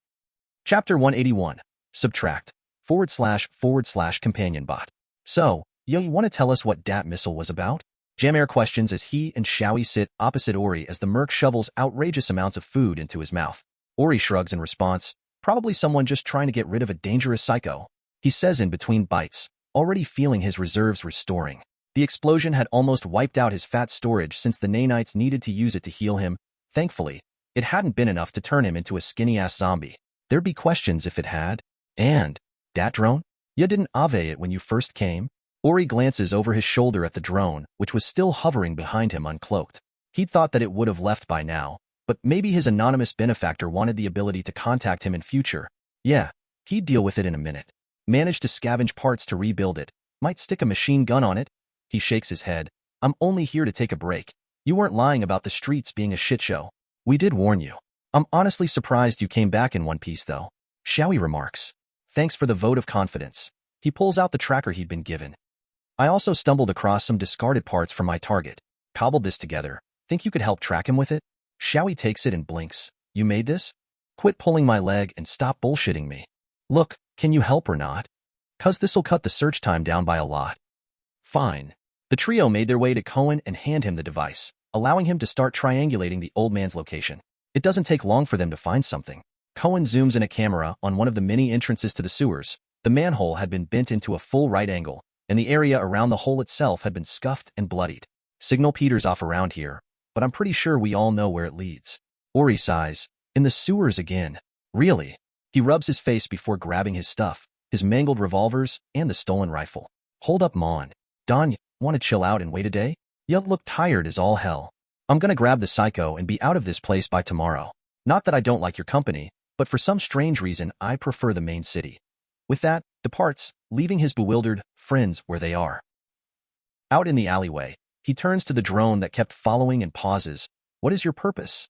Chapter 181. Subtract. / companion bot. So, you want to tell us what dat missile was about? Jammer questions as he and Xiaoi sit opposite Ori as the Merc shovels outrageous amounts of food into his mouth. Ori shrugs in response, probably someone just trying to get rid of a dangerous psycho. He says in between bites, already feeling his reserves restoring. The explosion had almost wiped out his fat storage since the nanites needed to use it to heal him. Thankfully, it hadn't been enough to turn him into a skinny-ass zombie. There'd be questions if it had. And, dat drone? Ya didn't ave it when you first came? Ori glances over his shoulder at the drone, which was still hovering behind him uncloaked. He'd thought that it would have left by now, but maybe his anonymous benefactor wanted the ability to contact him in future. Yeah, he'd deal with it in a minute. Manage to scavenge parts to rebuild it. Might stick a machine gun on it. He shakes his head. I'm only here to take a break. You weren't lying about the streets being a shit show. We did warn you. I'm honestly surprised you came back in one piece, though. Xiaoi remarks. Thanks for the vote of confidence. He pulls out the tracker he'd been given. I also stumbled across some discarded parts from my target. Cobbled this together. Think you could help track him with it? Xiaoi takes it and blinks. You made this? Quit pulling my leg and stop bullshitting me. Look, can you help or not? 'Cause this'll cut the search time down by a lot. Fine. The trio made their way to Cohen and hand him the device, allowing him to start triangulating the old man's location. It doesn't take long for them to find something. Cohen zooms in a camera on one of the many entrances to the sewers. The manhole had been bent into a full right angle, and the area around the hole itself had been scuffed and bloodied. Signal peters off around here, but I'm pretty sure we all know where it leads. Ori sighs. In the sewers again. Really? He rubs his face before grabbing his stuff, his mangled revolvers, and the stolen rifle. Hold up, Mon. Don, want to chill out and wait a day? You look tired as all hell. I'm gonna grab the psycho and be out of this place by tomorrow. Not that I don't like your company, but for some strange reason I prefer the main city. With that, departs, leaving his bewildered friends where they are. Out in the alleyway, he turns to the drone that kept following and pauses. What is your purpose?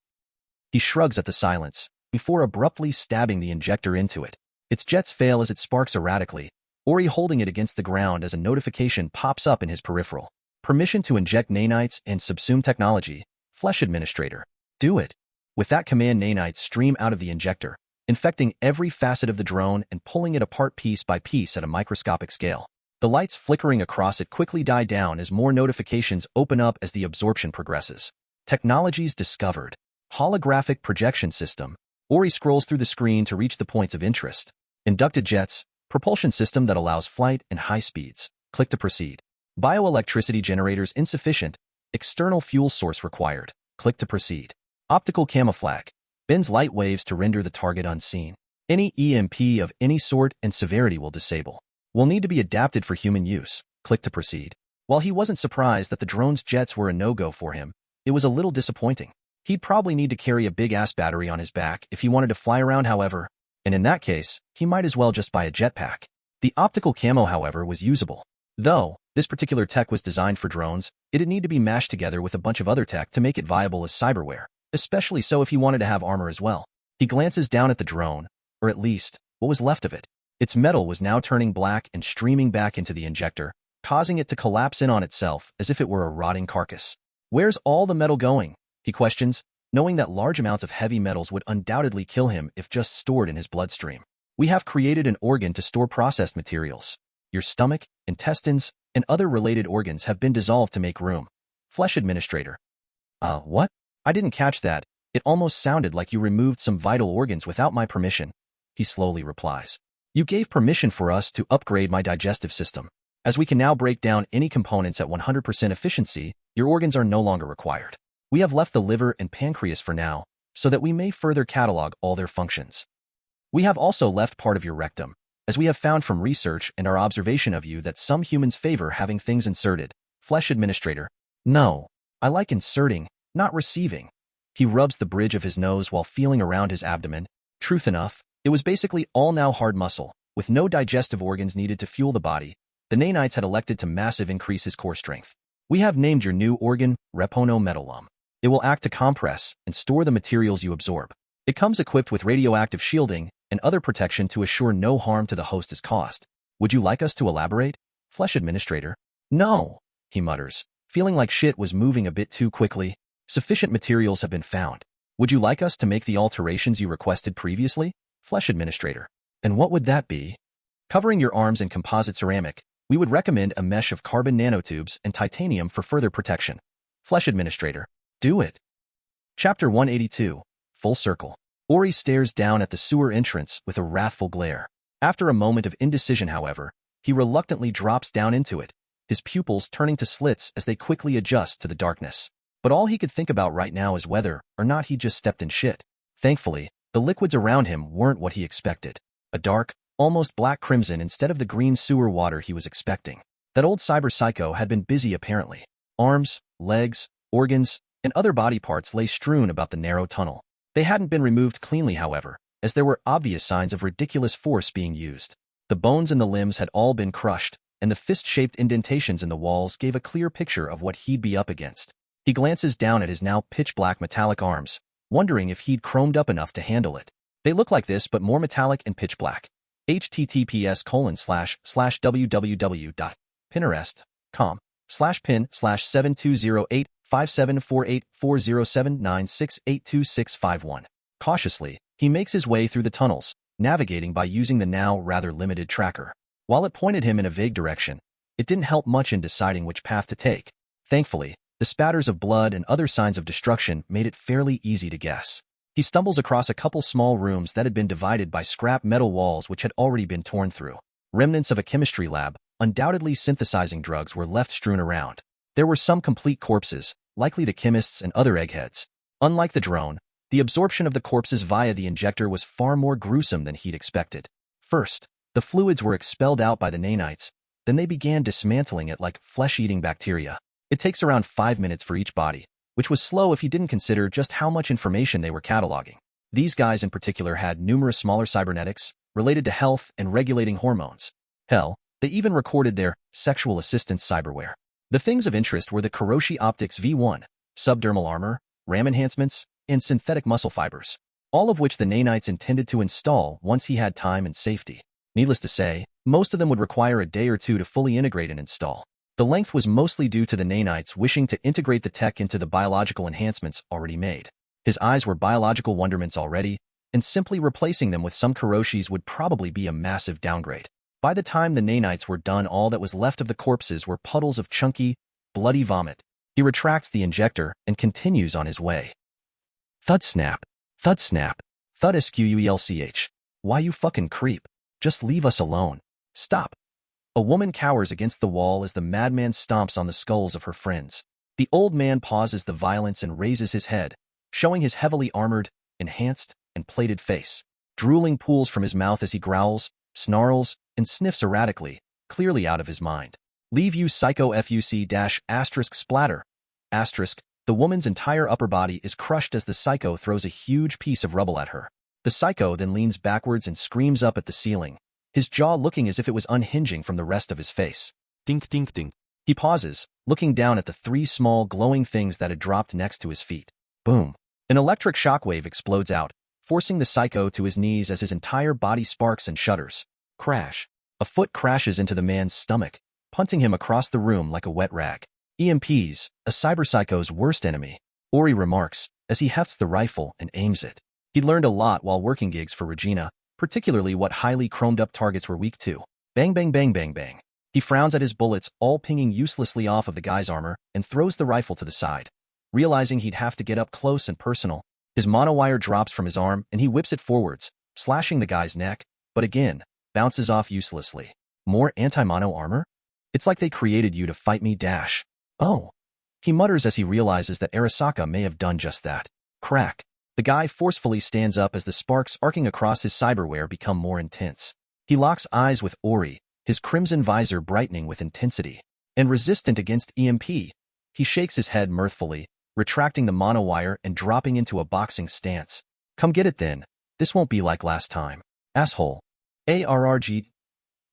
He shrugs at the silence, before abruptly stabbing the injector into it. Its jets fail as it sparks erratically, Ori holding it against the ground as a notification pops up in his peripheral. Permission to inject nanites and subsume technology. Flesh Administrator. Do it. With that command, nanites stream out of the injector, infecting every facet of the drone and pulling it apart piece by piece at a microscopic scale. The lights flickering across it quickly die down as more notifications open up as the absorption progresses. Technologies discovered. Holographic projection system. Ori scrolls through the screen to reach the points of interest. Inducted jets. Propulsion system that allows flight and high speeds. Click to proceed. Bioelectricity generators insufficient. External fuel source required. Click to proceed. Optical camouflage. Bends light waves to render the target unseen. Any EMP of any sort and severity will disable. Will need to be adapted for human use. Click to proceed. While he wasn't surprised that the drone's jets were a no-go for him, it was a little disappointing. He'd probably need to carry a big-ass battery on his back if he wanted to fly around, however, and in that case, he might as well just buy a jetpack. The optical camo, however, was usable. Though this particular tech was designed for drones, it'd need to be mashed together with a bunch of other tech to make it viable as cyberware, especially so if he wanted to have armor as well. He glances down at the drone, or at least, what was left of it. Its metal was now turning black and streaming back into the injector, causing it to collapse in on itself as if it were a rotting carcass. Where's all the metal going? He questions, knowing that large amounts of heavy metals would undoubtedly kill him if just stored in his bloodstream. We have created an organ to store processed materials. Your stomach, intestines, and other related organs have been dissolved to make room. Flesh Administrator. What? I didn't catch that. It almost sounded like you removed some vital organs without my permission. He slowly replies. You gave permission for us to upgrade my digestive system. As we can now break down any components at 100% efficiency, your organs are no longer required. We have left the liver and pancreas for now, so that we may further catalog all their functions. We have also left part of your rectum, as we have found from research and our observation of you that some humans favor having things inserted. Flesh Administrator. No, I like inserting, not receiving. He rubs the bridge of his nose while feeling around his abdomen. Truth enough, it was basically all now hard muscle, with no digestive organs needed to fuel the body. The nanites had elected to massive increase his core strength. We have named your new organ Repono-Metallum. It will act to compress and store the materials you absorb. It comes equipped with radioactive shielding and other protection to assure no harm to the host is caused. Would you like us to elaborate? Flesh Administrator. No, he mutters, feeling like shit was moving a bit too quickly. Sufficient materials have been found. Would you like us to make the alterations you requested previously? Flesh Administrator. And what would that be? Covering your arms in composite ceramic, we would recommend a mesh of carbon nanotubes and titanium for further protection. Flesh Administrator. Do it. Chapter 182. Full Circle. Ori stares down at the sewer entrance with a wrathful glare. After a moment of indecision, however, he reluctantly drops down into it, his pupils turning to slits as they quickly adjust to the darkness. But all he could think about right now is whether or not he just stepped in shit. Thankfully, the liquids around him weren't what he expected. A dark, almost black crimson instead of the green sewer water he was expecting. That old cyber psycho had been busy apparently. Arms, legs, organs, and other body parts lay strewn about the narrow tunnel. They hadn't been removed cleanly, however, as there were obvious signs of ridiculous force being used. The bones in the limbs had all been crushed, and the fist-shaped indentations in the walls gave a clear picture of what he'd be up against. He glances down at his now pitch-black metallic arms, wondering if he'd chromed up enough to handle it. They look like this, but more metallic and pitch-black. https://www.pinterest.com/pin/720857484079682651. Cautiously, he makes his way through the tunnels, navigating by using the now rather limited tracker. While it pointed him in a vague direction, it didn't help much in deciding which path to take. Thankfully, the spatters of blood and other signs of destruction made it fairly easy to guess. He stumbles across a couple small rooms that had been divided by scrap metal walls which had already been torn through. Remnants of a chemistry lab, undoubtedly synthesizing drugs, were left strewn around. There were some complete corpses, likely the chemists and other eggheads. Unlike the drone, the absorption of the corpses via the injector was far more gruesome than he'd expected. First, the fluids were expelled out by the nanites, then they began dismantling it like flesh-eating bacteria. It takes around 5 minutes for each body, which was slow if he didn't consider just how much information they were cataloging. These guys in particular had numerous smaller cybernetics related to health and regulating hormones. Hell, they even recorded their sexual assistance cyberware. The things of interest were the Kuroshi Optics V1, subdermal armor, RAM enhancements, and synthetic muscle fibers, all of which the nanites intended to install once he had time and safety. Needless to say, most of them would require a day or two to fully integrate and install. The length was mostly due to the nanites wishing to integrate the tech into the biological enhancements already made. His eyes were biological wonderments already, and simply replacing them with some Kuroshis would probably be a massive downgrade. By the time the nanites were done, all that was left of the corpses were puddles of chunky, bloody vomit. He retracts the injector and continues on his way. Thud snap. Thud snap. Thud squelch. Why you fucking creep? Just leave us alone. Stop. A woman cowers against the wall as the madman stomps on the skulls of her friends. The old man pauses the violence and raises his head, showing his heavily armored, enhanced, and plated face. Drooling pools from his mouth as he growls, snarls, and sniffs erratically, clearly out of his mind. Leave you psycho fuc dash asterisk splatter. Asterisk, the woman's entire upper body is crushed as the psycho throws a huge piece of rubble at her. The psycho then leans backwards and screams up at the ceiling, his jaw looking as if it was unhinging from the rest of his face. Tink tink tink. He pauses, looking down at the three small glowing things that had dropped next to his feet. Boom. An electric shockwave explodes out, forcing the psycho to his knees as his entire body sparks and shudders. Crash. A foot crashes into the man's stomach, punting him across the room like a wet rag. EMPs, a cyberpsycho's worst enemy, Ori remarks, as he hefts the rifle and aims it. He'd learned a lot while working gigs for Regina, particularly what highly chromed-up targets were weak to. Bang bang bang bang bang. He frowns at his bullets, all pinging uselessly off of the guy's armor, and throws the rifle to the side. Realizing he'd have to get up close and personal, his monowire drops from his arm and he whips it forwards, slashing the guy's neck, but again, bounces off uselessly. More anti-mono armor? It's like they created you to fight me dash. Oh. He mutters as he realizes that Arasaka may have done just that. Crack. The guy forcefully stands up as the sparks arcing across his cyberware become more intense. He locks eyes with Ori, his crimson visor brightening with intensity. And resistant against EMP, he shakes his head mirthfully, retracting the monowire and dropping into a boxing stance. Come get it then. This won't be like last time. Asshole. ARRG.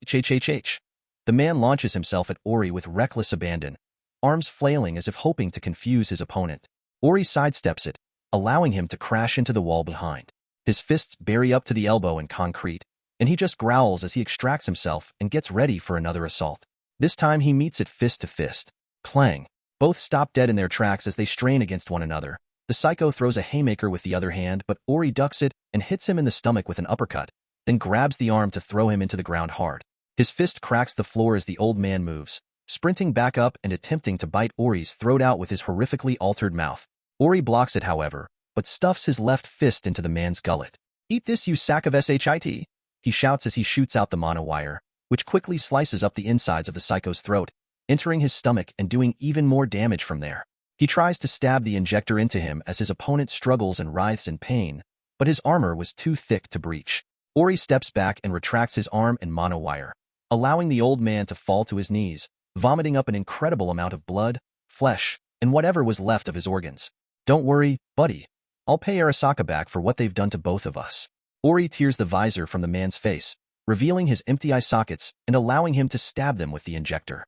HHHH. The man launches himself at Ori with reckless abandon, arms flailing as if hoping to confuse his opponent. Ori sidesteps it, allowing him to crash into the wall behind. His fists bury up to the elbow in concrete, and he just growls as he extracts himself and gets ready for another assault. This time he meets it fist to fist. Clang. Both stop dead in their tracks as they strain against one another. The psycho throws a haymaker with the other hand, but Ori ducks it and hits him in the stomach with an uppercut, then grabs the arm to throw him into the ground hard. His fist cracks the floor as the old man moves, sprinting back up and attempting to bite Ori's throat out with his horrifically altered mouth. Ori blocks it, however, but stuffs his left fist into the man's gullet. "Eat this, you sack of shit!" he shouts as he shoots out the monowire, which quickly slices up the insides of the psycho's throat, entering his stomach and doing even more damage from there. He tries to stab the injector into him as his opponent struggles and writhes in pain, but his armor was too thick to breach. Ori steps back and retracts his arm and monowire, allowing the old man to fall to his knees, vomiting up an incredible amount of blood, flesh, and whatever was left of his organs. "Don't worry, buddy. I'll pay Arasaka back for what they've done to both of us." Ori tears the visor from the man's face, revealing his empty eye sockets and allowing him to stab them with the injector.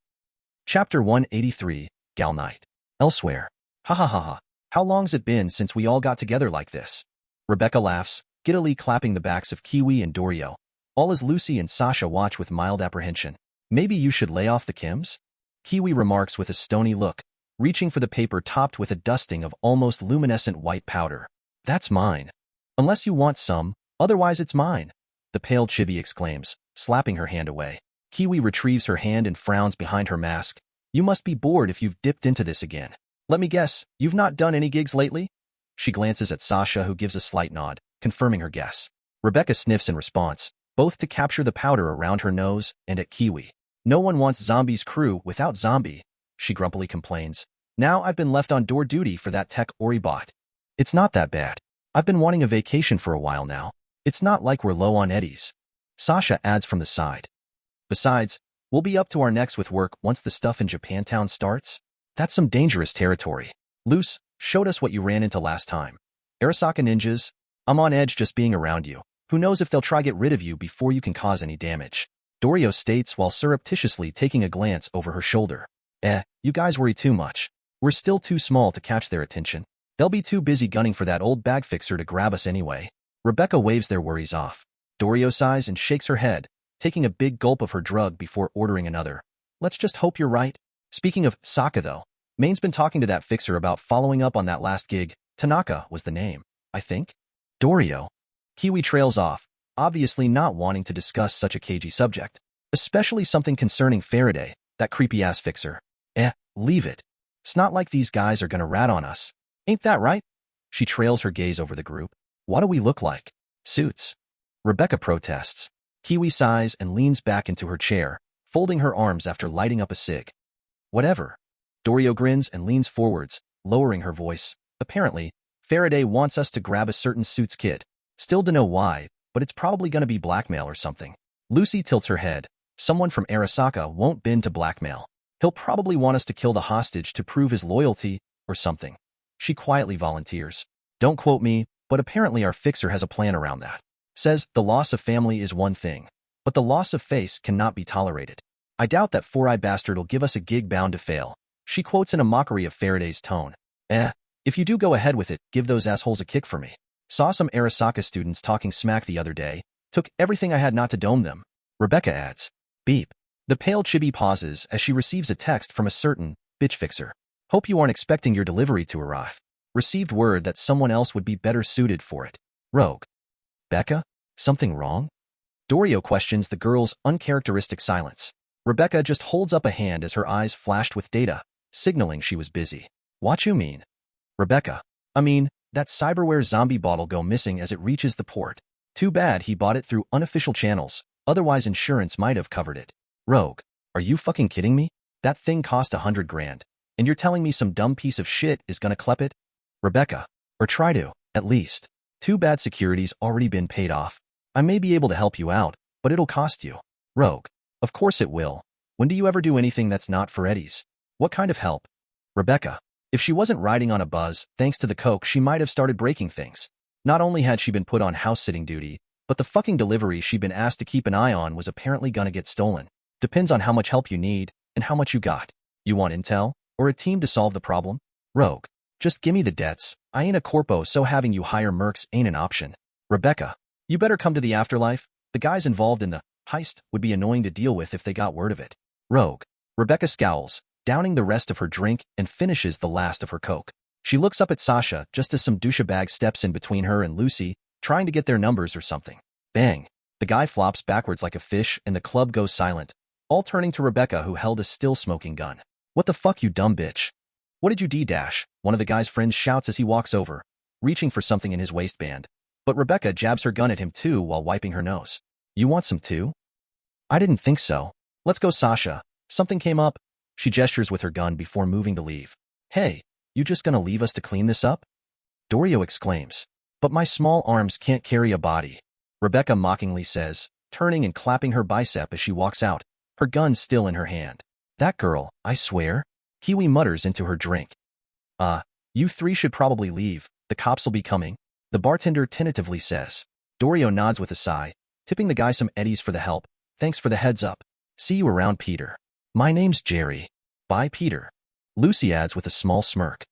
Chapter 183, Gal Night. Elsewhere. Ha ha ha ha. How long's it been since we all got together like this? Rebecca laughs, giddily clapping the backs of Kiwi and Dorio, all as Lucy and Sasha watch with mild apprehension. "Maybe you should lay off the chems?" Kiwi remarks with a stony look, reaching for the paper topped with a dusting of almost luminescent white powder. "That's mine. Unless you want some, otherwise it's mine," the pale chibi exclaims, slapping her hand away. Kiwi retrieves her hand and frowns behind her mask. "You must be bored if you've dipped into this again. Let me guess, you've not done any gigs lately?" She glances at Sasha, who gives a slight nod, confirming her guess. Rebecca sniffs in response, both to capture the powder around her nose and at Kiwi. "No one wants Zombie's crew without Zombie," she grumpily complains. "Now I've been left on door duty for that tech Ori bought. It's not that bad. I've been wanting a vacation for a while now. It's not like we're low on eddies." Sasha adds from the side. "Besides, we'll be up to our necks with work once the stuff in Japantown starts. That's some dangerous territory. Luce showed us what you ran into last time. Arasaka ninjas, I'm on edge just being around you. Who knows if they'll try get rid of you before you can cause any damage," Dorio states while surreptitiously taking a glance over her shoulder. You guys worry too much. We're still too small to catch their attention. They'll be too busy gunning for that old bag fixer to grab us anyway." Rebecca waves their worries off. Dorio sighs and shakes her head, taking a big gulp of her drug before ordering another. "Let's just hope you're right." Speaking of Saka, though, Main's been talking to that fixer about following up on that last gig. Tanaka was the name, I think. Dorio. Kiwi trails off, obviously not wanting to discuss such a cagey subject, especially something concerning Faraday, that creepy-ass fixer. Leave it. It's not like these guys are gonna rat on us. Ain't that right? She trails her gaze over the group. "What do we look like? Suits." Rebecca protests. Kiwi sighs and leans back into her chair, folding her arms after lighting up a cig. "Whatever." Dorio grins and leans forwards, lowering her voice. "Apparently, Faraday wants us to grab a certain suits kit. Still dunno why, but it's probably gonna be blackmail or something." Lucy tilts her head. Someone from Arasaka won't bend to blackmail. He'll probably want us to kill the hostage to prove his loyalty or something. She quietly volunteers. Don't quote me, but apparently our fixer has a plan around that. Says the loss of family is one thing, but the loss of face cannot be tolerated. I doubt that four-eyed bastard will give us a gig bound to fail. She quotes in a mockery of Faraday's tone. If you do go ahead with it, give those assholes a kick for me. Saw some Arasaka students talking smack the other day. Took everything I had not to dome them. Rebecca adds. Beep. The pale chibi pauses as she receives a text from a certain bitch fixer. Hope you aren't expecting your delivery to arrive. Received word that someone else would be better suited for it. Rogue. Becca? Something wrong? Dorio questions the girl's uncharacteristic silence. Rebecca just holds up a hand as her eyes flashed with data, signaling she was busy. What you mean? Rebecca. I mean, that cyberware zombie bottle go missing as it reaches the port. Too bad he bought it through unofficial channels, otherwise insurance might have covered it. Rogue. Are you fucking kidding me? That thing cost $100 grand, and you're telling me some dumb piece of shit is gonna clep it? Rebecca. Or try to, at least. Too bad security's already been paid off. I may be able to help you out, but it'll cost you. Rogue. Of course it will. When do you ever do anything that's not for Eddie's? What kind of help? Rebecca. If she wasn't riding on a buzz, thanks to the coke, she might have started breaking things. Not only had she been put on house-sitting duty, but the fucking delivery she'd been asked to keep an eye on was apparently gonna get stolen. Depends on how much help you need and how much you got. You want intel or a team to solve the problem? Rogue. Just gimme the debts. I ain't a corpo, so having you hire mercs ain't an option. Rebecca. You better come to the afterlife. The guys involved in the heist would be annoying to deal with if they got word of it. Rogue. Rebecca scowls, downing the rest of her drink and finishes the last of her coke. She looks up at Sasha just as some douchebag steps in between her and Lucy, trying to get their numbers or something. Bang. The guy flops backwards like a fish and the club goes silent, all turning to Rebecca, who held a still-smoking gun. What the fuck, you dumb bitch? What did you D-dash? One of the guy's friends shouts as he walks over, reaching for something in his waistband. But Rebecca jabs her gun at him too while wiping her nose. You want some too? I didn't think so. Let's go, Sasha. Something came up. She gestures with her gun before moving to leave. Hey, you just gonna leave us to clean this up? Dorio exclaims. But my small arms can't carry a body. Rebecca mockingly says, turning and clapping her bicep as she walks out, her gun still in her hand. That girl, I swear. Kiwi mutters into her drink. You three should probably leave. The cops'll be coming. The bartender tentatively says. Dorio nods with a sigh, tipping the guy some eddies for the help. Thanks for the heads up. See you around, Peter. My name's Jerry. Bye, Peter. Lucy adds with a small smirk.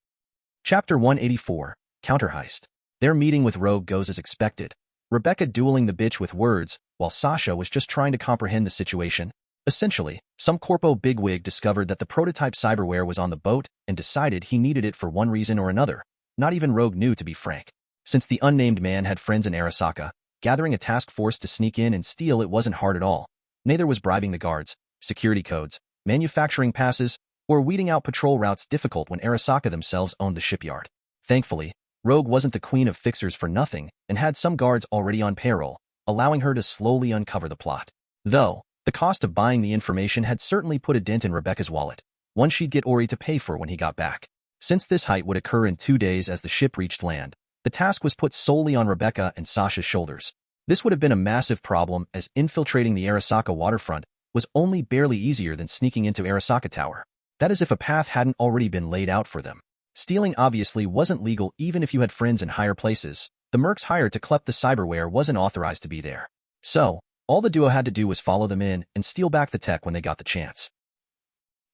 Chapter 184, Counterheist. Their meeting with Rogue goes as expected. Rebecca dueling the bitch with words, while Sasha was just trying to comprehend the situation. Essentially, some corpo bigwig discovered that the prototype cyberware was on the boat and decided he needed it for one reason or another. Not even Rogue knew, to be frank. Since the unnamed man had friends in Arasaka, gathering a task force to sneak in and steal it wasn't hard at all. Neither was bribing the guards, security codes, manufacturing passes, or weeding out patrol routes difficult when Arasaka themselves owned the shipyard. Thankfully, Rogue wasn't the queen of fixers for nothing and had some guards already on payroll, allowing her to slowly uncover the plot. Though, the cost of buying the information had certainly put a dent in Rebecca's wallet, one she'd get Ori to pay for when he got back. Since this heist would occur in 2 days as the ship reached land, the task was put solely on Rebecca and Sasha's shoulders. This would have been a massive problem, as infiltrating the Arasaka waterfront was only barely easier than sneaking into Arasaka Tower. That is, if a path hadn't already been laid out for them. Stealing obviously wasn't legal even if you had friends in higher places. The mercs hired to clep the cyberware wasn't authorized to be there. So, all the duo had to do was follow them in and steal back the tech when they got the chance.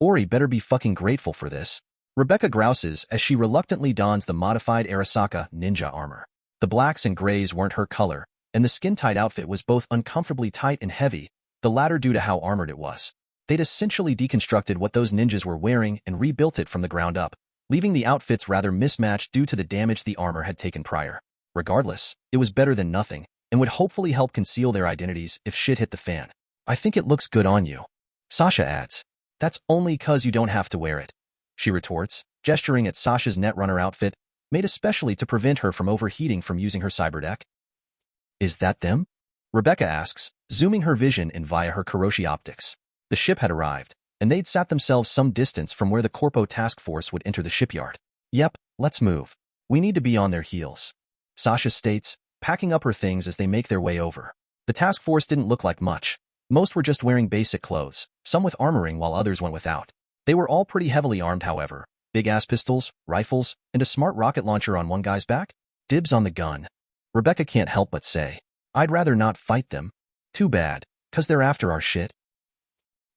Ori better be fucking grateful for this. Rebecca grouses as she reluctantly dons the modified Arasaka ninja armor. The blacks and grays weren't her color, and the skin-tight outfit was both uncomfortably tight and heavy, the latter due to how armored it was. They'd essentially deconstructed what those ninjas were wearing and rebuilt it from the ground up, leaving the outfits rather mismatched due to the damage the armor had taken prior. Regardless, it was better than nothing, and would hopefully help conceal their identities if shit hit the fan. I think it looks good on you. Sasha adds. That's only 'cause you don't have to wear it. She retorts, gesturing at Sasha's Netrunner outfit, made especially to prevent her from overheating from using her cyberdeck. Is that them? Rebecca asks, zooming her vision in via her Kiroshi optics. The ship had arrived, and they'd sat themselves some distance from where the Corpo task force would enter the shipyard. Yep, let's move. We need to be on their heels. Sasha states, packing up her things as they make their way over. The task force didn't look like much. Most were just wearing basic clothes, some with armoring while others went without. They were all pretty heavily armed, however. Big-ass pistols, rifles, and a smart rocket launcher on one guy's back? Dibs on the gun. Rebecca can't help but say, I'd rather not fight them. Too bad, 'cause they're after our shit.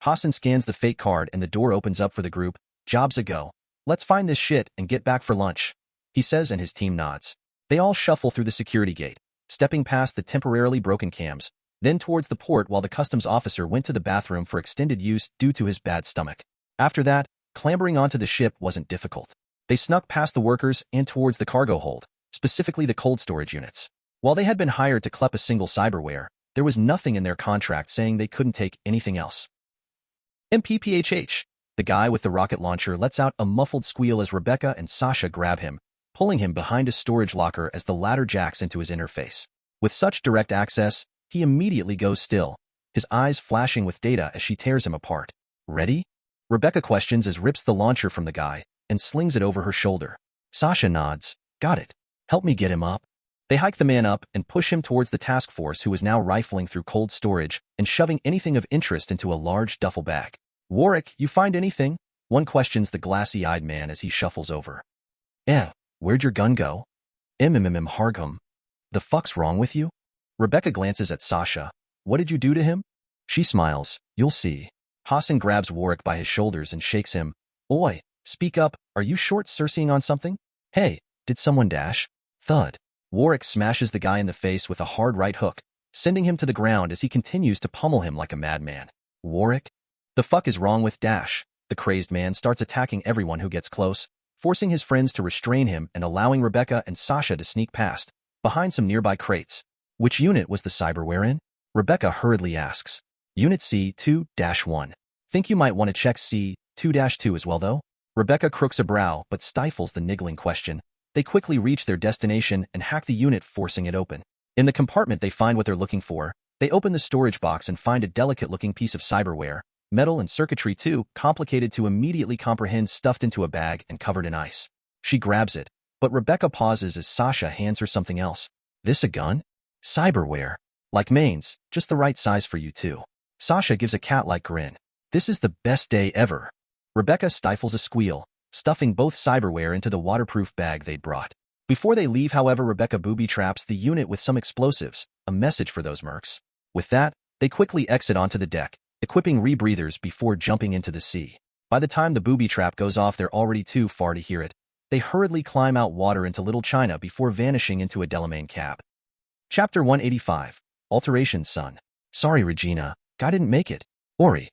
Hassan scans the fake card and the door opens up for the group. Jobs a go. Let's find this shit and get back for lunch, he says, and his team nods. They all shuffle through the security gate, stepping past the temporarily broken cams, then towards the port while the customs officer went to the bathroom for extended use due to his bad stomach. After that, clambering onto the ship wasn't difficult. They snuck past the workers and towards the cargo hold, specifically the cold storage units. While they had been hired to clep a single cyberware, there was nothing in their contract saying they couldn't take anything else. MPPHH. The guy with the rocket launcher lets out a muffled squeal as Rebecca and Sasha grab him, pulling him behind a storage locker as the latter jacks into his interface. With such direct access, he immediately goes still, his eyes flashing with data as she tears him apart. Ready? Rebecca questions as rips the launcher from the guy and slings it over her shoulder. Sasha nods. Got it. Help me get him up. They hike the man up and push him towards the task force, who is now rifling through cold storage and shoving anything of interest into a large duffel bag. Warwick, you find anything? One questions the glassy-eyed man as he shuffles over. Where'd your gun go? Hargum. The fuck's wrong with you? Rebecca glances at Sasha. What did you do to him? She smiles. You'll see. Hassan grabs Warwick by his shoulders and shakes him. Oi, speak up. Are you short-circing on something? Hey, did someone dash? Thud. Warwick smashes the guy in the face with a hard right hook, sending him to the ground as he continues to pummel him like a madman. Warwick? The fuck is wrong with Dash? The crazed man starts attacking everyone who gets close, forcing his friends to restrain him and allowing Rebecca and Sasha to sneak past, behind some nearby crates. Which unit was the cyberware in? Rebecca hurriedly asks. Unit C-2-1. Think you might want to check C-2-2 as well, though? Rebecca crooks a brow but stifles the niggling question. They quickly reach their destination and hack the unit, forcing it open. In the compartment, they find what they're looking for. They open the storage box and find a delicate-looking piece of cyberware, metal and circuitry too, complicated to immediately comprehend, stuffed into a bag and covered in ice. She grabs it, but Rebecca pauses as Sasha hands her something else. This a gun? Cyberware. Like mains, just the right size for you too. Sasha gives a cat-like grin. This is the best day ever. Rebecca stifles a squeal, stuffing both cyberware into the waterproof bag they'd brought. Before they leave, however, Rebecca booby-traps the unit with some explosives, a message for those mercs. With that, they quickly exit onto the deck, equipping rebreathers before jumping into the sea. By the time the booby trap goes off, they're already too far to hear it. They hurriedly climb out water into Little China before vanishing into a Delamain cab. Chapter 185. Alterations, son. Sorry, Regina. Guy didn't make it. Ori.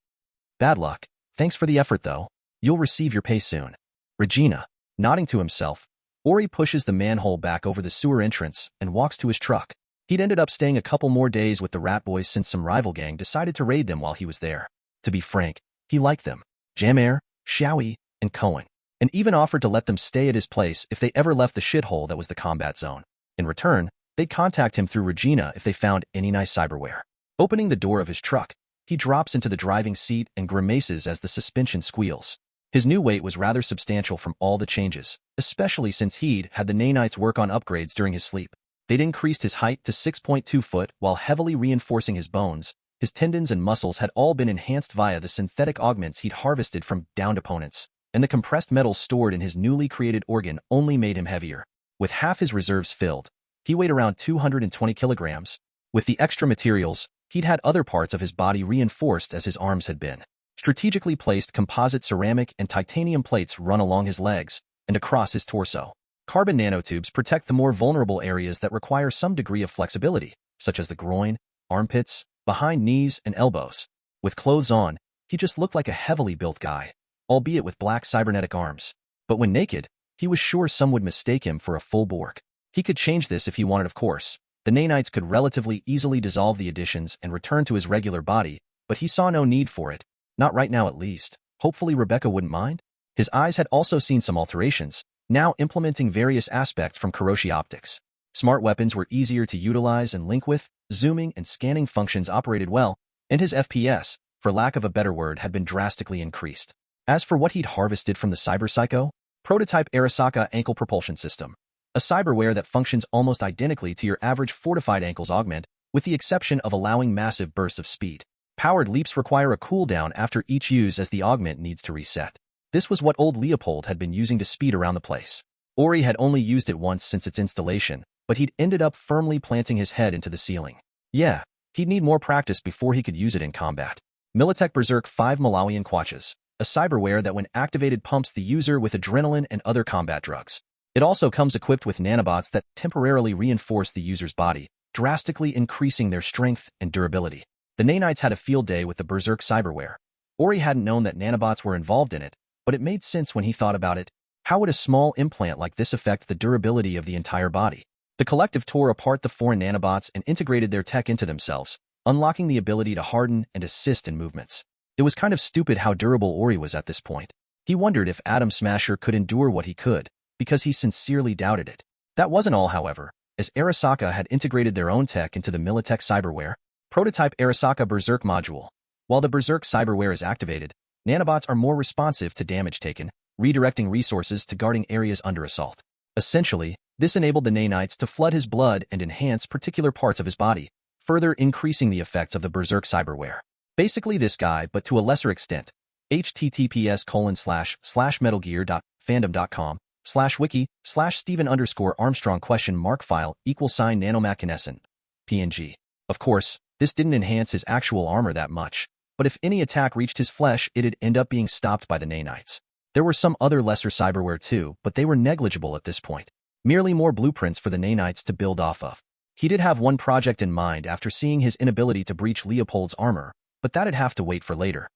Bad luck. Thanks for the effort, though. You'll receive your pay soon. Regina. Nodding to himself, Ori pushes the manhole back over the sewer entrance and walks to his truck. He'd ended up staying a couple more days with the Rat Boys since some rival gang decided to raid them while he was there. To be frank, he liked them. Jamair, Showy, and Cohen. And even offered to let them stay at his place if they ever left the shithole that was the combat zone. In return, they'd contact him through Regina if they found any nice cyberware. Opening the door of his truck, he drops into the driving seat and grimaces as the suspension squeals. His new weight was rather substantial from all the changes, especially since he'd had the nanites work on upgrades during his sleep. They'd increased his height to 6.2 foot while heavily reinforcing his bones. His tendons and muscles had all been enhanced via the synthetic augments he'd harvested from downed opponents, and the compressed metals stored in his newly created organ only made him heavier. With half his reserves filled, he weighed around 220 kilograms. With the extra materials, he'd had other parts of his body reinforced as his arms had been. Strategically placed composite ceramic and titanium plates run along his legs and across his torso. Carbon nanotubes protect the more vulnerable areas that require some degree of flexibility, such as the groin, armpits, behind knees, and elbows. With clothes on, he just looked like a heavily built guy, albeit with black cybernetic arms. But when naked, he was sure some would mistake him for a full Borg. He could change this if he wanted, of course. The nanites could relatively easily dissolve the additions and return to his regular body, but he saw no need for it. Not right now, at least. Hopefully Rebecca wouldn't mind. His eyes had also seen some alterations, now implementing various aspects from Kiroshi optics. Smart weapons were easier to utilize and link with, zooming and scanning functions operated well, and his FPS, for lack of a better word, had been drastically increased. As for what he'd harvested from the Cyberpsycho, prototype Arasaka ankle propulsion system, a cyberware that functions almost identically to your average fortified ankles augment, with the exception of allowing massive bursts of speed. Powered leaps require a cooldown after each use as the augment needs to reset. This was what old Leopold had been using to speed around the place. Ori had only used it once since its installation, but he'd ended up firmly planting his head into the ceiling. Yeah, he'd need more practice before he could use it in combat. Militech Berserk 5 Malawian Quatches, a cyberware that when activated pumps the user with adrenaline and other combat drugs. It also comes equipped with nanobots that temporarily reinforce the user's body, drastically increasing their strength and durability. The Nanites had a field day with the Berserk cyberware. Ori hadn't known that nanobots were involved in it, but it made sense when he thought about it. How would a small implant like this affect the durability of the entire body? The collective tore apart the foreign nanobots and integrated their tech into themselves, unlocking the ability to harden and assist in movements. It was kind of stupid how durable Ori was at this point. He wondered if Atom Smasher could endure what he could, because he sincerely doubted it. That wasn't all, however, as Arasaka had integrated their own tech into the Militech cyberware. Prototype Arasaka Berserk module. While the Berserk cyberware is activated, nanobots are more responsive to damage taken, redirecting resources to guarding areas under assault. Essentially, this enabled the Nanites to flood his blood and enhance particular parts of his body, further increasing the effects of the Berserk cyberware. Basically this guy, but to a lesser extent. https://metalgear.fandom.com/wiki/Steven_Armstrong?file =nanomachinessen. PNG. Of course, this didn't enhance his actual armor that much, but if any attack reached his flesh, it'd end up being stopped by the Nanites. There were some other lesser cyberware too, but they were negligible at this point. Merely more blueprints for the Nanites to build off of. He did have one project in mind after seeing his inability to breach Leopold's armor, but that'd have to wait for later.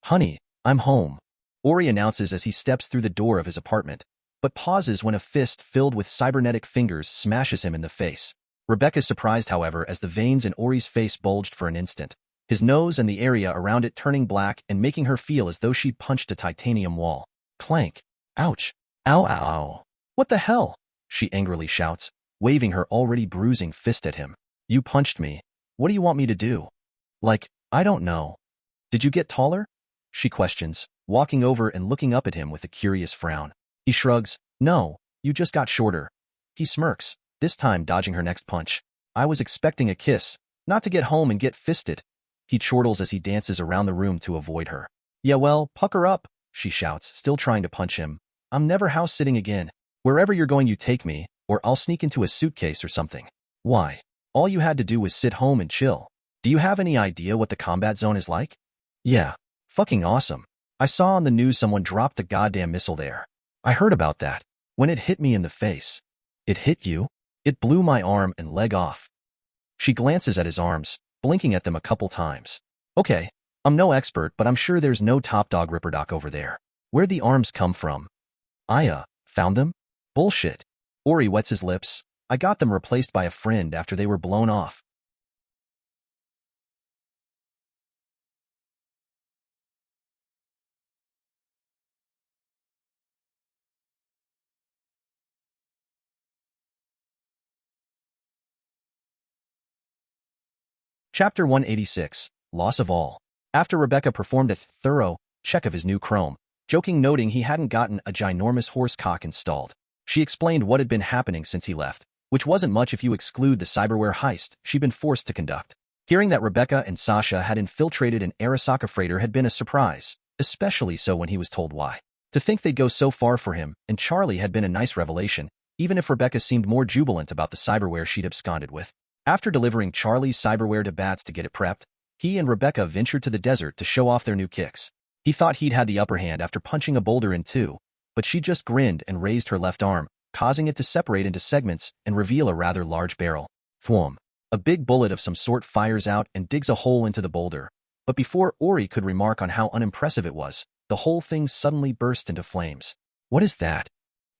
Honey, I'm home, Ori announces as he steps through the door of his apartment, but pauses when a fist filled with cybernetic fingers smashes him in the face. Rebecca's surprised, however, as the veins in Ori's face bulged for an instant, his nose and the area around it turning black and making her feel as though she'd punched a titanium wall. Clank. Ouch. Ow, ow, ow. What the hell? She angrily shouts, waving her already bruising fist at him. You punched me. What do you want me to do? Like, I don't know. Did you get taller? She questions, walking over and looking up at him with a curious frown. He shrugs. No, you just got shorter. He smirks, this time dodging her next punch. I was expecting a kiss, not to get home and get fisted. He chortles as he dances around the room to avoid her. Yeah, well, pucker up, she shouts, still trying to punch him. I'm never house-sitting again. Wherever you're going you take me, or I'll sneak into a suitcase or something. Why? All you had to do was sit home and chill. Do you have any idea what the combat zone is like? Yeah. Fucking awesome. I saw on the news someone dropped the goddamn missile there. I heard about that. When it hit me in the face. It hit you? It blew my arm and leg off. She glances at his arms, blinking at them a couple times. Okay, I'm no expert, but I'm sure there's no top dog ripperdoc over there. Where'd the arms come from? I, found them? Bullshit. Ori wets his lips. I got them replaced by a friend after they were blown off. Chapter 186, Loss of All. After Rebecca performed a thorough check of his new chrome, noting he hadn't gotten a ginormous horse cock installed, she explained what had been happening since he left, which wasn't much if you exclude the cyberware heist she'd been forced to conduct. Hearing that Rebecca and Sasha had infiltrated an Arasaka freighter had been a surprise, especially so when he was told why. To think they'd go so far for him and Charlie had been a nice revelation, even if Rebecca seemed more jubilant about the cyberware she'd absconded with. After delivering Charlie's cyberware to Bats to get it prepped, he and Rebecca ventured to the desert to show off their new kicks. He thought he'd had the upper hand after punching a boulder in two, but she just grinned and raised her left arm, causing it to separate into segments and reveal a rather large barrel. Thwom. A big bullet of some sort fires out and digs a hole into the boulder, but before Ori could remark on how unimpressive it was, the whole thing suddenly burst into flames. What is that?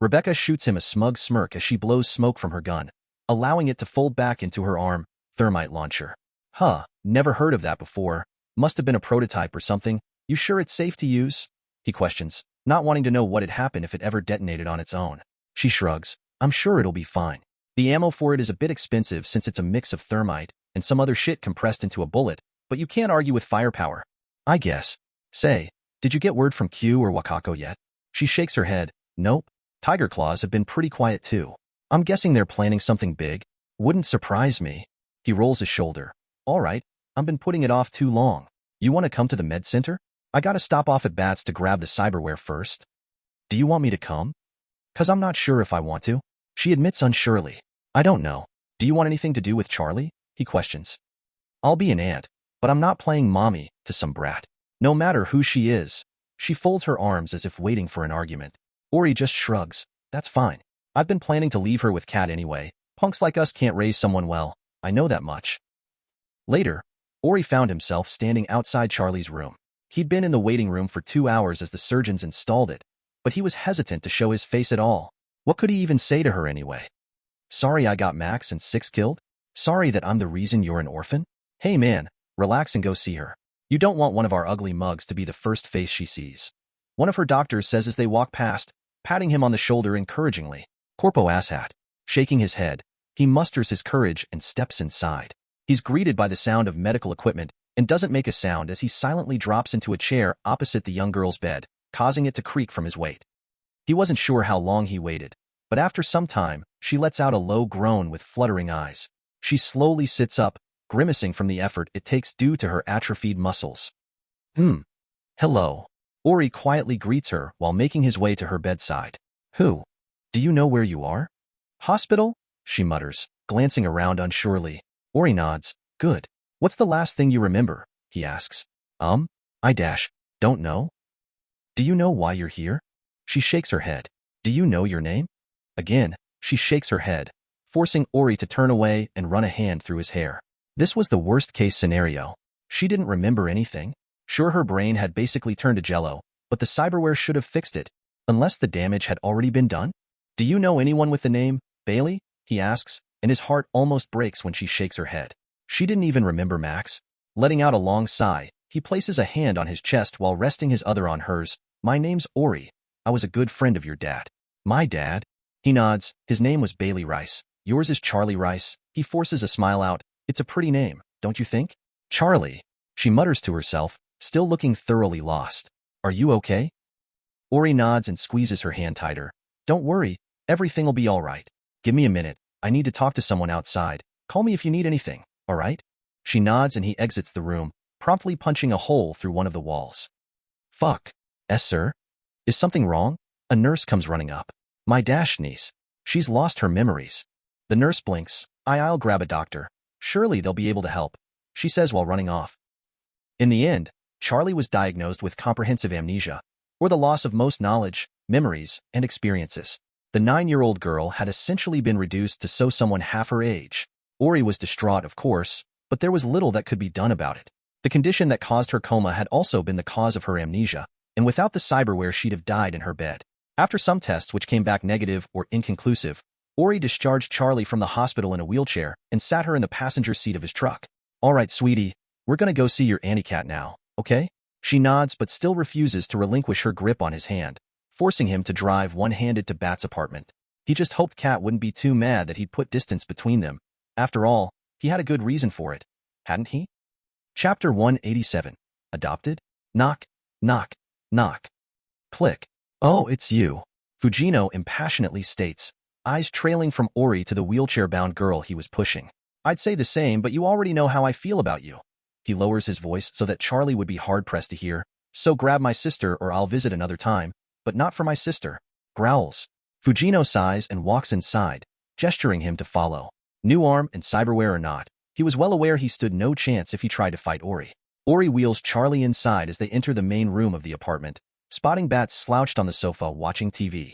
Rebecca shoots him a smug smirk as she blows smoke from her gun, allowing it to fold back into her arm. Thermite launcher. Huh, never heard of that before. Must have been a prototype or something. You sure it's safe to use? He questions, not wanting to know what had happened if it ever detonated on its own. She shrugs. I'm sure it'll be fine. The ammo for it is a bit expensive since it's a mix of thermite and some other shit compressed into a bullet, but you can't argue with firepower. I guess. Say, did you get word from Q or Wakako yet? She shakes her head. Nope. Tiger Claws have been pretty quiet too. I'm guessing they're planning something big. Wouldn't surprise me. He rolls his shoulder. All right, I've been putting it off too long. You want to come to the med center? I gotta stop off at Bats to grab the cyberware first. Do you want me to come? 'Cause I'm not sure if I want to. She admits unsurely. I don't know. Do you want anything to do with Charlie? He questions. I'll be an aunt, but I'm not playing mommy to some brat. No matter who she is. She folds her arms as if waiting for an argument. Ori just shrugs. That's fine. I've been planning to leave her with Kat anyway. Punks like us can't raise someone well. I know that much. Later, Ori found himself standing outside Charlie's room. He'd been in the waiting room for 2 hours as the surgeons installed it, but he was hesitant to show his face at all. What could he even say to her anyway? Sorry I got Max and 6 killed? Sorry that I'm the reason you're an orphan? Hey man, relax and go see her. You don't want one of our ugly mugs to be the first face she sees. One of her doctors says as they walk past, patting him on the shoulder encouragingly. Corpo asshat. Shaking his head, he musters his courage and steps inside. He's greeted by the sound of medical equipment and doesn't make a sound as he silently drops into a chair opposite the young girl's bed, causing it to creak from his weight. He wasn't sure how long he waited, but after some time, she lets out a low groan with fluttering eyes. She slowly sits up, grimacing from the effort it takes due to her atrophied muscles. Hello. Ori quietly greets her while making his way to her bedside. Who? Do you know where you are? Hospital? She mutters, glancing around unsurely. Ori nods. Good. What's the last thing you remember? He asks. Don't know. Do you know why you're here? She shakes her head. Do you know your name? Again, she shakes her head, forcing Ori to turn away and run a hand through his hair. This was the worst-case scenario. She didn't remember anything. Sure, her brain had basically turned to jello, but the cyberware should have fixed it, unless the damage had already been done. Do you know anyone with the name Bailey? He asks, and his heart almost breaks when she shakes her head. She didn't even remember Max. Letting out a long sigh, he places a hand on his chest while resting his other on hers. My name's Ori. I was a good friend of your dad. My dad? He nods. His name was Bailey Rice. Yours is Charlie Rice. He forces a smile out. It's a pretty name, don't you think? Charlie. She mutters to herself, still looking thoroughly lost. Are you okay? Ori nods and squeezes her hand tighter. Don't worry. Everything will be all right. Give me a minute. I need to talk to someone outside. Call me if you need anything, all right? She nods and he exits the room, promptly punching a hole through one of the walls. Fuck. Yes, sir? Is something wrong? A nurse comes running up. My niece. She's lost her memories. The nurse blinks. I'll grab a doctor. Surely they'll be able to help, she says while running off. In the end, Charlie was diagnosed with comprehensive amnesia, or the loss of most knowledge, memories, and experiences. The 9-year-old girl had essentially been reduced to someone half her age. Ori was distraught, of course, but there was little that could be done about it. The condition that caused her coma had also been the cause of her amnesia, and without the cyberware she'd have died in her bed. After some tests which came back negative or inconclusive, Ori discharged Charlie from the hospital in a wheelchair and sat her in the passenger seat of his truck. All right, sweetie, we're gonna go see your Annie cat now, okay? She nods but still refuses to relinquish her grip on his hand, forcing him to drive one-handed to Bat's apartment. He just hoped Kat wouldn't be too mad that he'd put distance between them. After all, he had a good reason for it, hadn't he? Chapter 187. Adopted? Knock, knock, knock. Click. Oh, it's you. Fujino impassionately states, eyes trailing from Ori to the wheelchair-bound girl he was pushing. I'd say the same, but you already know how I feel about you. He lowers his voice so that Charlie would be hard-pressed to hear. So grab my sister or I'll visit another time, but not for my sister. Growls. Fujino sighs and walks inside, gesturing him to follow. New arm and cyberware or not, he was well aware he stood no chance if he tried to fight Ori. Ori wheels Charlie inside as they enter the main room of the apartment, spotting Bats slouched on the sofa watching TV.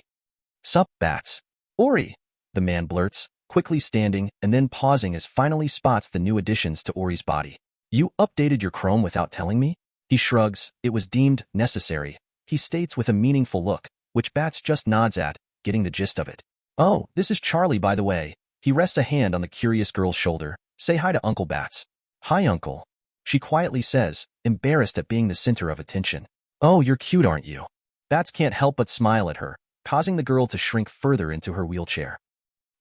Sup, Bats? Ori, the man blurts, quickly standing and then pausing as finally spots the new additions to Ori's body. You updated your Chrome without telling me? He shrugs. It was deemed necessary, he states with a meaningful look, which Bats just nods at, getting the gist of it. Oh, this is Charlie, by the way. He rests a hand on the curious girl's shoulder. Say hi to Uncle Bats. Hi, Uncle. She quietly says, embarrassed at being the center of attention. Oh, you're cute, aren't you? Bats can't help but smile at her, causing the girl to shrink further into her wheelchair.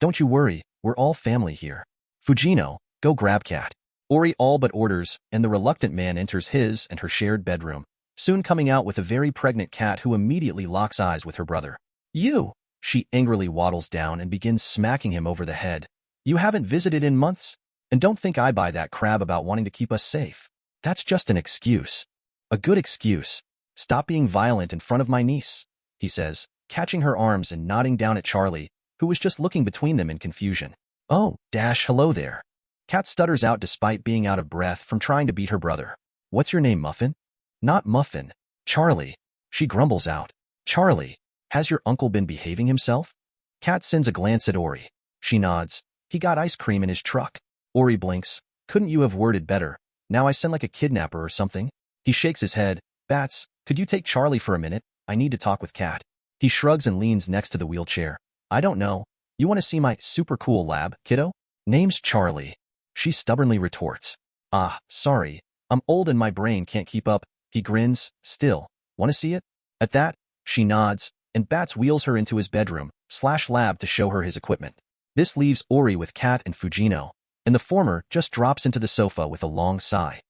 Don't you worry, we're all family here. Fujino, go grab Kat. Ori all but orders, and the reluctant man enters his and her shared bedroom, soon coming out with a very pregnant Kat who immediately locks eyes with her brother. You! She angrily waddles down and begins smacking him over the head. You haven't visited in months? And don't think I buy that crap about wanting to keep us safe. That's just an excuse. A good excuse. Stop being violent in front of my niece, he says, catching her arms and nodding down at Charlie, who was just looking between them in confusion. Oh, hello there. Kat stutters out despite being out of breath from trying to beat her brother. What's your name, Muffin? Not Muffin. Charlie. She grumbles out. Charlie, has your uncle been behaving himself? Kat sends a glance at Ori. She nods. He got ice cream in his truck. Ori blinks. Couldn't you have worded better? Now I send like a kidnapper or something? He shakes his head. Bats, could you take Charlie for a minute? I need to talk with Kat. He shrugs and leans next to the wheelchair. I don't know. You want to see my super cool lab, kiddo? Name's Charlie. She stubbornly retorts. Ah, sorry. I'm old and my brain can't keep up. He grins. Still. Want to see it? At that, she nods, and Bats wheels her into his bedroom/lab to show her his equipment. This leaves Ori with Kat and Fujino, and the former just drops into the sofa with a long sigh.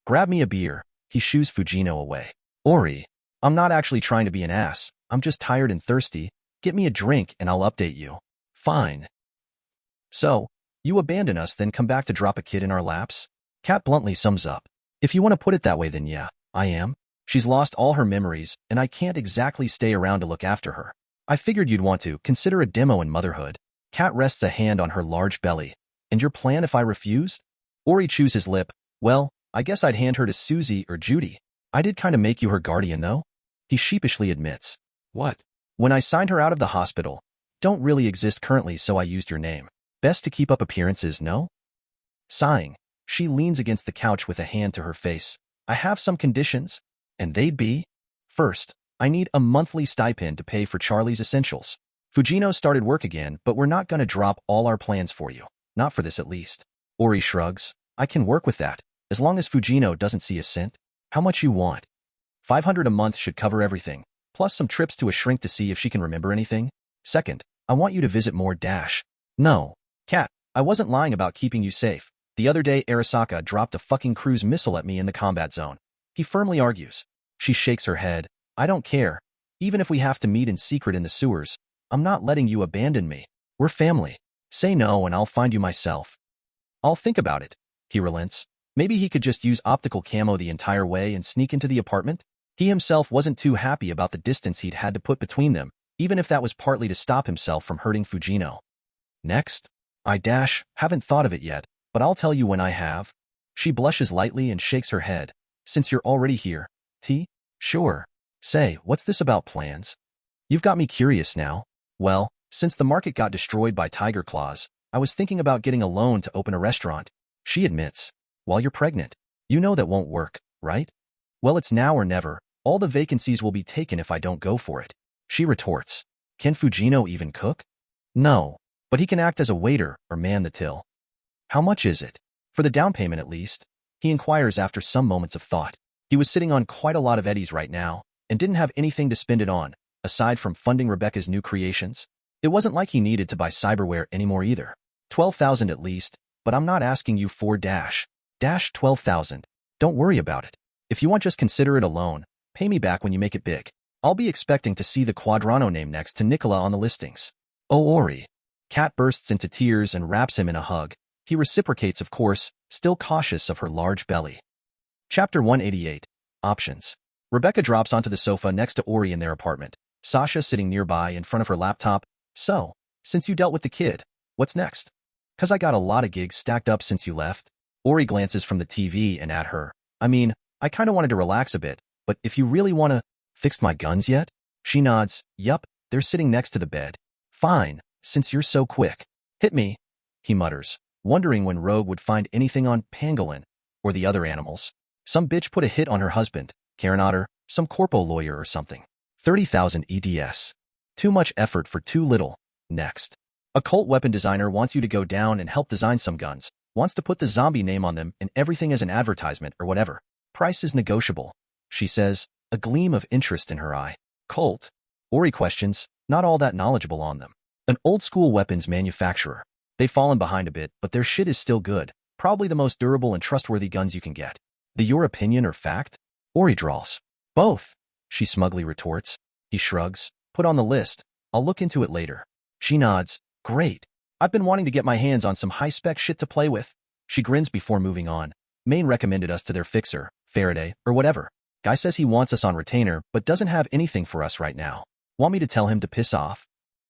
Grab me a beer. He shoos Fujino away. Ori, I'm not actually trying to be an ass. I'm just tired and thirsty. Get me a drink and I'll update you. Fine. So, you abandon us then come back to drop a kid in our laps? Kat bluntly sums up. If you want to put it that way then yeah, I am. She's lost all her memories and I can't exactly stay around to look after her. I figured you'd want to consider a demo in motherhood. Kat rests a hand on her large belly. And your plan if I refused? Ori chews his lip. Well, I guess I'd hand her to Susie or Judy. I did kind of make you her guardian though. He sheepishly admits. What? When I signed her out of the hospital. Don't really exist currently so I used your name. Best to keep up appearances, no? Sighing, she leans against the couch with a hand to her face. I have some conditions, and they'd be? First, I need a monthly stipend to pay for Charlie's essentials. Fujino started work again, but we're not going to drop all our plans for you. Not for this at least. Ori shrugs. I can work with that, as long as Fujino doesn't see a cent. How much you want? 500 a month should cover everything, plus some trips to a shrink to see if she can remember anything. Second, I want you to visit more Dash. No. Kat, I wasn't lying about keeping you safe. The other day Arasaka dropped a fucking cruise missile at me in the combat zone. He firmly argues. She shakes her head. I don't care. Even if we have to meet in secret in the sewers, I'm not letting you abandon me. We're family. Say no and I'll find you myself. I'll think about it. He relents. Maybe he could just use optical camo the entire way and sneak into the apartment? He himself wasn't too happy about the distance he'd had to put between them, even if that was partly to stop himself from hurting Fujino. Next? Haven't thought of it yet, but I'll tell you when I have. She blushes lightly and shakes her head. Since you're already here. Sure. Say, what's this about plans? You've got me curious now. Well, since the market got destroyed by tiger claws, I was thinking about getting a loan to open a restaurant. She admits. While you're pregnant. You know that won't work, right? Well, it's now or never. All the vacancies will be taken if I don't go for it. She retorts. Can Fujino even cook? No, but he can act as a waiter or man the till. How much is it? For the down payment at least. He inquires after some moments of thought. He was sitting on quite a lot of eddies right now, and didn't have anything to spend it on, aside from funding Rebecca's new creations. It wasn't like he needed to buy cyberware anymore either. 12,000 at least, but I'm not asking you for 12,000. Don't worry about it. If you want, just consider it a loan. Pay me back when you make it big. I'll be expecting to see the Quadrano name next to Nicola on the listings. Oh, Ori. Kat bursts into tears and wraps him in a hug. He reciprocates, of course, still cautious of her large belly. Chapter 188. Options. Rebecca drops onto the sofa next to Ori in their apartment. Sasha sitting nearby in front of her laptop. So, since you dealt with the kid, what's next? 'Cause I got a lot of gigs stacked up since you left. Ori glances from the TV and at her. I mean, I kinda wanted to relax a bit, but if you really wanna... Fixed my guns yet? She nods. Yup, they're sitting next to the bed. Fine, since you're so quick. Hit me, he mutters, wondering when Rogue would find anything on Pangolin, or the other animals. Some bitch put a hit on her husband, Karen Otter, some corpo lawyer or something. 30,000 EDS. Too much effort for too little. Next. A cult weapon designer wants you to go down and help design some guns, wants to put the zombie name on them and everything as an advertisement or whatever. Price is negotiable, she says, a gleam of interest in her eye. Cult? Ori questions, not all that knowledgeable on them. An old-school weapons manufacturer. They've fallen behind a bit, but their shit is still good. Probably the most durable and trustworthy guns you can get. The your opinion or fact? Ori drawls. Both, she smugly retorts. He shrugs. Put on the list. I'll look into it later. She nods. Great. I've been wanting to get my hands on some high-spec shit to play with. She grins before moving on. Main recommended us to their fixer, Faraday, or whatever. Guy says he wants us on retainer, but doesn't have anything for us right now. Want me to tell him to piss off?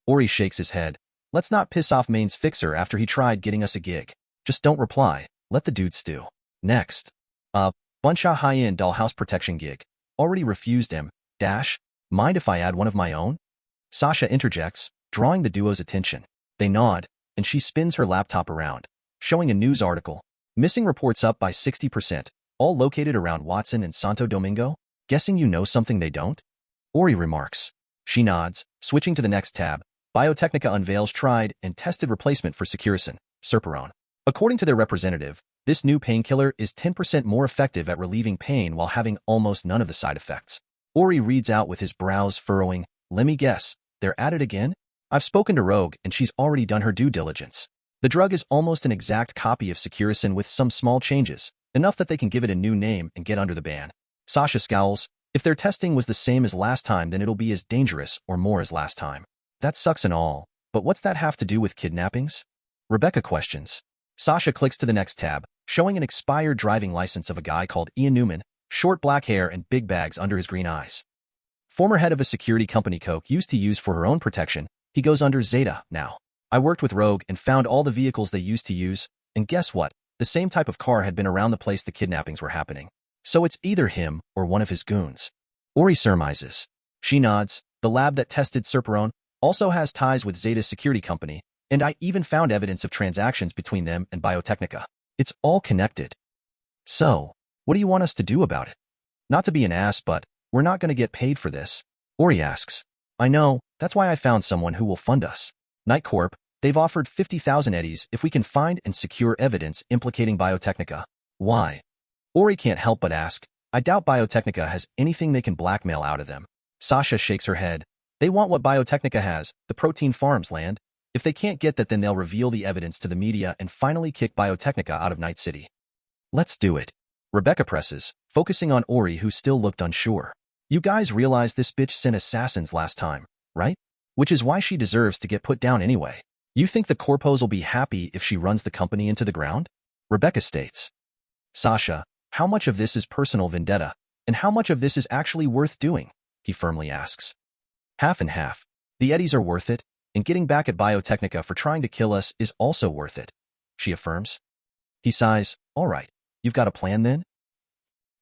Ori shakes his head. Let's not piss off Main's fixer after he tried getting us a gig. Just don't reply. Let the dude stew. Next. Buncha high-end dollhouse protection gig. Already refused him. Mind if I add one of my own? Sasha interjects, drawing the duo's attention. They nod, and she spins her laptop around, showing a news article. Missing reports up by 60%, all located around Watson and Santo Domingo? Guessing you know something they don't? Ori remarks. She nods, switching to the next tab. Biotechnica unveils tried and tested replacement for Securisin, Serperone. According to their representative, this new painkiller is 10% more effective at relieving pain while having almost none of the side effects. Ori reads out with his brows furrowing, let me guess, they're at it again? I've spoken to Rogue and she's already done her due diligence. The drug is almost an exact copy of Securisin with some small changes, enough that they can give it a new name and get under the ban. Sasha scowls. If their testing was the same as last time, then it'll be as dangerous or more as last time. That sucks and all, but what's that have to do with kidnappings? Rebecca questions. Sasha clicks to the next tab, showing an expired driving license of a guy called Ian Newman, short black hair and big bags under his green eyes. Former head of a security company Coke used to use for her own protection, he goes under Zeta now. I worked with Rogue and found all the vehicles they used to use, and guess what? The same type of car had been around the place the kidnappings were happening. So it's either him or one of his goons. Ori surmises. She nods. The lab that tested Serperone also has ties with Zeta's security company, and I even found evidence of transactions between them and Biotechnica. It's all connected. So, what do you want us to do about it? Not to be an ass, but we're not going to get paid for this. Ori asks. I know, that's why I found someone who will fund us. Night Corp, they've offered 50,000 eddies if we can find and secure evidence implicating Biotechnica. Why? Ori can't help but ask. I doubt Biotechnica has anything they can blackmail out of them. Sasha shakes her head. They want what Biotechnica has, the protein farms land. If they can't get that, then they'll reveal the evidence to the media and finally kick Biotechnica out of Night City. Let's do it. Rebecca presses, focusing on Ori, who still looked unsure. You guys realize this bitch sent assassins last time, right? Which is why she deserves to get put down anyway. You think the corpos will be happy if she runs the company into the ground? Rebecca states. Sasha, how much of this is personal vendetta, and how much of this is actually worth doing? He firmly asks. Half and half. The eddies are worth it, and getting back at Biotechnica for trying to kill us is also worth it, she affirms. He sighs. All right, you've got a plan then?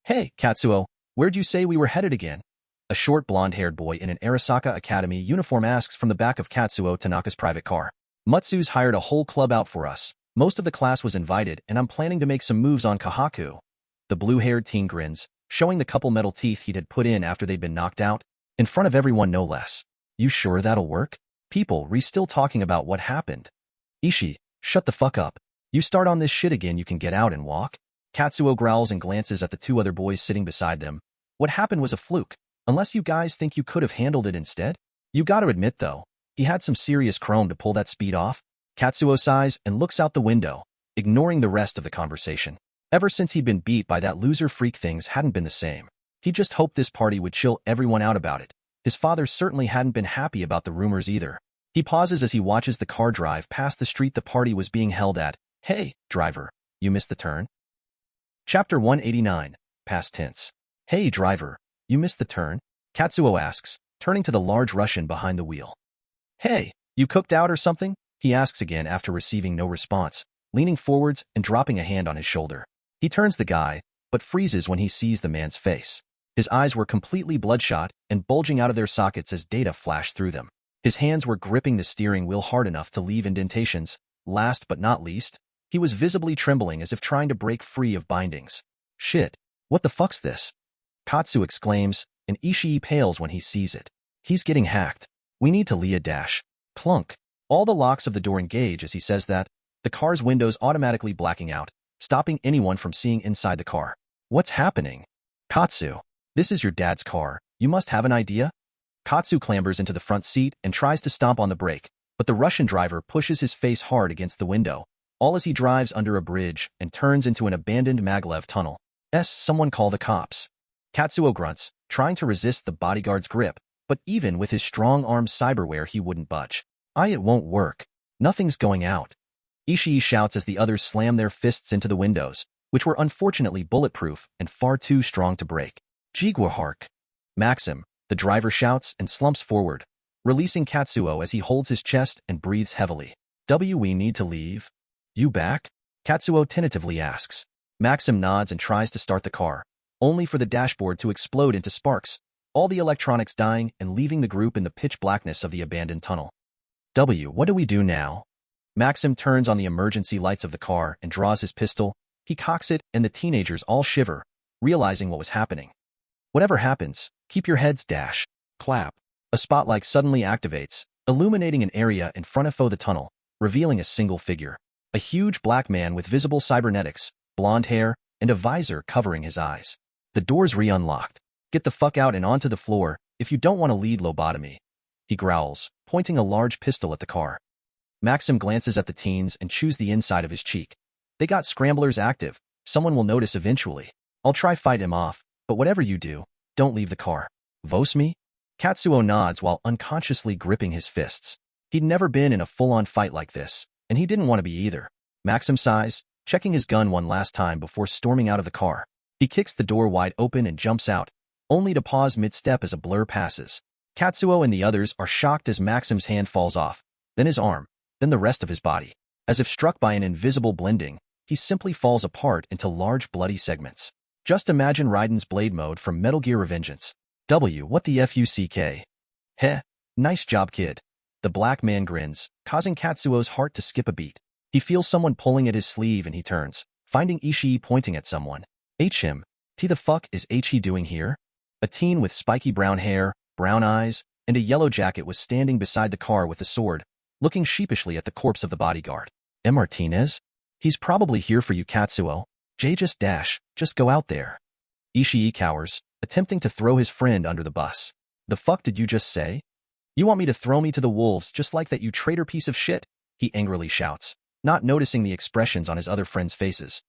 Hey, Katsuo, where'd you say we were headed again? A short blonde-haired boy in an Arasaka Academy uniform asks from the back of Katsuo Tanaka's private car. Mutsu's hired a whole club out for us. Most of the class was invited, and I'm planning to make some moves on Kahaku. The blue-haired teen grins, showing the couple metal teeth he'd had put in after they'd been knocked out, in front of everyone no less. You sure that'll work? People still talking about what happened. Ishii, shut the fuck up. You start on this shit again, you can get out and walk. Katsuo growls and glances at the two other boys sitting beside them. What happened was a fluke, unless you guys think you could have handled it instead. You gotta admit though, he had some serious chrome to pull that speed off. Katsuo sighs and looks out the window, ignoring the rest of the conversation. Ever since he'd been beat by that loser freak, things hadn't been the same. He just hoped this party would chill everyone out about it. His father certainly hadn't been happy about the rumors either. He pauses as he watches the car drive past the street the party was being held at. Hey, driver, you missed the turn? Chapter 189, Past Tense. Hey, driver, you missed the turn? Katsuo asks, turning to the large Russian behind the wheel. Hey, you cooked out or something? He asks again after receiving no response, leaning forwards and dropping a hand on his shoulder. He turns the guy, but freezes when he sees the man's face. His eyes were completely bloodshot and bulging out of their sockets as data flashed through them. His hands were gripping the steering wheel hard enough to leave indentations. Last but not least, he was visibly trembling as if trying to break free of bindings. Shit, what the fuck's this? Katsu exclaims, and Ishii pales when he sees it. He's getting hacked. We need to Leah dash. Plunk. All the locks of the door engage as he says that, the car's windows automatically blacking out, stopping anyone from seeing inside the car. What's happening? Katsu, this is your dad's car. You must have an idea? Katsu clambers into the front seat and tries to stomp on the brake, but the Russian driver pushes his face hard against the window, all as he drives under a bridge and turns into an abandoned maglev tunnel. Someone call the cops. Katsuo grunts, trying to resist the bodyguard's grip, but even with his strong-arm cyberware he wouldn't budge. It won't work. Nothing's going out. Ishii shouts as the others slam their fists into the windows, which were unfortunately bulletproof and far too strong to break. Jigwahark. Maxim, the driver, shouts and slumps forward, releasing Katsuo as he holds his chest and breathes heavily. We need to leave? You back? Katsuo tentatively asks. Maxim nods and tries to start the car, only for the dashboard to explode into sparks, all the electronics dying and leaving the group in the pitch blackness of the abandoned tunnel. What do we do now? Maxim turns on the emergency lights of the car and draws his pistol. He cocks it and the teenagers all shiver, realizing what was happening. Whatever happens, keep your heads. Clap. A spotlight suddenly activates, illuminating an area in front of the tunnel, revealing a single figure. A huge black man with visible cybernetics, blonde hair, and a visor covering his eyes. The doors re-unlocked. Get the fuck out and onto the floor if you don't want to lead lobotomy. He growls, pointing a large pistol at the car. Maxim glances at the teens and chews the inside of his cheek. They got scramblers active. Someone will notice eventually. I'll try fight him off, but whatever you do, don't leave the car. Vos me? Katsuo nods while unconsciously gripping his fists. He'd never been in a full-on fight like this, and he didn't want to be either. Maxim sighs, checking his gun one last time before storming out of the car. He kicks the door wide open and jumps out, only to pause mid-step as a blur passes. Katsuo and the others are shocked as Maxim's hand falls off, then his arm, then the rest of his body. As if struck by an invisible blending, he simply falls apart into large bloody segments. Just imagine Raiden's blade mode from Metal Gear Revengeance. What the fuck? Heh, nice job, kid. The black man grins, causing Katsuo's heart to skip a beat. He feels someone pulling at his sleeve and he turns, finding Ishii pointing at someone. Him. The fuck is he doing here? A teen with spiky brown hair, brown eyes, and a yellow jacket was standing beside the car with a sword, looking sheepishly at the corpse of the bodyguard. Martinez? He's probably here for you, Katsuo. Just go out there. Ishii cowers, attempting to throw his friend under the bus. The fuck did you just say? You want me to throw me to the wolves just like that, you traitor piece of shit? He angrily shouts, not noticing the expressions on his other friends' faces.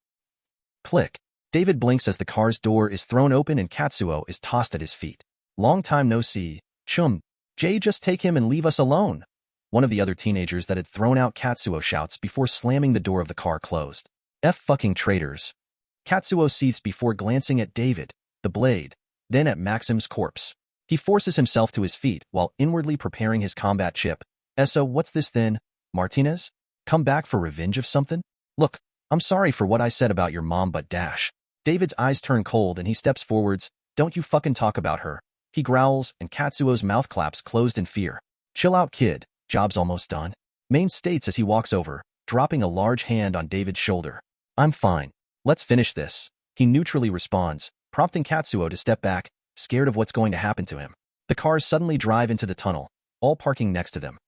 Click. David blinks as the car's door is thrown open and Katsuo is tossed at his feet. Long time no see. Chum. Just take him and leave us alone. One of the other teenagers that had thrown out Katsuo shouts before slamming the door of the car closed. Fucking traitors. Katsuo seethes before glancing at David, the blade, then at Maxim's corpse. He forces himself to his feet while inwardly preparing his combat chip. So what's this then, Martinez? Come back for revenge of something? Look, I'm sorry for what I said about your mom, but David's eyes turn cold and he steps forwards. Don't you fucking talk about her. He growls and Katsuo's mouth claps closed in fear. Chill out, kid. Job's almost done. Main states as he walks over, dropping a large hand on David's shoulder. I'm fine. Let's finish this. He neutrally responds, prompting Katsuo to step back, scared of what's going to happen to him. The cars suddenly drive into the tunnel, all parking next to them.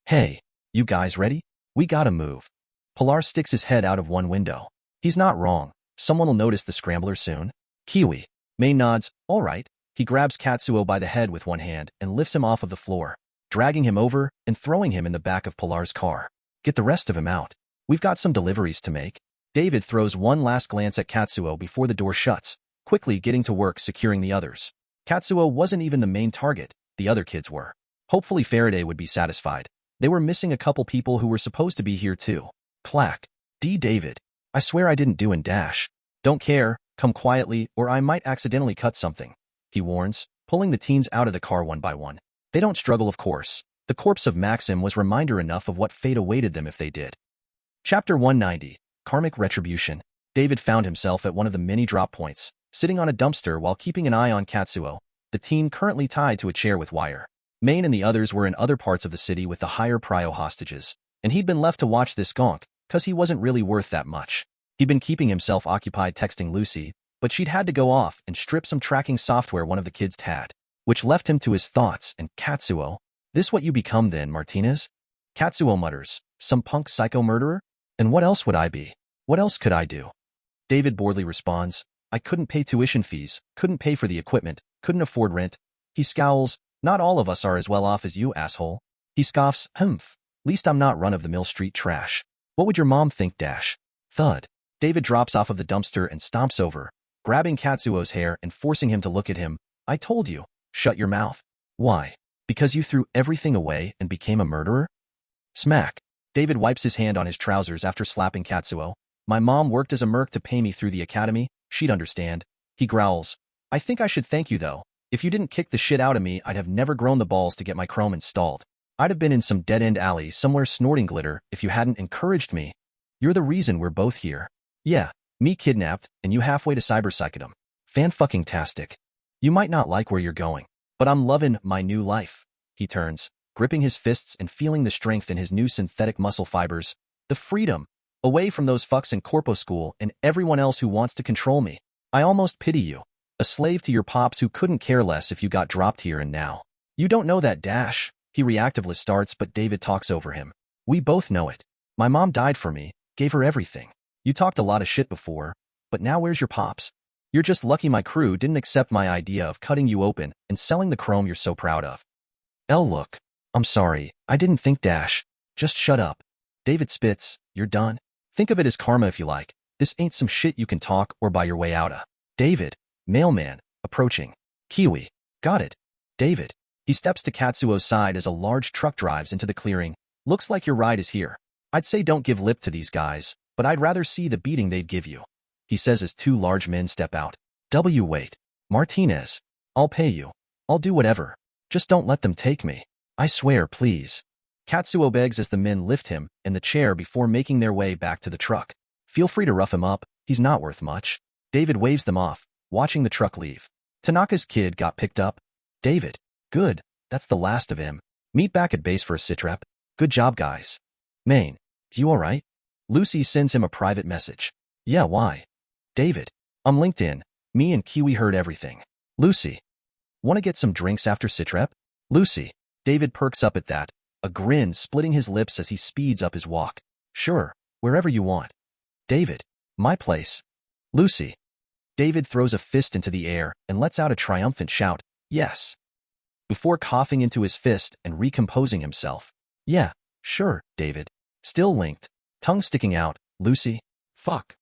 Hey, you guys ready? We gotta move. Pilar sticks his head out of one window. He's not wrong. Someone will notice the scrambler soon. Kiwi. May nods, all right. He grabs Katsuo by the head with one hand and lifts him off of the floor, dragging him over and throwing him in the back of Pilar's car. Get the rest of him out. We've got some deliveries to make. David throws one last glance at Katsuo before the door shuts, quickly getting to work securing the others. Katsuo wasn't even the main target, the other kids were. Hopefully Faraday would be satisfied. They were missing a couple people who were supposed to be here too. Clack. David. I swear I didn't do . Don't care, come quietly or I might accidentally cut something. He warns, pulling the teens out of the car one by one. They don't struggle, of course. The corpse of Maxim was reminder enough of what fate awaited them if they did. Chapter 190. Karmic Retribution. David found himself at one of the many drop points, sitting on a dumpster while keeping an eye on Katsuo, the teen currently tied to a chair with wire. Main and the others were in other parts of the city with the higher prio hostages, and he'd been left to watch this gonk, cause he wasn't really worth that much. He'd been keeping himself occupied texting Lucy, but she'd had to go off and strip some tracking software one of the kids had, which left him to his thoughts and Katsuo. This what you become then, Martinez? Katsuo mutters, some punk psycho murderer? And what else would I be? What else could I do? David boredly responds, I couldn't pay tuition fees, couldn't pay for the equipment, couldn't afford rent. He scowls, not all of us are as well off as you, asshole. He scoffs, least I'm not run-of-the-mill street trash. What would your mom think? Thud. David drops off of the dumpster and stomps over, grabbing Katsuo's hair and forcing him to look at him. I told you, shut your mouth. Why? Because you threw everything away and became a murderer? Smack. David wipes his hand on his trousers after slapping Katsuo. My mom worked as a merc to pay me through the academy. She'd understand. He growls. I think I should thank you though. If you didn't kick the shit out of me, I'd have never grown the balls to get my chrome installed. I'd have been in some dead-end alley somewhere snorting glitter if you hadn't encouraged me. You're the reason we're both here. Yeah, me kidnapped, and you halfway to cyberpsychodom. Fan-fucking-tastic. You might not like where you're going, but I'm loving my new life. He turns, gripping his fists and feeling the strength in his new synthetic muscle fibers. The freedom, away from those fucks in corpo school and everyone else who wants to control me. I almost pity you. A slave to your pops who couldn't care less if you got dropped here and now. You don't know that, Dash. He reactively starts, but David talks over him. We both know it. My mom died for me, gave her everything. You talked a lot of shit before, but now where's your pops? You're just lucky my crew didn't accept my idea of cutting you open and selling the chrome you're so proud of. Look. I'm sorry, I didn't think, Dash. Just shut up. David spits. You're done. Think of it as karma if you like. This ain't some shit you can talk or buy your way out of. David. Mailman. Approaching. Kiwi. Got it. David. He steps to Katsuo's side as a large truck drives into the clearing. Looks like your ride is here. I'd say don't give lip to these guys, but I'd rather see the beating they'd give you. He says as two large men step out. Wait. Martinez. I'll pay you. I'll do whatever. Just don't let them take me. I swear, please. Katsuo begs as the men lift him in the chair before making their way back to the truck. Feel free to rough him up. He's not worth much. David waves them off, watching the truck leave. Tanaka's kid got picked up. David. Good. That's the last of him. Meet back at base for a sitrep. Good job, guys. Maine. You alright? Lucy sends him a private message. Yeah, why? David. I'm LinkedIn. Me and Kiwi heard everything. Lucy. Want to get some drinks after sitrep? Lucy. David perks up at that, a grin splitting his lips as he speeds up his walk. Sure, wherever you want. David. My place. Lucy. David throws a fist into the air and lets out a triumphant shout. Yes. Before coughing into his fist and recomposing himself. Yeah, sure, David. Still linked. Tongue sticking out. Lucy. Fuck.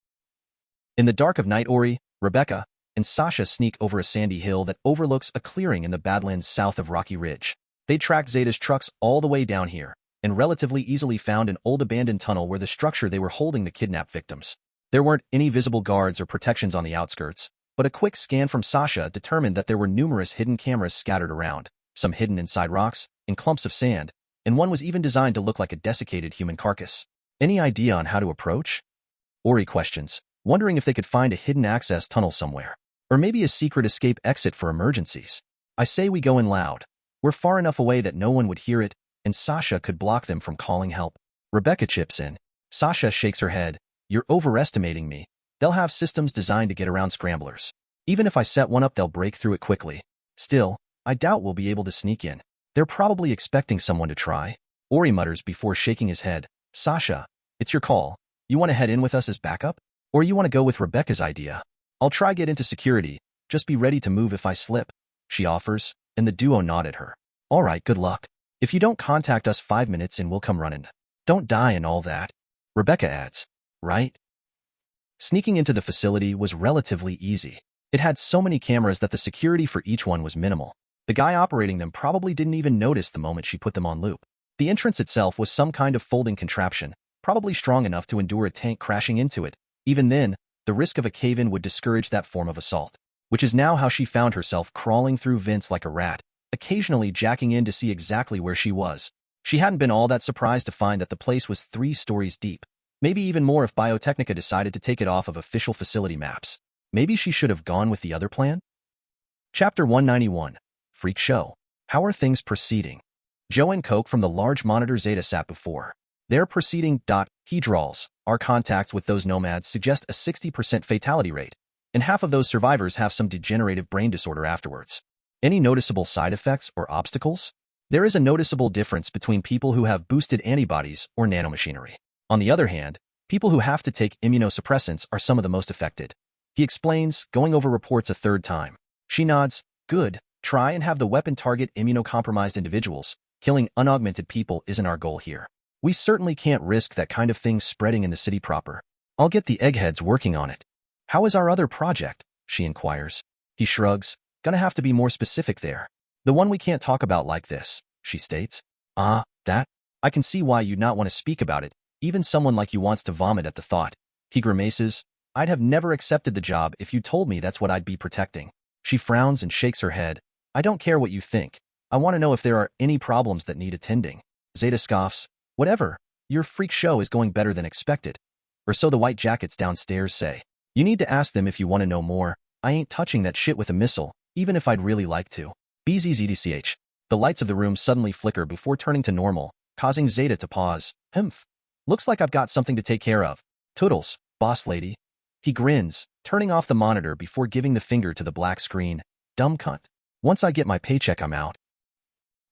In the dark of night, Ori, Rebecca, and Sasha sneak over a sandy hill that overlooks a clearing in the Badlands south of Rocky Ridge. They tracked Zeta's trucks all the way down here, and relatively easily found an old abandoned tunnel where the structure they were holding the kidnapped victims. There weren't any visible guards or protections on the outskirts, but a quick scan from Sasha determined that there were numerous hidden cameras scattered around, some hidden inside rocks, in clumps of sand, and one was even designed to look like a desiccated human carcass. Any idea on how to approach? Ori questions, wondering if they could find a hidden access tunnel somewhere, or maybe a secret escape exit for emergencies. I say we go in loud. We're far enough away that no one would hear it, and Sasha could block them from calling help. Rebecca chips in. Sasha shakes her head. You're overestimating me. They'll have systems designed to get around scramblers. Even if I set one up, they'll break through it quickly. Still, I doubt we'll be able to sneak in. They're probably expecting someone to try. Ori mutters before shaking his head. Sasha, it's your call. You want to head in with us as backup? Or you want to go with Rebecca's idea? I'll try get into security. Just be ready to move if I slip. She offers, and the duo nod at her. All right, good luck. If you don't contact us 5 minutes in, we'll come running. Don't die and all that. Rebecca adds. Right? Sneaking into the facility was relatively easy. It had so many cameras that the security for each one was minimal. The guy operating them probably didn't even notice the moment she put them on loop. The entrance itself was some kind of folding contraption, probably strong enough to endure a tank crashing into it. Even then, the risk of a cave-in would discourage that form of assault, which is now how she found herself crawling through vents like a rat, occasionally jacking in to see exactly where she was. She hadn't been all that surprised to find that the place was 3 stories deep, maybe even more if Biotechnica decided to take it off of official facility maps. Maybe she should have gone with the other plan? Chapter 191. Freak Show. How are things proceeding? Joe and Coke from the large monitor Zeta sat before. They're proceeding. He drawls. Our contacts with those nomads suggest a 60% fatality rate, and half of those survivors have some degenerative brain disorder afterwards. Any noticeable side effects or obstacles? There is a noticeable difference between people who have boosted antibodies or nanomachinery. On the other hand, people who have to take immunosuppressants are some of the most affected. He explains, going over reports a third time. She nods. Good. Try and have the weapon target immunocompromised individuals. Killing unaugmented people isn't our goal here. We certainly can't risk that kind of thing spreading in the city proper. I'll get the eggheads working on it. How is our other project? She inquires. He shrugs. Gonna have to be more specific there. The one we can't talk about like this, she states. That? I can see why you'd not want to speak about it. Even someone like you wants to vomit at the thought. He grimaces. I'd have never accepted the job if you told me that's what I'd be protecting. She frowns and shakes her head. I don't care what you think. I want to know if there are any problems that need attending. Zeta scoffs. Whatever. Your freak show is going better than expected. Or so the white jackets downstairs say. You need to ask them if you want to know more. I ain't touching that shit with a missile, even if I'd really like to. BZZDCH. The lights of the room suddenly flicker before turning to normal, causing Zeta to pause. Humph. Looks like I've got something to take care of. Toodles, boss lady. He grins, turning off the monitor before giving the finger to the black screen. Dumb cunt. Once I get my paycheck, I'm out.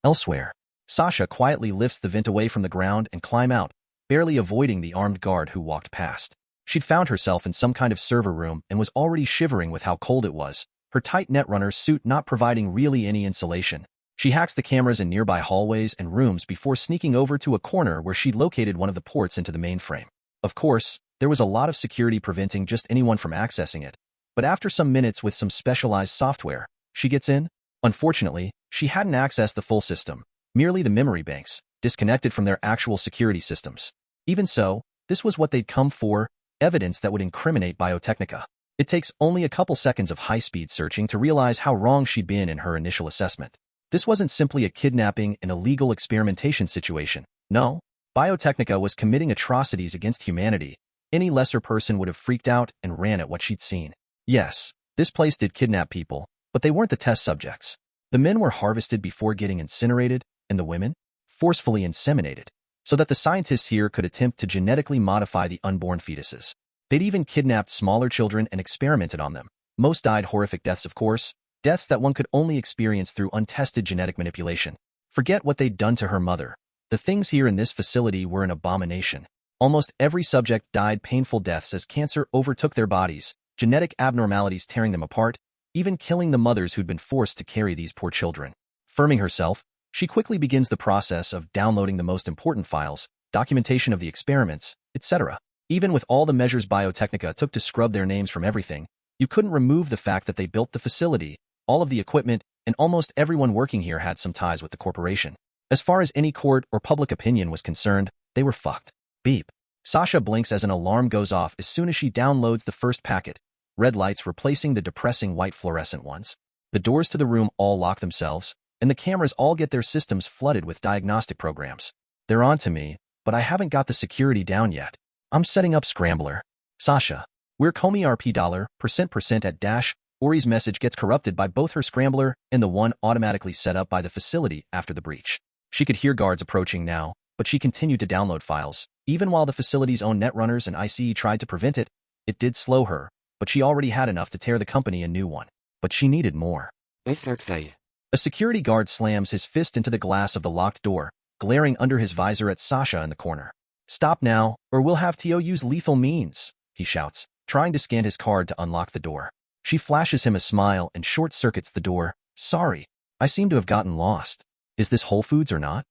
Elsewhere, Sasha quietly lifts the vent away from the ground and climb out, barely avoiding the armed guard who walked past. She'd found herself in some kind of server room and was already shivering with how cold it was, her tight Netrunner suit not providing really any insulation. She hacks the cameras in nearby hallways and rooms before sneaking over to a corner where she'd located one of the ports into the mainframe. Of course, there was a lot of security preventing just anyone from accessing it, but after some minutes with some specialized software, she gets in. Unfortunately, she hadn't accessed the full system, merely the memory banks, disconnected from their actual security systems. Even so, this was what they'd come for, evidence that would incriminate Biotechnica. It takes only a couple seconds of high-speed searching to realize how wrong she'd been in her initial assessment. This wasn't simply a kidnapping and illegal experimentation situation. No, Biotechnica was committing atrocities against humanity. Any lesser person would have freaked out and ran at what she'd seen. Yes, this place did kidnap people, but they weren't the test subjects. The men were harvested before getting incinerated, and the women? Forcefully inseminated, so that the scientists here could attempt to genetically modify the unborn fetuses. They'd even kidnapped smaller children and experimented on them. Most died horrific deaths, of course, deaths that one could only experience through untested genetic manipulation. Forget what they'd done to her mother. The things here in this facility were an abomination. Almost every subject died painful deaths as cancer overtook their bodies, genetic abnormalities tearing them apart, even killing the mothers who'd been forced to carry these poor children. Firming herself, she quickly begins the process of downloading the most important files, documentation of the experiments, etc. Even with all the measures Biotechnica took to scrub their names from everything, you couldn't remove the fact that they built the facility, all of the equipment, and almost everyone working here had some ties with the corporation. As far as any court or public opinion was concerned, they were fucked. Beep. Sasha blinks as an alarm goes off as soon as she downloads the first packet, red lights replacing the depressing white fluorescent ones. The doors to the room all lock themselves, and the cameras all get their systems flooded with diagnostic programs. They're on to me, but I haven't got the security down yet. I'm setting up Scrambler. Sasha, we're Comey RP $% at dash. Ori's message gets corrupted by both her Scrambler and the one automatically set up by the facility after the breach. She could hear guards approaching now, but she continued to download files. Even while the facility's own netrunners and ICE tried to prevent it, it did slow her, but she already had enough to tear the company a new one. But she needed more. A security guard slams his fist into the glass of the locked door, glaring under his visor at Sasha in the corner. Stop now, or we'll have to use lethal means, he shouts, trying to scan his card to unlock the door. She flashes him a smile and short-circuits the door. Sorry, I seem to have gotten lost. Is this Whole Foods or not?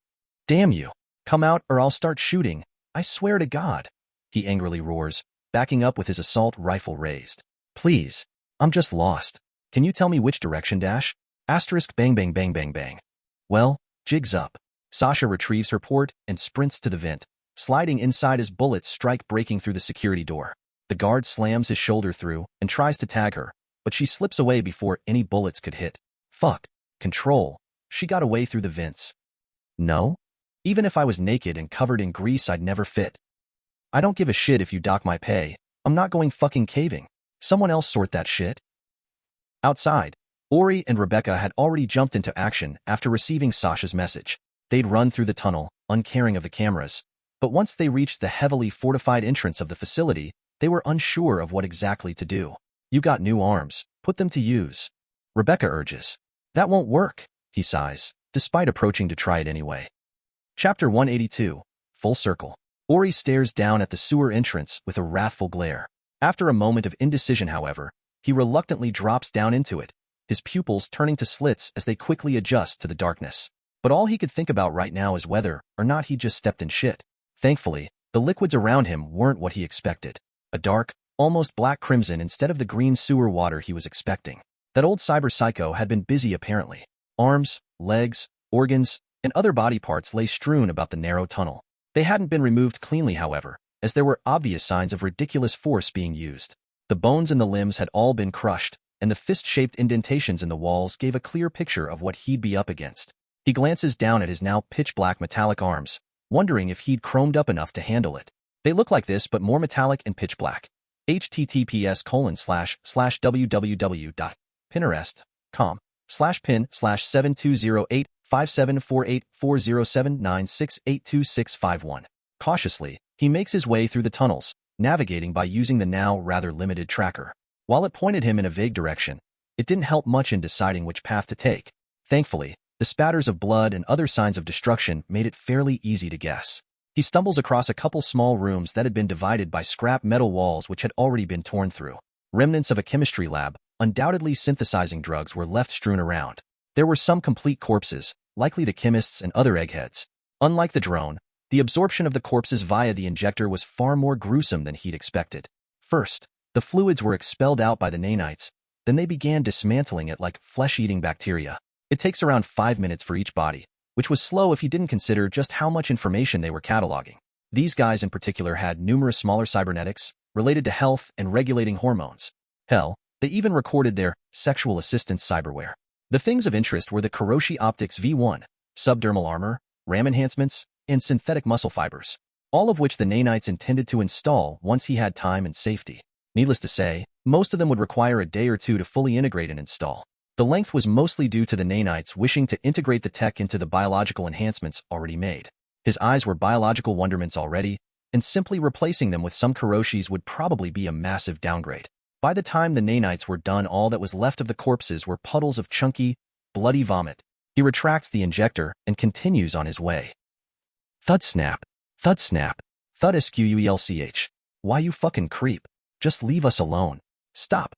Damn you. Come out or I'll start shooting. I swear to God. He angrily roars, backing up with his assault rifle raised. Please, I'm just lost. Can you tell me which direction dash? Asterisk bang bang bang bang bang. Well, jig's up. Sasha retrieves her port and sprints to the vent, sliding inside as bullets strike breaking through the security door. The guard slams his shoulder through and tries to tag her, but she slips away before any bullets could hit. Fuck. Control. She got away through the vents. No? Even if I was naked and covered in grease, I'd never fit. I don't give a shit if you dock my pay. I'm not going fucking caving. Someone else sort that shit. Outside, Ori and Rebecca had already jumped into action after receiving Sasha's message. They'd run through the tunnel, uncaring of the cameras. But once they reached the heavily fortified entrance of the facility, they were unsure of what exactly to do. You got new arms. Put them to use. Rebecca urges. That won't work, he sighs, despite approaching to try it anyway. Chapter 182. Full Circle. Ori stares down at the sewer entrance with a wrathful glare. After a moment of indecision, however, he reluctantly drops down into it, his pupils turning to slits as they quickly adjust to the darkness. But all he could think about right now is whether or not he just stepped in shit. Thankfully, the liquids around him weren't what he expected. A dark, almost black crimson instead of the green sewer water he was expecting. That old cyber psycho had been busy apparently. Arms, legs, organs, and other body parts lay strewn about the narrow tunnel. They hadn't been removed cleanly, however, as there were obvious signs of ridiculous force being used. The bones in the limbs had all been crushed, and the fist-shaped indentations in the walls gave a clear picture of what he'd be up against. He glances down at his now pitch-black metallic arms, wondering if he'd chromed up enough to handle it. They look like this, but more metallic and pitch-black. https://www.pinterest.com/pin/7208-5748-407968261. Cautiously, he makes his way through the tunnels, navigating by using the now rather limited tracker. While it pointed him in a vague direction, it didn't help much in deciding which path to take. Thankfully, the spatters of blood and other signs of destruction made it fairly easy to guess. He stumbles across a couple small rooms that had been divided by scrap metal walls which had already been torn through. Remnants of a chemistry lab, undoubtedly synthesizing drugs, were left strewn around. There were some complete corpses, likely the chemists and other eggheads. Unlike the drone, the absorption of the corpses via the injector was far more gruesome than he'd expected. First, the fluids were expelled out by the nanites, then they began dismantling it like flesh-eating bacteria. It takes around 5 minutes for each body, which was slow if he didn't consider just how much information they were cataloging. These guys in particular had numerous smaller cybernetics related to health and regulating hormones. Hell, they even recorded their sexual assistance cyberware. The things of interest were the Kiroshi Optics V1, subdermal armor, RAM enhancements, and synthetic muscle fibers, all of which the nanites intended to install once he had time and safety. Needless to say, most of them would require a day or two to fully integrate and install. The length was mostly due to the nanites wishing to integrate the tech into the biological enhancements already made. His eyes were biological wonderments already, and simply replacing them with some Kiroshis would probably be a massive downgrade. By the time the nanites were done, all that was left of the corpses were puddles of chunky, bloody vomit. He retracts the injector and continues on his way. Thud snap. Thud snap. Thud squelch. Why you fucking creep? Just leave us alone. Stop.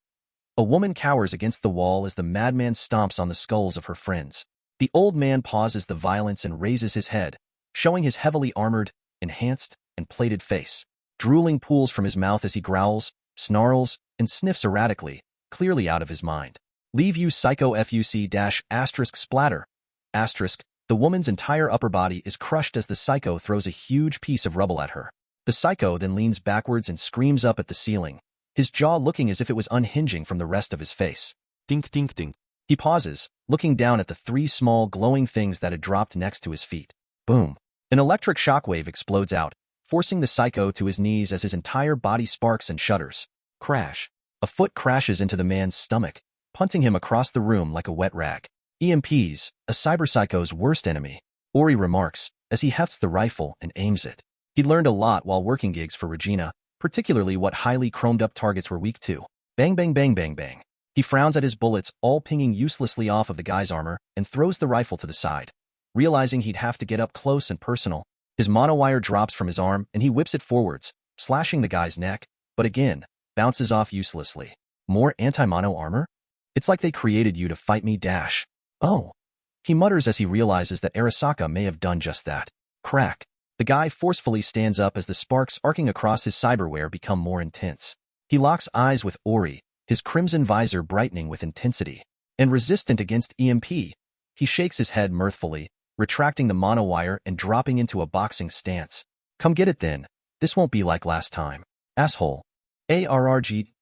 A woman cowers against the wall as the madman stomps on the skulls of her friends. The old man pauses the violence and raises his head, showing his heavily armored, enhanced, and plated face. Drooling pools from his mouth as he growls, snarls, and sniffs erratically, clearly out of his mind. Leave you psycho fuc splatter. The woman's entire upper body is crushed as the psycho throws a huge piece of rubble at her. The psycho then leans backwards and screams up at the ceiling, his jaw looking as if it was unhinging from the rest of his face. Dink dink dink. He pauses, looking down at the 3 small glowing things that had dropped next to his feet. Boom. An electric shockwave explodes out, forcing the psycho to his knees as his entire body sparks and shudders. Crash. A foot crashes into the man's stomach, punting him across the room like a wet rag. EMPs, a cyberpsycho's worst enemy, Ori remarks, as he hefts the rifle and aims it. He'd learned a lot while working gigs for Regina, particularly what highly chromed-up targets were weak to. Bang bang bang bang bang. He frowns at his bullets, all pinging uselessly off of the guy's armor, and throws the rifle to the side. Realizing he'd have to get up close and personal, his monowire drops from his arm and he whips it forwards, slashing the guy's neck, but again, bounces off uselessly. More anti-mono armor? It's like they created you to fight me dash. Oh. He mutters as he realizes that Arasaka may have done just that. Crack. The guy forcefully stands up as the sparks arcing across his cyberware become more intense. He locks eyes with Ori, his crimson visor brightening with intensity. And resistant against EMP, he shakes his head mirthfully, retracting the monowire and dropping into a boxing stance. Come get it then. This won't be like last time. Asshole. ARRG.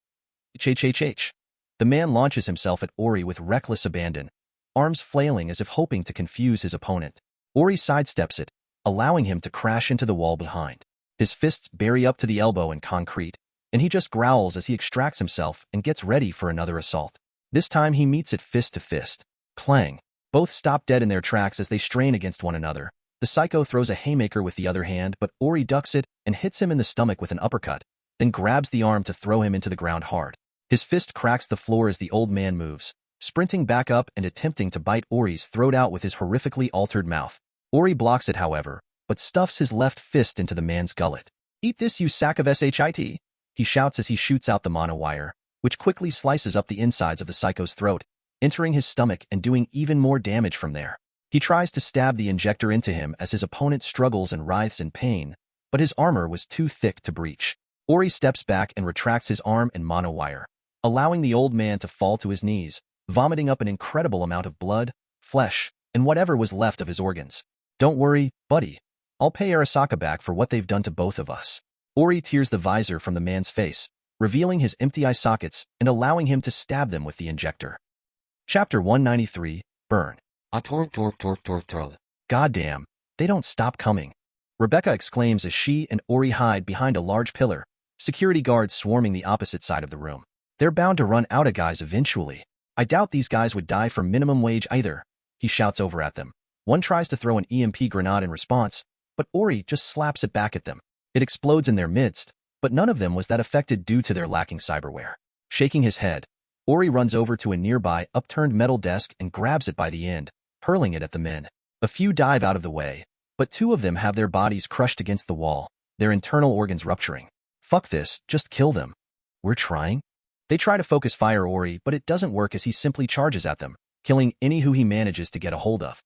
HHHH. The man launches himself at Ori with reckless abandon, arms flailing as if hoping to confuse his opponent. Ori sidesteps it, allowing him to crash into the wall behind. His fists bury up to the elbow in concrete, and he just growls as he extracts himself and gets ready for another assault. This time he meets it fist to fist. Clang. Both stop dead in their tracks as they strain against one another. The psycho throws a haymaker with the other hand, but Ori ducks it and hits him in the stomach with an uppercut, then grabs the arm to throw him into the ground hard. His fist cracks the floor as the old man moves, sprinting back up and attempting to bite Ori's throat out with his horrifically altered mouth. Ori blocks it, however, but stuffs his left fist into the man's gullet. Eat this, you sack of shit, he shouts as he shoots out the monowire, which quickly slices up the insides of the psycho's throat, entering his stomach and doing even more damage from there. He tries to stab the injector into him as his opponent struggles and writhes in pain, but his armor was too thick to breach. Ori steps back and retracts his arm and monowire, allowing the old man to fall to his knees, vomiting up an incredible amount of blood, flesh, and whatever was left of his organs. Don't worry, buddy. I'll pay Arasaka back for what they've done to both of us. Ori tears the visor from the man's face, revealing his empty eye sockets and allowing him to stab them with the injector. Chapter 193, Burn. Goddamn, they don't stop coming. Rebecca exclaims as she and Ori hide behind a large pillar, security guards swarming the opposite side of the room. They're bound to run out of guys eventually. I doubt these guys would die for minimum wage either, he shouts over at them. One tries to throw an EMP grenade in response, but Ori just slaps it back at them. It explodes in their midst, but none of them was that affected due to their lacking cyberware. Shaking his head, Ori runs over to a nearby upturned metal desk and grabs it by the end, hurling it at the men. A few dive out of the way, but 2 of them have their bodies crushed against the wall, their internal organs rupturing. Fuck this, just kill them. We're trying? They try to focus fire Ori, but it doesn't work as he simply charges at them, killing any who he manages to get a hold of.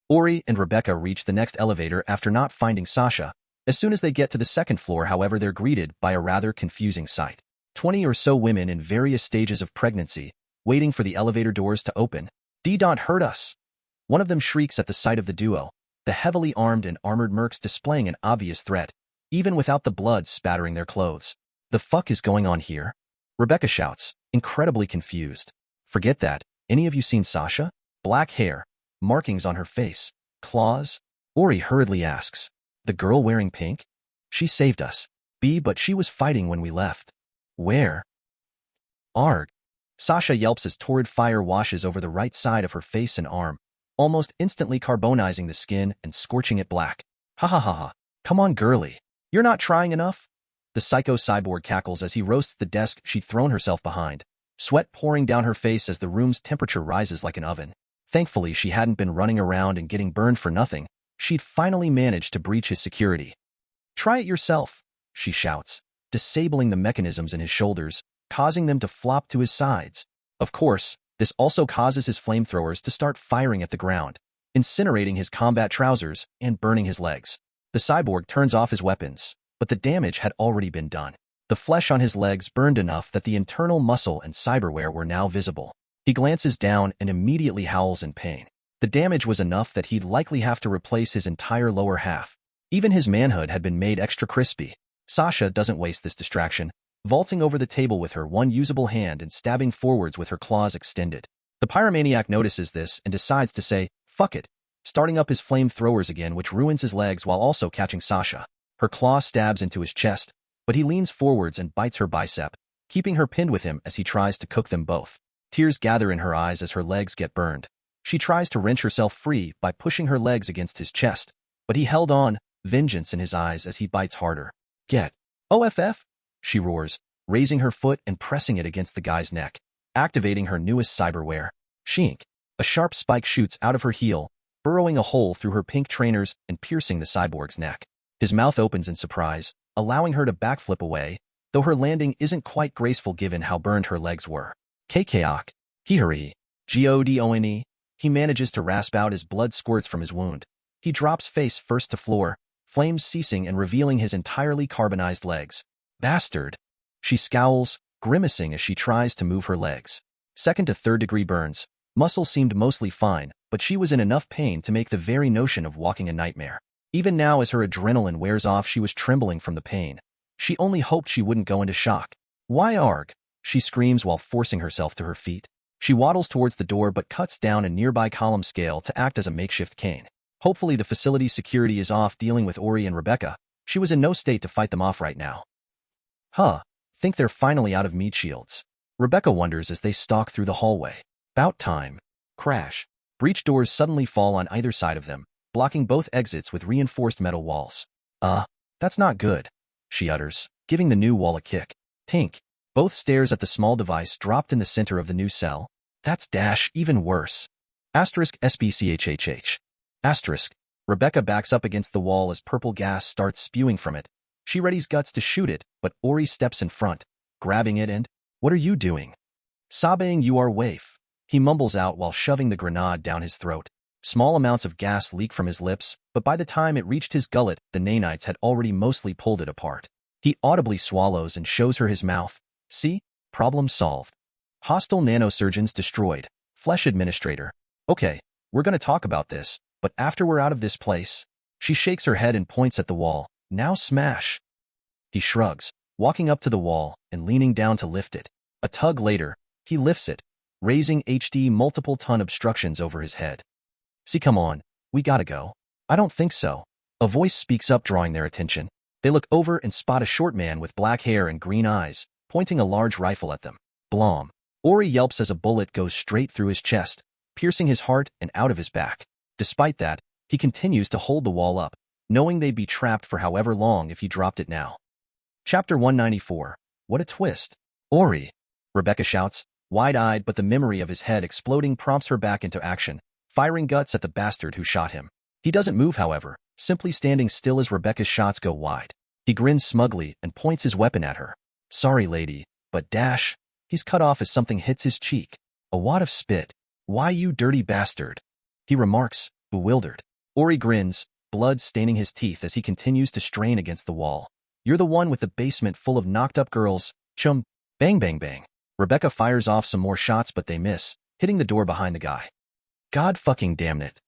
Ori and Rebecca reach the next elevator after not finding Sasha. As soon as they get to the 2nd floor, however, they're greeted by a rather confusing sight. 20 or so women in various stages of pregnancy, waiting for the elevator doors to open. "Don't hurt us!" One of them shrieks at the sight of the duo, the heavily armed and armored mercs displaying an obvious threat, even without the blood spattering their clothes. "The fuck is going on here?" Rebecca shouts, incredibly confused. "Forget that. Any of you seen Sasha? Black hair, markings on her face, claws?" Ori hurriedly asks. "The girl wearing pink? She saved us. But she was fighting when we left." "Where?" "Arg." Sasha yelps as torrid fire washes over the right side of her face and arm, almost instantly carbonizing the skin and scorching it black. "Ha ha ha ha. Come on, girly. You're not trying enough?" The psycho cyborg cackles as he roasts the desk she'd thrown herself behind, sweat pouring down her face as the room's temperature rises like an oven. Thankfully, she hadn't been running around and getting burned for nothing. She'd finally managed to breach his security. "Try it yourself," she shouts, disabling the mechanisms in his shoulders, causing them to flop to his sides. Of course, this also causes his flamethrowers to start firing at the ground, incinerating his combat trousers and burning his legs. The cyborg turns off his weapons, but the damage had already been done. The flesh on his legs burned enough that the internal muscle and cyberware were now visible. He glances down and immediately howls in pain. The damage was enough that he'd likely have to replace his entire lower half. Even his manhood had been made extra crispy. Sasha doesn't waste this distraction, vaulting over the table with her one usable hand and stabbing forwards with her claws extended. The pyromaniac notices this and decides to say, "Fuck it," starting up his flamethrowers again, which ruins his legs while also catching Sasha. Her claw stabs into his chest, but he leans forwards and bites her bicep, keeping her pinned with him as he tries to cook them both. Tears gather in her eyes as her legs get burned. She tries to wrench herself free by pushing her legs against his chest, but he held on, vengeance in his eyes as he bites harder. "Get OFF!" she roars, raising her foot and pressing it against the guy's neck, activating her newest cyberware. Shink! A sharp spike shoots out of her heel, burrowing a hole through her pink trainers and piercing the cyborg's neck. His mouth opens in surprise, allowing her to backflip away, though her landing isn't quite graceful given how burned her legs were. "Kkaok. Hihari. Godone." He manages to rasp out as blood squirts from his wound. He drops face first to floor, flames ceasing and revealing his entirely carbonized legs. "Bastard." She scowls, grimacing as she tries to move her legs. 2nd to 3rd degree burns. Muscle seemed mostly fine, but she was in enough pain to make the very notion of walking a nightmare. Even now, as her adrenaline wears off, she was trembling from the pain. She only hoped she wouldn't go into shock. "Why arg?" she screams while forcing herself to her feet. She waddles towards the door but cuts down a nearby column scale to act as a makeshift cane. Hopefully the facility's security is off dealing with Ori and Rebecca. She was in no state to fight them off right now. Think they're finally out of meat shields. Rebecca wonders as they stalk through the hallway. About time. Crash. Breach doors suddenly fall on either side of them, blocking both exits with reinforced metal walls. That's not good," she utters, giving the new wall a kick. Tink. Both stares at the small device dropped in the center of the new cell. "That's even worse." *SBCHHH. Rebecca backs up against the wall as purple gas starts spewing from it. She readies guts to shoot it, but Ori steps in front, grabbing it and, "What are you doing?" "Sabaying you are waif," he mumbles out while shoving the grenade down his throat. Small amounts of gas leak from his lips, but by the time it reached his gullet, the nanites had already mostly pulled it apart. He audibly swallows and shows her his mouth. "See? Problem solved. Hostile nanosurgeons destroyed. Flesh administrator. Okay, we're gonna talk about this. But after we're out of this place, she shakes her head and points at the wall. Now smash. He shrugs, walking up to the wall and leaning down to lift it. A tug later, he lifts it, raising HD multiple-ton obstructions over his head. See, come on, we gotta go. I don't think so. A voice speaks up, drawing their attention. They look over and spot a short man with black hair and green eyes, pointing a large rifle at them. Blom. Ori yelps as a bullet goes straight through his chest, piercing his heart and out of his back. Despite that, he continues to hold the wall up, knowing they'd be trapped for however long if he dropped it now. Chapter 194. What a twist. Ori, Rebecca shouts, wide-eyed, but the memory of his head exploding prompts her back into action, firing guts at the bastard who shot him. He doesn't move, however, simply standing still as Rebecca's shots go wide. He grins smugly and points his weapon at her. Sorry, lady, but dash. He's cut off as something hits his cheek. A wad of spit. Why, you dirty bastard, he remarks, bewildered. Ori grins, blood staining his teeth as he continues to strain against the wall. You're the one with the basement full of knocked-up girls, chum. Bang, bang, bang. Rebecca fires off some more shots, but they miss, hitting the door behind the guy. God fucking damn it.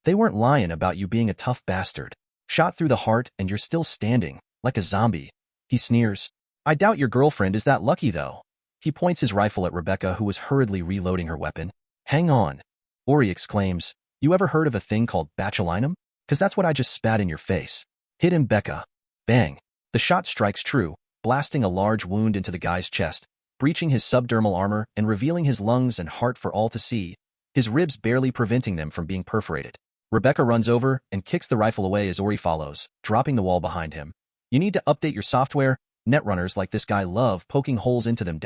They weren't lying about you being a tough bastard. Shot through the heart and you're still standing, like a zombie. He sneers. I doubt your girlfriend is that lucky, though. He points his rifle at Rebecca, who was hurriedly reloading her weapon. Hang on. Ori exclaims. You ever heard of a thing called botulinum? 'Cause that's what I just spat in your face. Hit him, Becca. Bang. The shot strikes true, blasting a large wound into the guy's chest, breaching his subdermal armor and revealing his lungs and heart for all to see, his ribs barely preventing them from being perforated. Rebecca runs over and kicks the rifle away as Ori follows, dropping the wall behind him. You need to update your software. Netrunners like this guy love poking holes into them.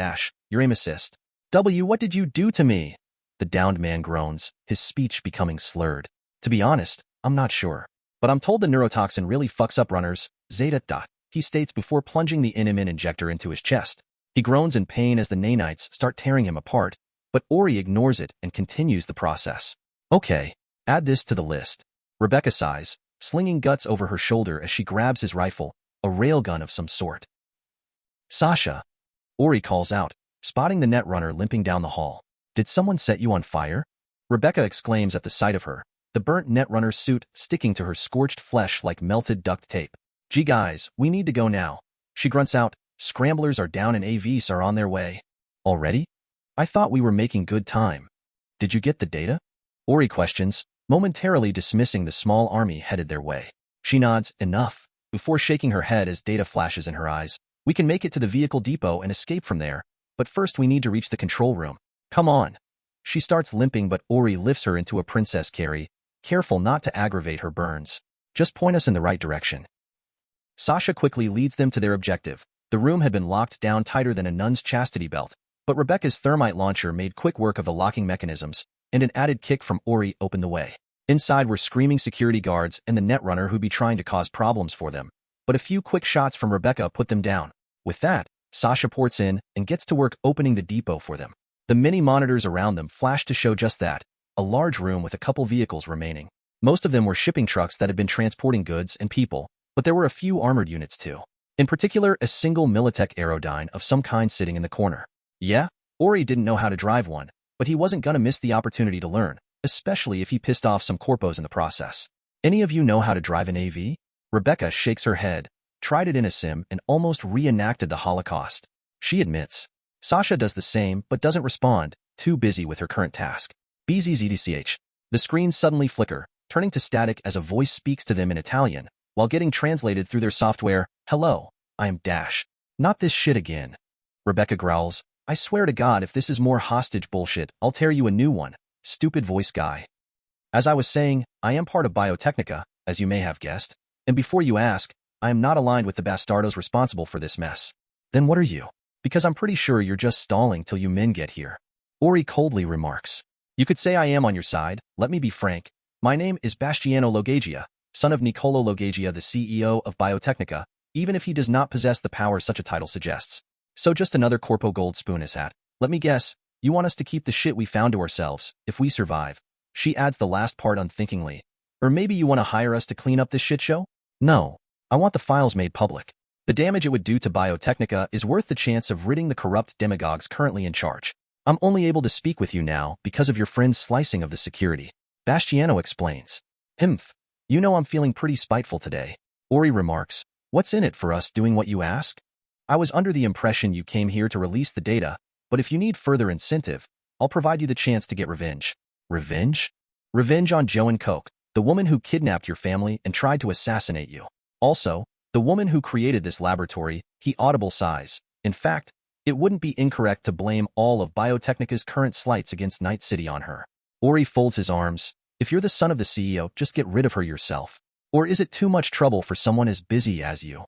Your aim assist. What did you do to me? The downed man groans, his speech becoming slurred. To be honest, I'm not sure. But I'm told the neurotoxin really fucks up runners. Zeta. He states before plunging the NMN injector into his chest. He groans in pain as the nanites start tearing him apart, but Ori ignores it and continues the process. Okay, add this to the list. Rebecca sighs, slinging guts over her shoulder as she grabs his rifle, a railgun of some sort. Sasha, Ori calls out, spotting the netrunner limping down the hall. Did someone set you on fire? Rebecca exclaims at the sight of her, the burnt netrunner suit sticking to her scorched flesh like melted duct tape. Gee guys, we need to go now. She grunts out, scramblers are down and AVs are on their way. Already? I thought we were making good time. Did you get the data? Ori questions, momentarily dismissing the small army headed their way. She nods, enough, before shaking her head as data flashes in her eyes. We can make it to the vehicle depot and escape from there, but first we need to reach the control room. Come on. She starts limping, but Ori lifts her into a princess carry, careful not to aggravate her burns. Just point us in the right direction. Sasha quickly leads them to their objective. The room had been locked down tighter than a nun's chastity belt, but Rebecca's thermite launcher made quick work of the locking mechanisms, and an added kick from Ori opened the way. Inside were screaming security guards and the netrunner who'd be trying to cause problems for them, but a few quick shots from Rebecca put them down. With that, Sasha ports in and gets to work opening the depot for them. The many monitors around them flashed to show just that, a large room with a couple vehicles remaining. Most of them were shipping trucks that had been transporting goods and people, but there were a few armored units too. In particular, a single Militech Aerodyne of some kind sitting in the corner. Yeah, Ori didn't know how to drive one, but he wasn't gonna miss the opportunity to learn, especially if he pissed off some corpos in the process. Any of you know how to drive an AV? Rebecca shakes her head, tried it in a sim, and almost reenacted the Holocaust. She admits. Sasha does the same, but doesn't respond, too busy with her current task. BZZDCH. The screens suddenly flicker, turning to static as a voice speaks to them in Italian, while getting translated through their software. Hello, I am Dash. Not this shit again. Rebecca growls. I swear to God, if this is more hostage bullshit, I'll tear you a new one, stupid voice guy. As I was saying, I am part of Biotechnica, as you may have guessed, and before you ask, I am not aligned with the bastardos responsible for this mess. Then what are you? Because I'm pretty sure you're just stalling till you men get here. Ori coldly remarks. You could say I am on your side, let me be frank. My name is Bastiano Logagia, son of Niccolo Logagia, the CEO of Biotechnica, even if he does not possess the power such a title suggests. So just another corpo gold spoon his hat. Let me guess, you want us to keep the shit we found to ourselves, if we survive. She adds the last part unthinkingly. Or maybe you want to hire us to clean up this shit show? No. I want the files made public. The damage it would do to Biotechnica is worth the chance of ridding the corrupt demagogues currently in charge. I'm only able to speak with you now because of your friend's slicing of the security. Bastiano explains. Himph. You know I'm feeling pretty spiteful today. Ori remarks, what's in it for us doing what you ask? I was under the impression you came here to release the data, but if you need further incentive, I'll provide you the chance to get revenge. Revenge? Revenge on Joe and Coke, the woman who kidnapped your family and tried to assassinate you. Also, the woman who created this laboratory, he audible sighs. In fact, it wouldn't be incorrect to blame all of Biotechnica's current slights against Night City on her. Ori folds his arms. If you're the son of the CEO, just get rid of her yourself. Or is it too much trouble for someone as busy as you?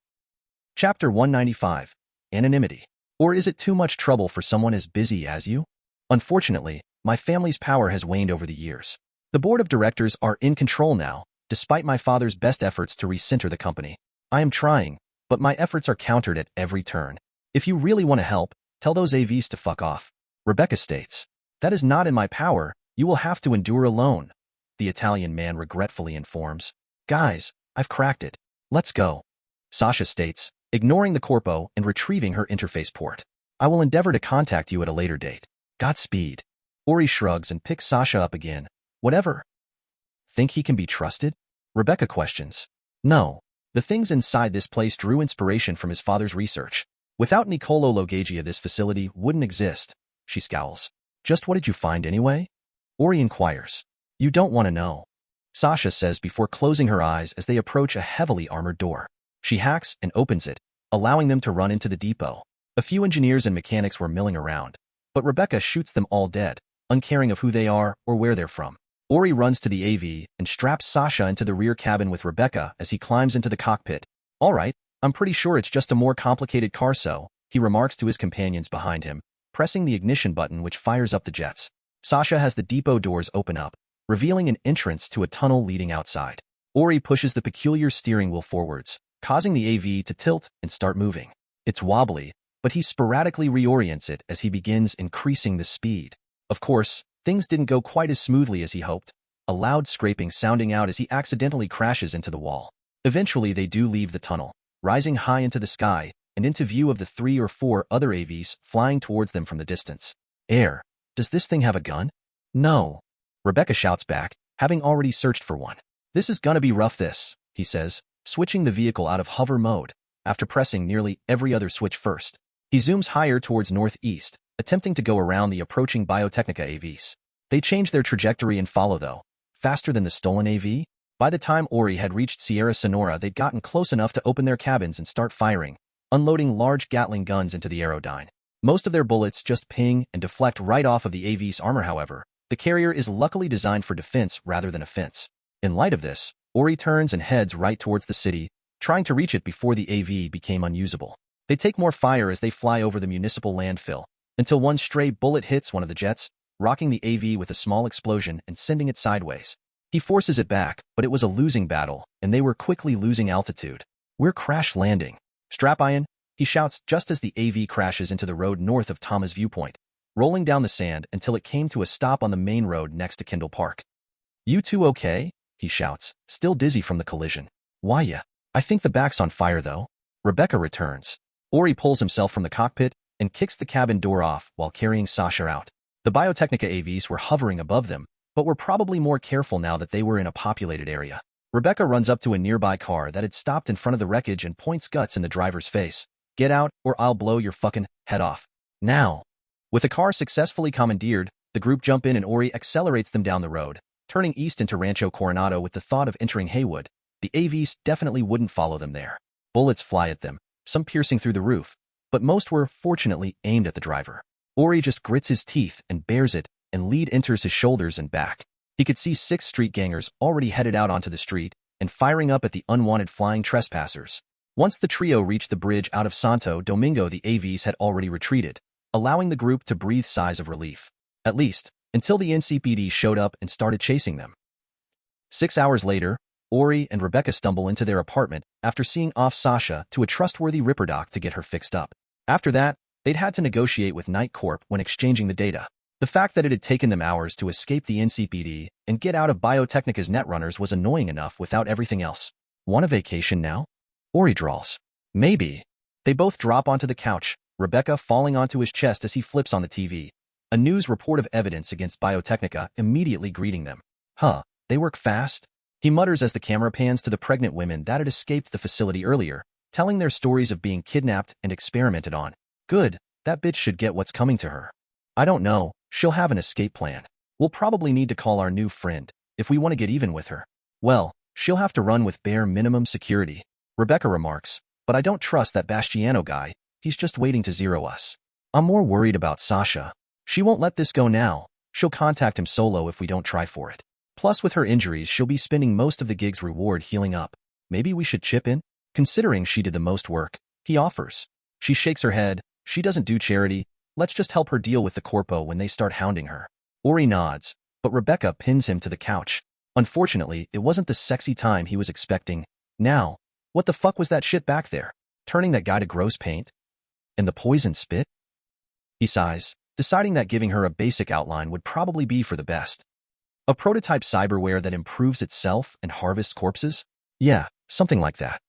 Chapter 195. Anonymity. Or is it too much trouble for someone as busy as you? Unfortunately, my family's power has waned over the years. The board of directors are in control now, despite my father's best efforts to recenter the company. I am trying, but my efforts are countered at every turn. If you really want to help, tell those AVs to fuck off. Rebecca states. That is not in my power. You will have to endure alone. The Italian man regretfully informs. Guys, I've cracked it. Let's go. Sasha states, ignoring the corpo and retrieving her interface port. I will endeavor to contact you at a later date. Godspeed. Ori shrugs and picks Sasha up again. Whatever. Think he can be trusted? Rebecca questions. No. The things inside this place drew inspiration from his father's research. Without Niccolò Logagia, this facility wouldn't exist. She scowls. Just what did you find anyway? Ori inquires. You don't want to know. Sasha says before closing her eyes as they approach a heavily armored door. She hacks and opens it, allowing them to run into the depot. A few engineers and mechanics were milling around, but Rebecca shoots them all dead, uncaring of who they are or where they're from. Ori runs to the AV and straps Sasha into the rear cabin with Rebecca as he climbs into the cockpit. All right, I'm pretty sure it's just a more complicated car, so, he remarks to his companions behind him, pressing the ignition button which fires up the jets. Sasha has the depot doors open up, revealing an entrance to a tunnel leading outside. Ori pushes the peculiar steering wheel forwards, causing the AV to tilt and start moving. It's wobbly, but he sporadically reorients it as he begins increasing the speed. Of course, things didn't go quite as smoothly as he hoped, a loud scraping sounding out as he accidentally crashes into the wall. Eventually they do leave the tunnel, rising high into the sky and into view of the 3 or 4 other AVs flying towards them from the distance. Air, does this thing have a gun? No. Rebecca shouts back, having already searched for one. This is gonna be rough this, he says, switching the vehicle out of hover mode, after pressing nearly every other switch first. He zooms higher towards northeast, attempting to go around the approaching Biotechnica AVs. They change their trajectory and follow though, faster than the stolen AV. By the time Ori had reached Sierra Sonora, they'd gotten close enough to open their cabins and start firing, unloading large Gatling guns into the Aerodyne. Most of their bullets just ping and deflect right off of the AV's armor. However, the carrier is luckily designed for defense rather than offense. In light of this, Ori turns and heads right towards the city, trying to reach it before the AV became unusable. They take more fire as they fly over the municipal landfill, until one stray bullet hits one of the jets, rocking the AV with a small explosion and sending it sideways. He forces it back, but it was a losing battle, and they were quickly losing altitude. We're crash landing. Strap iron, he shouts just as the AV crashes into the road north of Tama's viewpoint, rolling down the sand until it came to a stop on the main road next to Kendall Park. You two okay? He shouts, still dizzy from the collision. Why ya? I think the back's on fire though. Rebecca returns. Ori pulls himself from the cockpit and kicks the cabin door off while carrying Sasha out. The Biotechnica AVs were hovering above them, but were probably more careful now that they were in a populated area. Rebecca runs up to a nearby car that had stopped in front of the wreckage and points guts in the driver's face. Get out, or I'll blow your fucking head off. Now. With the car successfully commandeered, the group jump in and Ori accelerates them down the road, turning east into Rancho Coronado with the thought of entering Haywood. The AVs definitely wouldn't follow them there. Bullets fly at them, some piercing through the roof, but most were, fortunately, aimed at the driver. Ori just grits his teeth and bears it, and lead enters his shoulders and back. He could see 6 street gangers already headed out onto the street and firing up at the unwanted flying trespassers. Once the trio reached the bridge out of Santo Domingo, the AVs had already retreated, allowing the group to breathe sighs of relief. At least, until the NCPD showed up and started chasing them. 6 hours later, Ori and Rebecca stumble into their apartment after seeing off Sasha to a trustworthy ripperdoc to get her fixed up. After that, they'd had to negotiate with Night Corp when exchanging the data. The fact that it had taken them hours to escape the NCPD and get out of Biotechnica's netrunners was annoying enough without everything else. Want a vacation now? Ori drawls. Maybe. They both drop onto the couch, Rebecca falling onto his chest as he flips on the TV. A news report of evidence against Biotechnica immediately greeting them. Huh, they work fast? He mutters as the camera pans to the pregnant women that had escaped the facility earlier, telling their stories of being kidnapped and experimented on. Good, that bitch should get what's coming to her. I don't know, she'll have an escape plan. We'll probably need to call our new friend, if we want to get even with her. Well, she'll have to run with bare minimum security, Rebecca remarks, but I don't trust that Bastiano guy, he's just waiting to zero us. I'm more worried about Sasha. She won't let this go now, she'll contact him solo if we don't try for it. Plus with her injuries she'll be spending most of the gig's reward healing up. Maybe we should chip in? Considering she did the most work, he offers. She shakes her head, she doesn't do charity, let's just help her deal with the corpo when they start hounding her. Ori nods, but Rebecca pins him to the couch. Unfortunately, it wasn't the sexy time he was expecting. Now, what the fuck was that shit back there? Turning that guy to gross paint? And the poison spit? He sighs, deciding that giving her a basic outline would probably be for the best. A prototype cyberware that improves itself and harvests corpses? Yeah, something like that.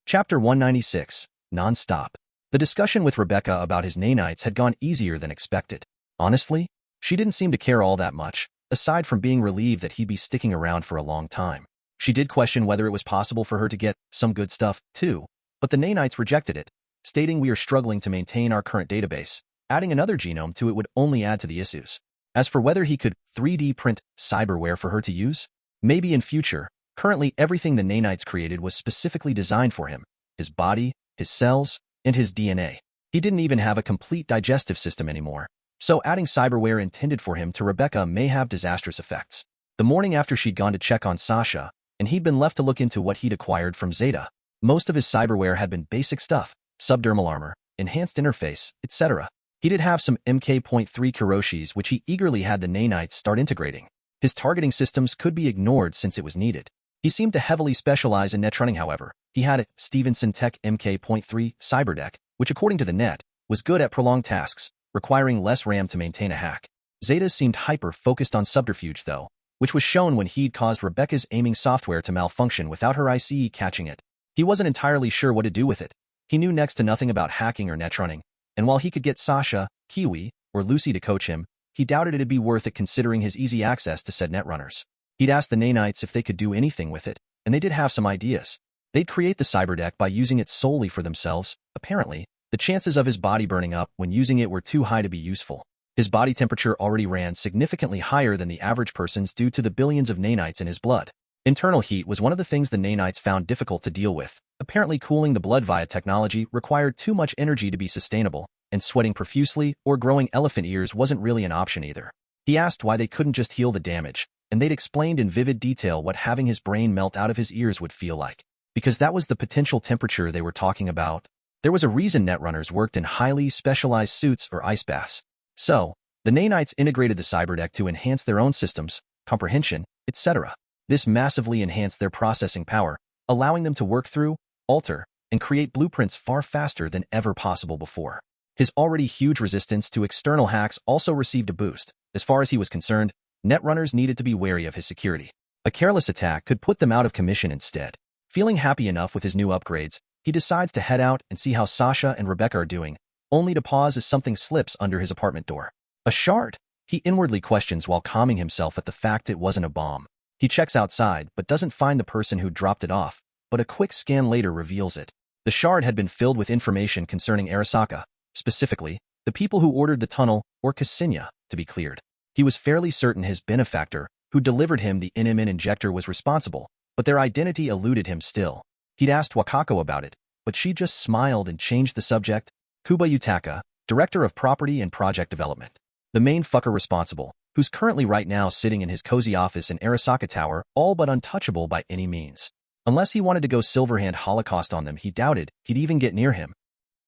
Chapter 196, Non-Stop. The discussion with Rebecca about his nanites had gone easier than expected. Honestly, she didn't seem to care all that much, aside from being relieved that he'd be sticking around for a long time. She did question whether it was possible for her to get some good stuff, too, but the nanites rejected it, stating we are struggling to maintain our current database. Adding another genome to it would only add to the issues. As for whether he could 3D print cyberware for her to use, maybe in future. Currently everything the nanites created was specifically designed for him, his body, his cells, and his DNA. He didn't even have a complete digestive system anymore, so adding cyberware intended for him to Rebecca may have disastrous effects. The morning after she'd gone to check on Sasha, and he'd been left to look into what he'd acquired from Zeta, most of his cyberware had been basic stuff, subdermal armor, enhanced interface, etc. He did have some MK.3 Kiroshis which he eagerly had the nanites start integrating. His targeting systems could be ignored since it was needed. He seemed to heavily specialize in netrunning, however. He had a Stevenson Tech MK.3 Cyberdeck, which according to the net, was good at prolonged tasks, requiring less RAM to maintain a hack. Zeta seemed hyper-focused on subterfuge though, which was shown when he'd caused Rebecca's aiming software to malfunction without her ICE catching it. He wasn't entirely sure what to do with it. He knew next to nothing about hacking or netrunning, and while he could get Sasha, Kiwi, or Lucy to coach him, he doubted it'd be worth it considering his easy access to said netrunners. He'd asked the nanites if they could do anything with it, and they did have some ideas. They'd create the cyberdeck by using it solely for themselves. Apparently, the chances of his body burning up when using it were too high to be useful. His body temperature already ran significantly higher than the average person's due to the billions of nanites in his blood. Internal heat was one of the things the nanites found difficult to deal with. Apparently cooling the blood via technology required too much energy to be sustainable, and sweating profusely or growing elephant ears wasn't really an option either. He asked why they couldn't just heal the damage, and they'd explained in vivid detail what having his brain melt out of his ears would feel like. Because that was the potential temperature they were talking about. There was a reason netrunners worked in highly specialized suits or ice baths. So, the nanites integrated the cyberdeck to enhance their own systems, comprehension, etc. This massively enhanced their processing power, allowing them to work through, alter, and create blueprints far faster than ever possible before. His already huge resistance to external hacks also received a boost. As far as he was concerned, netrunners needed to be wary of his security. A careless attack could put them out of commission instead. Feeling happy enough with his new upgrades, he decides to head out and see how Sasha and Rebecca are doing, only to pause as something slips under his apartment door. A shard? He inwardly questions while calming himself at the fact it wasn't a bomb. He checks outside but doesn't find the person who dropped it off, but a quick scan later reveals it. The shard had been filled with information concerning Arasaka, specifically, the people who ordered the tunnel, or Ksenia, to be cleared. He was fairly certain his benefactor, who delivered him the NMN injector, was responsible, but their identity eluded him still. He'd asked Wakako about it, but she just smiled and changed the subject. Kuba Yutaka, Director of Property and Project Development. The main fucker responsible, who's currently right now sitting in his cozy office in Arasaka Tower, all but untouchable by any means. Unless he wanted to go Silverhand Holocaust on them, he doubted he'd even get near him.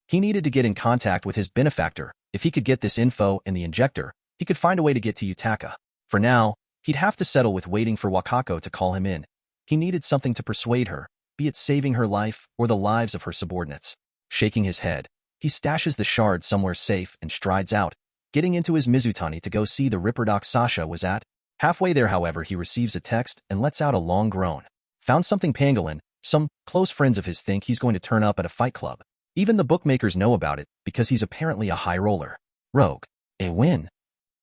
He needed to get in contact with his benefactor. If he could get this info and the injector, he could find a way to get to Yutaka. For now, he'd have to settle with waiting for Wakako to call him in. He needed something to persuade her, be it saving her life or the lives of her subordinates. Shaking his head, he stashes the shard somewhere safe and strides out, getting into his Mizutani to go see the Ripperdoc Sasha was at. Halfway there, however, he receives a text and lets out a long groan. Found something pangolin. Some close friends of his think he's going to turn up at a fight club. Even the bookmakers know about it because he's apparently a high roller. Rogue. A win.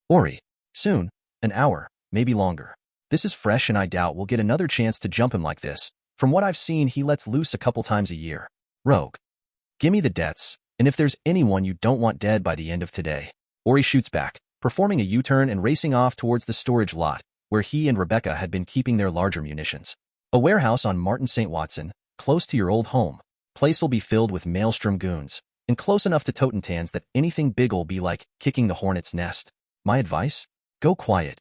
Ori. Soon. An hour, maybe longer. This is fresh and I doubt we'll get another chance to jump him like this. From what I've seen, he lets loose a couple times a year. Rogue. Gimme the deaths, and if there's anyone you don't want dead by the end of today. Ori shoots back, performing a U-turn and racing off towards the storage lot, where he and Rebecca had been keeping their larger munitions. A warehouse on Martin St. Watson, close to your old home. Place'll be filled with Maelstrom goons, and close enough to Totentans that anything big'll be like kicking the hornet's nest. My advice? Go quiet.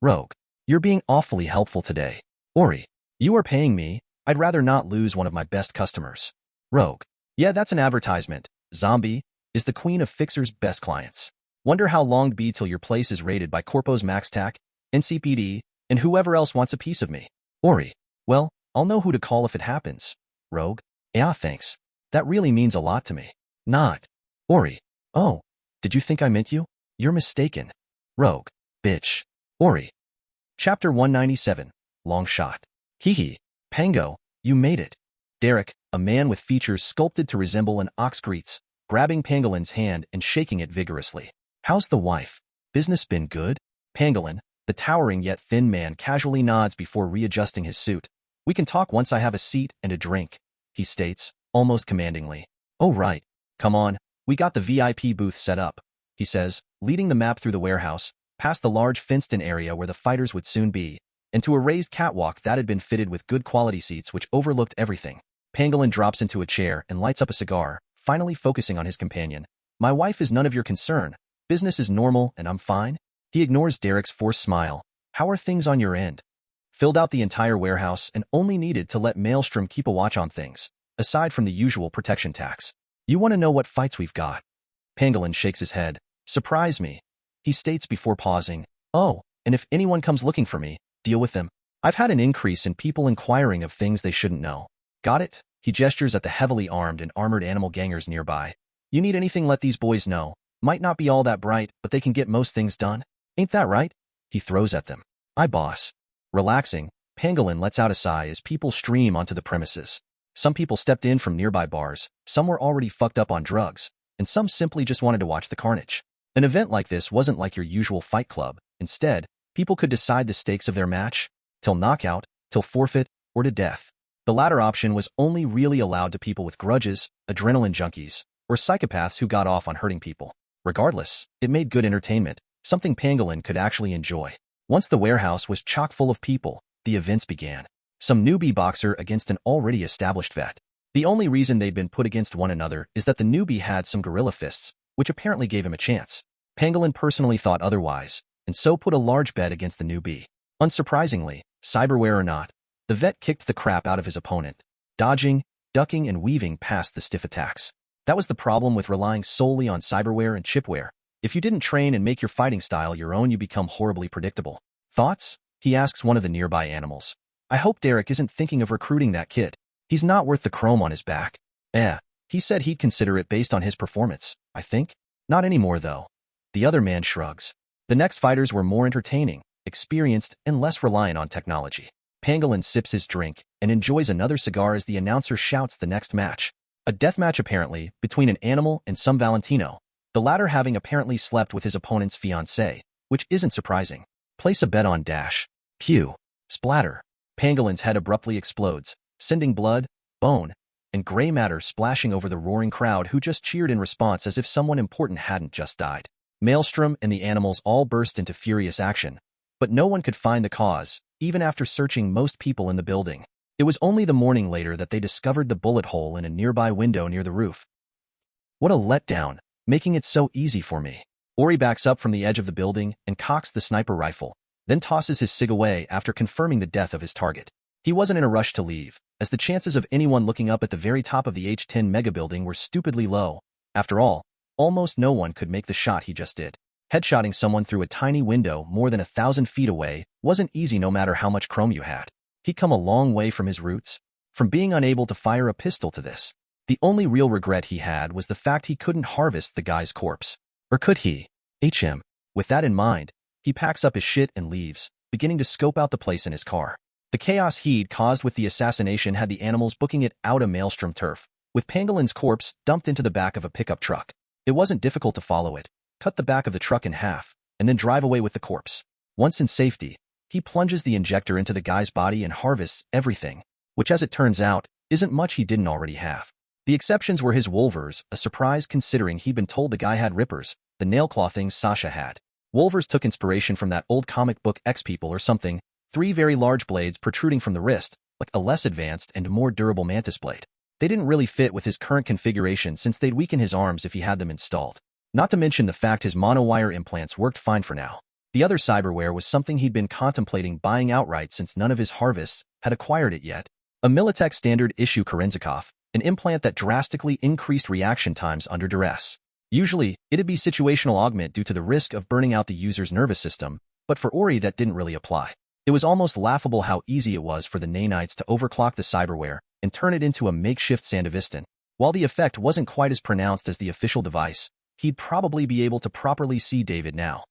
Rogue. You're being awfully helpful today. Ori. You are paying me. I'd rather not lose one of my best customers. Rogue. Yeah, that's an advertisement. Zombie is the queen of Fixer's best clients. Wonder how long'd be till your place is raided by Corpo's MaxTac, NCPD, and whoever else wants a piece of me. Ori. Well, I'll know who to call if it happens. Rogue. Yeah, thanks. That really means a lot to me. Not. Ori. Oh, did you think I meant you? You're mistaken. Rogue. Bitch. Ori. Chapter 197. Long shot. Hee. Pango, you made it. Derek, a man with features sculpted to resemble an ox greets, grabbing Pangolin's hand and shaking it vigorously. How's the wife? Business been good? Pangolin, the towering yet thin man, casually nods before readjusting his suit. We can talk once I have a seat and a drink, he states, almost commandingly. Oh right. Come on, we got the VIP booth set up, he says, leading the map through the warehouse, past the large fenced-in area where the fighters would soon be, and to a raised catwalk that had been fitted with good quality seats which overlooked everything. Pangolin drops into a chair and lights up a cigar, finally focusing on his companion. My wife is none of your concern. Business is normal and I'm fine. He ignores Derek's forced smile. How are things on your end? Filled out the entire warehouse and only needed to let Maelstrom keep a watch on things, aside from the usual protection tax. You want to know what fights we've got? Pangolin shakes his head. Surprise me. He states before pausing. Oh, and if anyone comes looking for me, deal with them. I've had an increase in people inquiring of things they shouldn't know. Got it? He gestures at the heavily armed and armored animal gangers nearby. You need anything, let these boys know. Might not be all that bright, but they can get most things done. Ain't that right? He throws at them. Aye, boss. Relaxing, Pangolin lets out a sigh as people stream onto the premises. Some people stepped in from nearby bars, some were already fucked up on drugs, and some simply just wanted to watch the carnage. An event like this wasn't like your usual fight club. Instead, people could decide the stakes of their match, till knockout, till forfeit, or to death. The latter option was only really allowed to people with grudges, adrenaline junkies, or psychopaths who got off on hurting people. Regardless, it made good entertainment, something Pangolin could actually enjoy. Once the warehouse was chock full of people, the events began. Some newbie boxer against an already established vet. The only reason they'd been put against one another is that the newbie had some gorilla fists, which apparently gave him a chance. Pangolin personally thought otherwise, and so put a large bet against the newbie. Unsurprisingly, cyberware or not, the vet kicked the crap out of his opponent, dodging, ducking, and weaving past the stiff attacks. That was the problem with relying solely on cyberware and chipware. If you didn't train and make your fighting style your own, you become horribly predictable. Thoughts? He asks one of the nearby animals. I hope Derek isn't thinking of recruiting that kid. He's not worth the chrome on his back. He said he'd consider it based on his performance, I think. Not anymore, though. The other man shrugs. The next fighters were more entertaining, experienced, and less reliant on technology. Pangolin sips his drink and enjoys another cigar as the announcer shouts the next match. A deathmatch apparently, between an animal and some Valentino, the latter having apparently slept with his opponent's fiancée, which isn't surprising. Place a bet on Dash. Pew. Splatter. Pangolin's head abruptly explodes, sending blood, bone, and gray matter splashing over the roaring crowd who just cheered in response as if someone important hadn't just died. Maelstrom and the animals all burst into furious action, but no one could find the cause, even after searching most people in the building. It was only the morning later that they discovered the bullet hole in a nearby window near the roof. What a letdown, making it so easy for me. Ori backs up from the edge of the building and cocks the sniper rifle, then tosses his cig away after confirming the death of his target. He wasn't in a rush to leave, as the chances of anyone looking up at the very top of the H-10 megabuilding were stupidly low. After all, almost no one could make the shot he just did. Headshotting someone through a tiny window more than 1,000 feet away wasn't easy no matter how much chrome you had. He'd come a long way from his roots, from being unable to fire a pistol to this. The only real regret he had was the fact he couldn't harvest the guy's corpse. Or could he? HM. With that in mind, he packs up his shit and leaves, beginning to scope out the place in his car. The chaos he'd caused with the assassination had the animals booking it out of Maelstrom turf, with Pangolin's corpse dumped into the back of a pickup truck. It wasn't difficult to follow it, cut the back of the truck in half, and then drive away with the corpse. Once in safety, He plunges the injector into the guy's body and harvests everything, which as it turns out, isn't much he didn't already have. The exceptions were his Wolvers, a surprise considering he'd been told the guy had rippers, the nail-claw things Sasha had. Wolvers took inspiration from that old comic book X-People or something, 3 very large blades protruding from the wrist, like a less advanced and more durable mantis blade. They didn't really fit with his current configuration since they'd weaken his arms if he had them installed. Not to mention the fact his monowire implants worked fine for now. The other cyberware was something he'd been contemplating buying outright since none of his harvests had acquired it yet. A Militech standard issue Kerenzikov, an implant that drastically increased reaction times under duress. Usually, it'd be situational augment due to the risk of burning out the user's nervous system, but for Ori that didn't really apply. It was almost laughable how easy it was for the nanites to overclock the cyberware and turn it into a makeshift Sandevistan. While the effect wasn't quite as pronounced as the official device, he'd probably be able to properly see David now.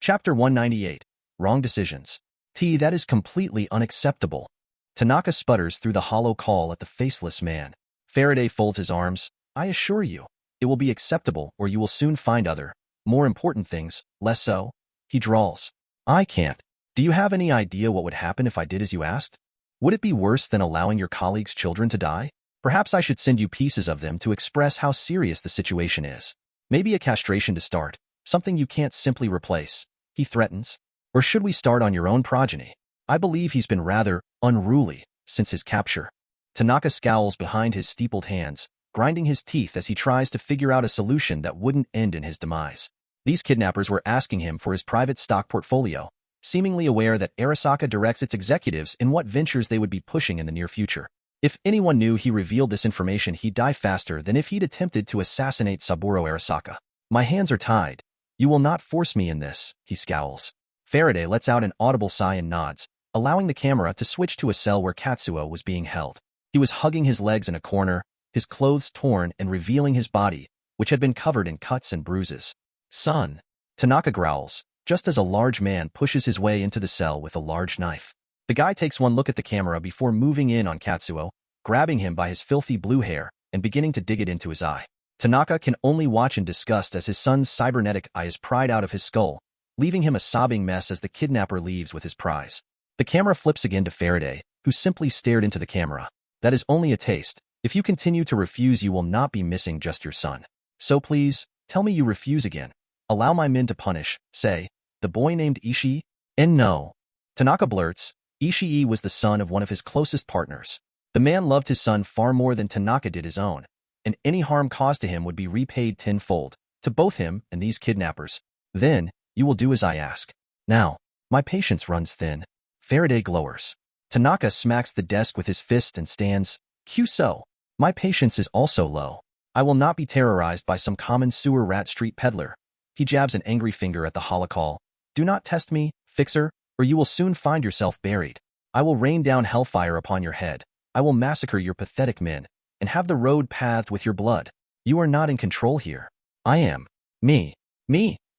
Chapter 198. Wrong Decisions. That is completely unacceptable. Tanaka sputters through the hollow call at the faceless man. Faraday folds his arms. I assure you, it will be acceptable or you will soon find other, more important things, less so. He drawls. I can't. Do you have any idea what would happen if I did as you asked? Would it be worse than allowing your colleagues' children to die? Perhaps I should send you pieces of them to express how serious the situation is. Maybe a castration to start, something you can't simply replace, he threatens. Or should we start on your own progeny? I believe he's been rather unruly since his capture. Tanaka scowls behind his steepled hands, grinding his teeth as he tries to figure out a solution that wouldn't end in his demise. These kidnappers were asking him for his private stock portfolio, seemingly aware that Arasaka directs its executives in what ventures they would be pushing in the near future. If anyone knew he revealed this information, he'd die faster than if he'd attempted to assassinate Saburo Arasaka. My hands are tied. You will not force me in this, he scowls. Faraday lets out an audible sigh and nods, allowing the camera to switch to a cell where Katsuo was being held. He was hugging his legs in a corner, his clothes torn and revealing his body, which had been covered in cuts and bruises. Son, Tanaka growls, just as a large man pushes his way into the cell with a large knife. The guy takes one look at the camera before moving in on Katsuo, grabbing him by his filthy blue hair and beginning to dig it into his eye. Tanaka can only watch in disgust as his son's cybernetic eye is pried out of his skull, leaving him a sobbing mess as the kidnapper leaves with his prize. The camera flips again to Faraday, who simply stared into the camera. That is only a taste. If you continue to refuse, you will not be missing just your son. So please, tell me you refuse again. Allow my men to punish, say, the boy named Ishii? And no. Tanaka blurts, Ishii was the son of one of his closest partners. The man loved his son far more than Tanaka did his own, and any harm caused to him would be repaid tenfold, to both him and these kidnappers. Then, you will do as I ask. Now, my patience runs thin. Faraday glowers. Tanaka smacks the desk with his fist and stands, Q-so. My patience is also low. I will not be terrorized by some common sewer rat street peddler. He jabs an angry finger at the holocall. Do not test me, fixer, or you will soon find yourself buried. I will rain down hellfire upon your head. I will massacre your pathetic men, and have the road pathed with your blood. You are not in control here. I am. Me,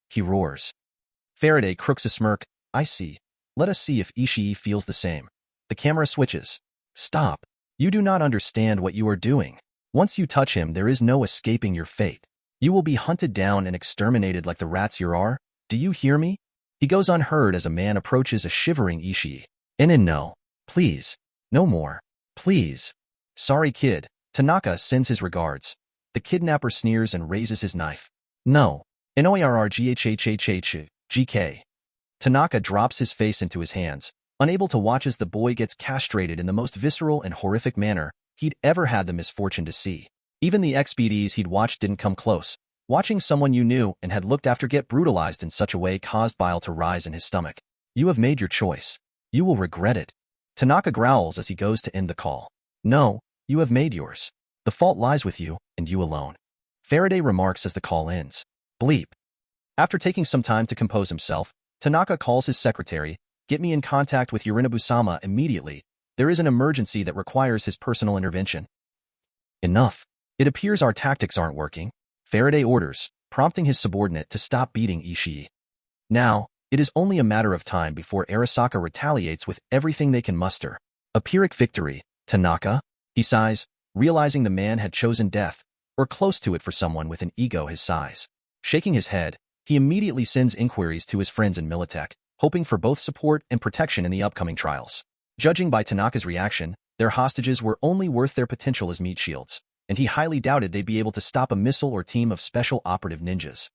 he roars. Faraday crooks a smirk. I see. Let us see if Ishii feels the same. The camera switches. Stop. You do not understand what you are doing. Once you touch him, there is no escaping your fate. You will be hunted down and exterminated like the rats you are. Do you hear me? He goes unheard as a man approaches a shivering Ishii. No. Please. No more. Please. Sorry, kid. Tanaka sends his regards. The kidnapper sneers and raises his knife. No. GK. Tanaka drops his face into his hands, unable to watch as the boy gets castrated in the most visceral and horrific manner he'd ever had the misfortune to see. Even the XBDs he'd watched didn't come close. Watching someone you knew and had looked after get brutalized in such a way caused bile to rise in his stomach. You have made your choice. You will regret it. Tanaka growls as he goes to end the call. No, you have made yours. The fault lies with you, and you alone. Faraday remarks as the call ends. Bleep. After taking some time to compose himself, Tanaka calls his secretary. Get me in contact with Yorinobu-sama immediately. There is an emergency that requires his personal intervention. Enough. It appears our tactics aren't working. Faraday orders, prompting his subordinate to stop beating Ishii. Now, it is only a matter of time before Arasaka retaliates with everything they can muster. A Pyrrhic victory, Tanaka, he sighs, realizing the man had chosen death, or close to it for someone with an ego his size. Shaking his head, he immediately sends inquiries to his friends in Militech, hoping for both support and protection in the upcoming trials. Judging by Tanaka's reaction, their hostages were only worth their potential as meat shields, and he highly doubted they'd be able to stop a missile or team of special operative ninjas.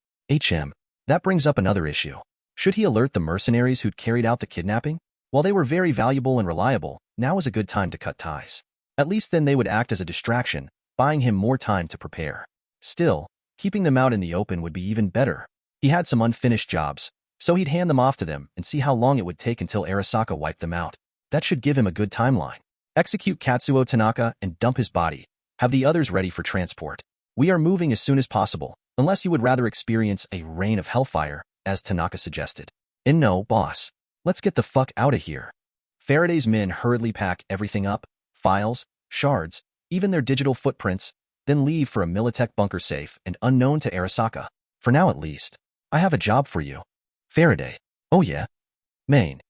That brings up another issue. Should he alert the mercenaries who'd carried out the kidnapping? While they were very valuable and reliable, now was a good time to cut ties. At least then they would act as a distraction, buying him more time to prepare. Still, keeping them out in the open would be even better. He had some unfinished jobs, so he'd hand them off to them and see how long it would take until Arasaka wiped them out. That should give him a good timeline. Execute Katsuo Tanaka and dump his body. Have the others ready for transport. We are moving as soon as possible, unless you would rather experience a rain of hellfire, as Tanaka suggested. And no, boss. Let's get the fuck out of here. Faraday's men hurriedly pack everything up, files, shards, even their digital footprints, then leave for a Militech bunker safe and unknown to Arasaka. For now at least. I have a job for you. Faraday. Oh yeah. Main.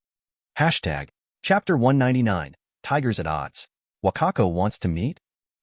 Hashtag. Chapter 199. Tigers at odds. Wakako wants to meet?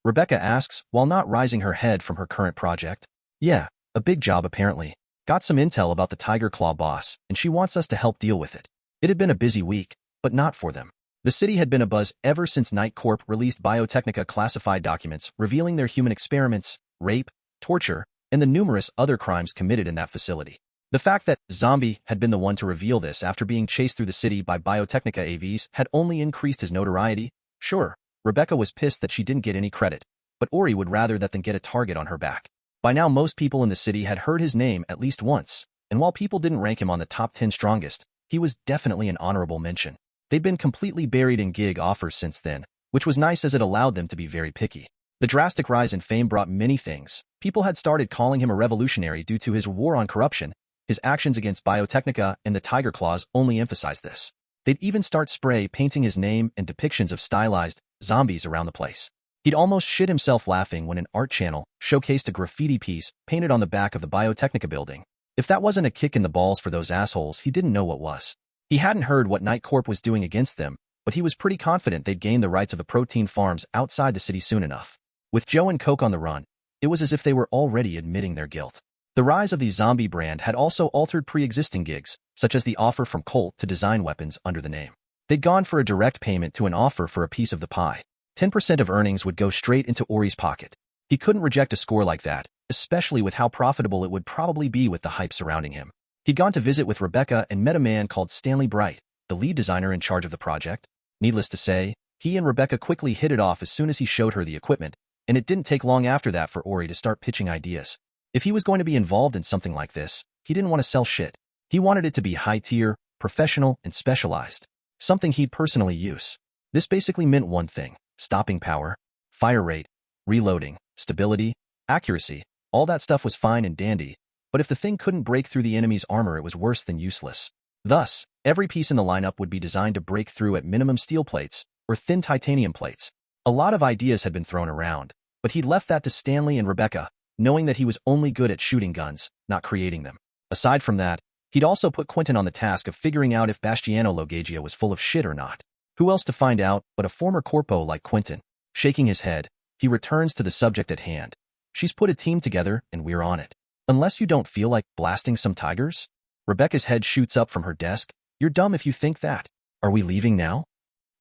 Rebecca asks while not rising her head from her current project. Yeah, a big job apparently. Got some intel about the Tiger Claw boss, and she wants us to help deal with it. It had been a busy week, but not for them. The city had been abuzz ever since Night Corp released Biotechnica classified documents revealing their human experiments, rape, torture, and the numerous other crimes committed in that facility. The fact that Zombie had been the one to reveal this after being chased through the city by Biotechnica AVs had only increased his notoriety. Sure, Rebecca was pissed that she didn't get any credit, but Ori would rather that than get a target on her back. By now most people in the city had heard his name at least once, and while people didn't rank him on the top 10 strongest, he was definitely an honorable mention. They'd been completely buried in gig offers since then, which was nice as it allowed them to be very picky. The drastic rise in fame brought many things. People had started calling him a revolutionary due to his war on corruption. His actions against Biotechnica and the Tiger Claws only emphasized this. They'd even start spray painting his name and depictions of stylized zombies around the place. He'd almost shit himself laughing when an art channel showcased a graffiti piece painted on the back of the Biotechnica building. If that wasn't a kick in the balls for those assholes, he didn't know what was. He hadn't heard what Night Corp was doing against them, but he was pretty confident they'd gain the rights of the protein farms outside the city soon enough. With Joe and Coke on the run, it was as if they were already admitting their guilt. The rise of the zombie brand had also altered pre-existing gigs, such as the offer from Colt to design weapons under the name. They'd gone for a direct payment to an offer for a piece of the pie. 10% of earnings would go straight into Ori's pocket. He couldn't reject a score like that, especially with how profitable it would probably be with the hype surrounding him. He'd gone to visit with Rebecca and met a man called Stanley Bright, the lead designer in charge of the project. Needless to say, he and Rebecca quickly hit it off as soon as he showed her the equipment, and it didn't take long after that for Ori to start pitching ideas. If he was going to be involved in something like this, he didn't want to sell shit. He wanted it to be high-tier, professional, and specialized. Something he'd personally use. This basically meant one thing: stopping power, fire rate, reloading, stability, accuracy. All that stuff was fine and dandy, but if the thing couldn't break through the enemy's armor, it was worse than useless. Thus, every piece in the lineup would be designed to break through at minimum steel plates or thin titanium plates. A lot of ideas had been thrown around, but he'd left that to Stanley and Rebecca, knowing that he was only good at shooting guns, not creating them. Aside from that, he'd also put Quentin on the task of figuring out if Bastiano Logagia was full of shit or not. Who else to find out but a former corpo like Quentin? Shaking his head, he returns to the subject at hand. She's put a team together and we're on it. Unless you don't feel like blasting some tigers? Rebecca's head shoots up from her desk. You're dumb if you think that. Are we leaving now?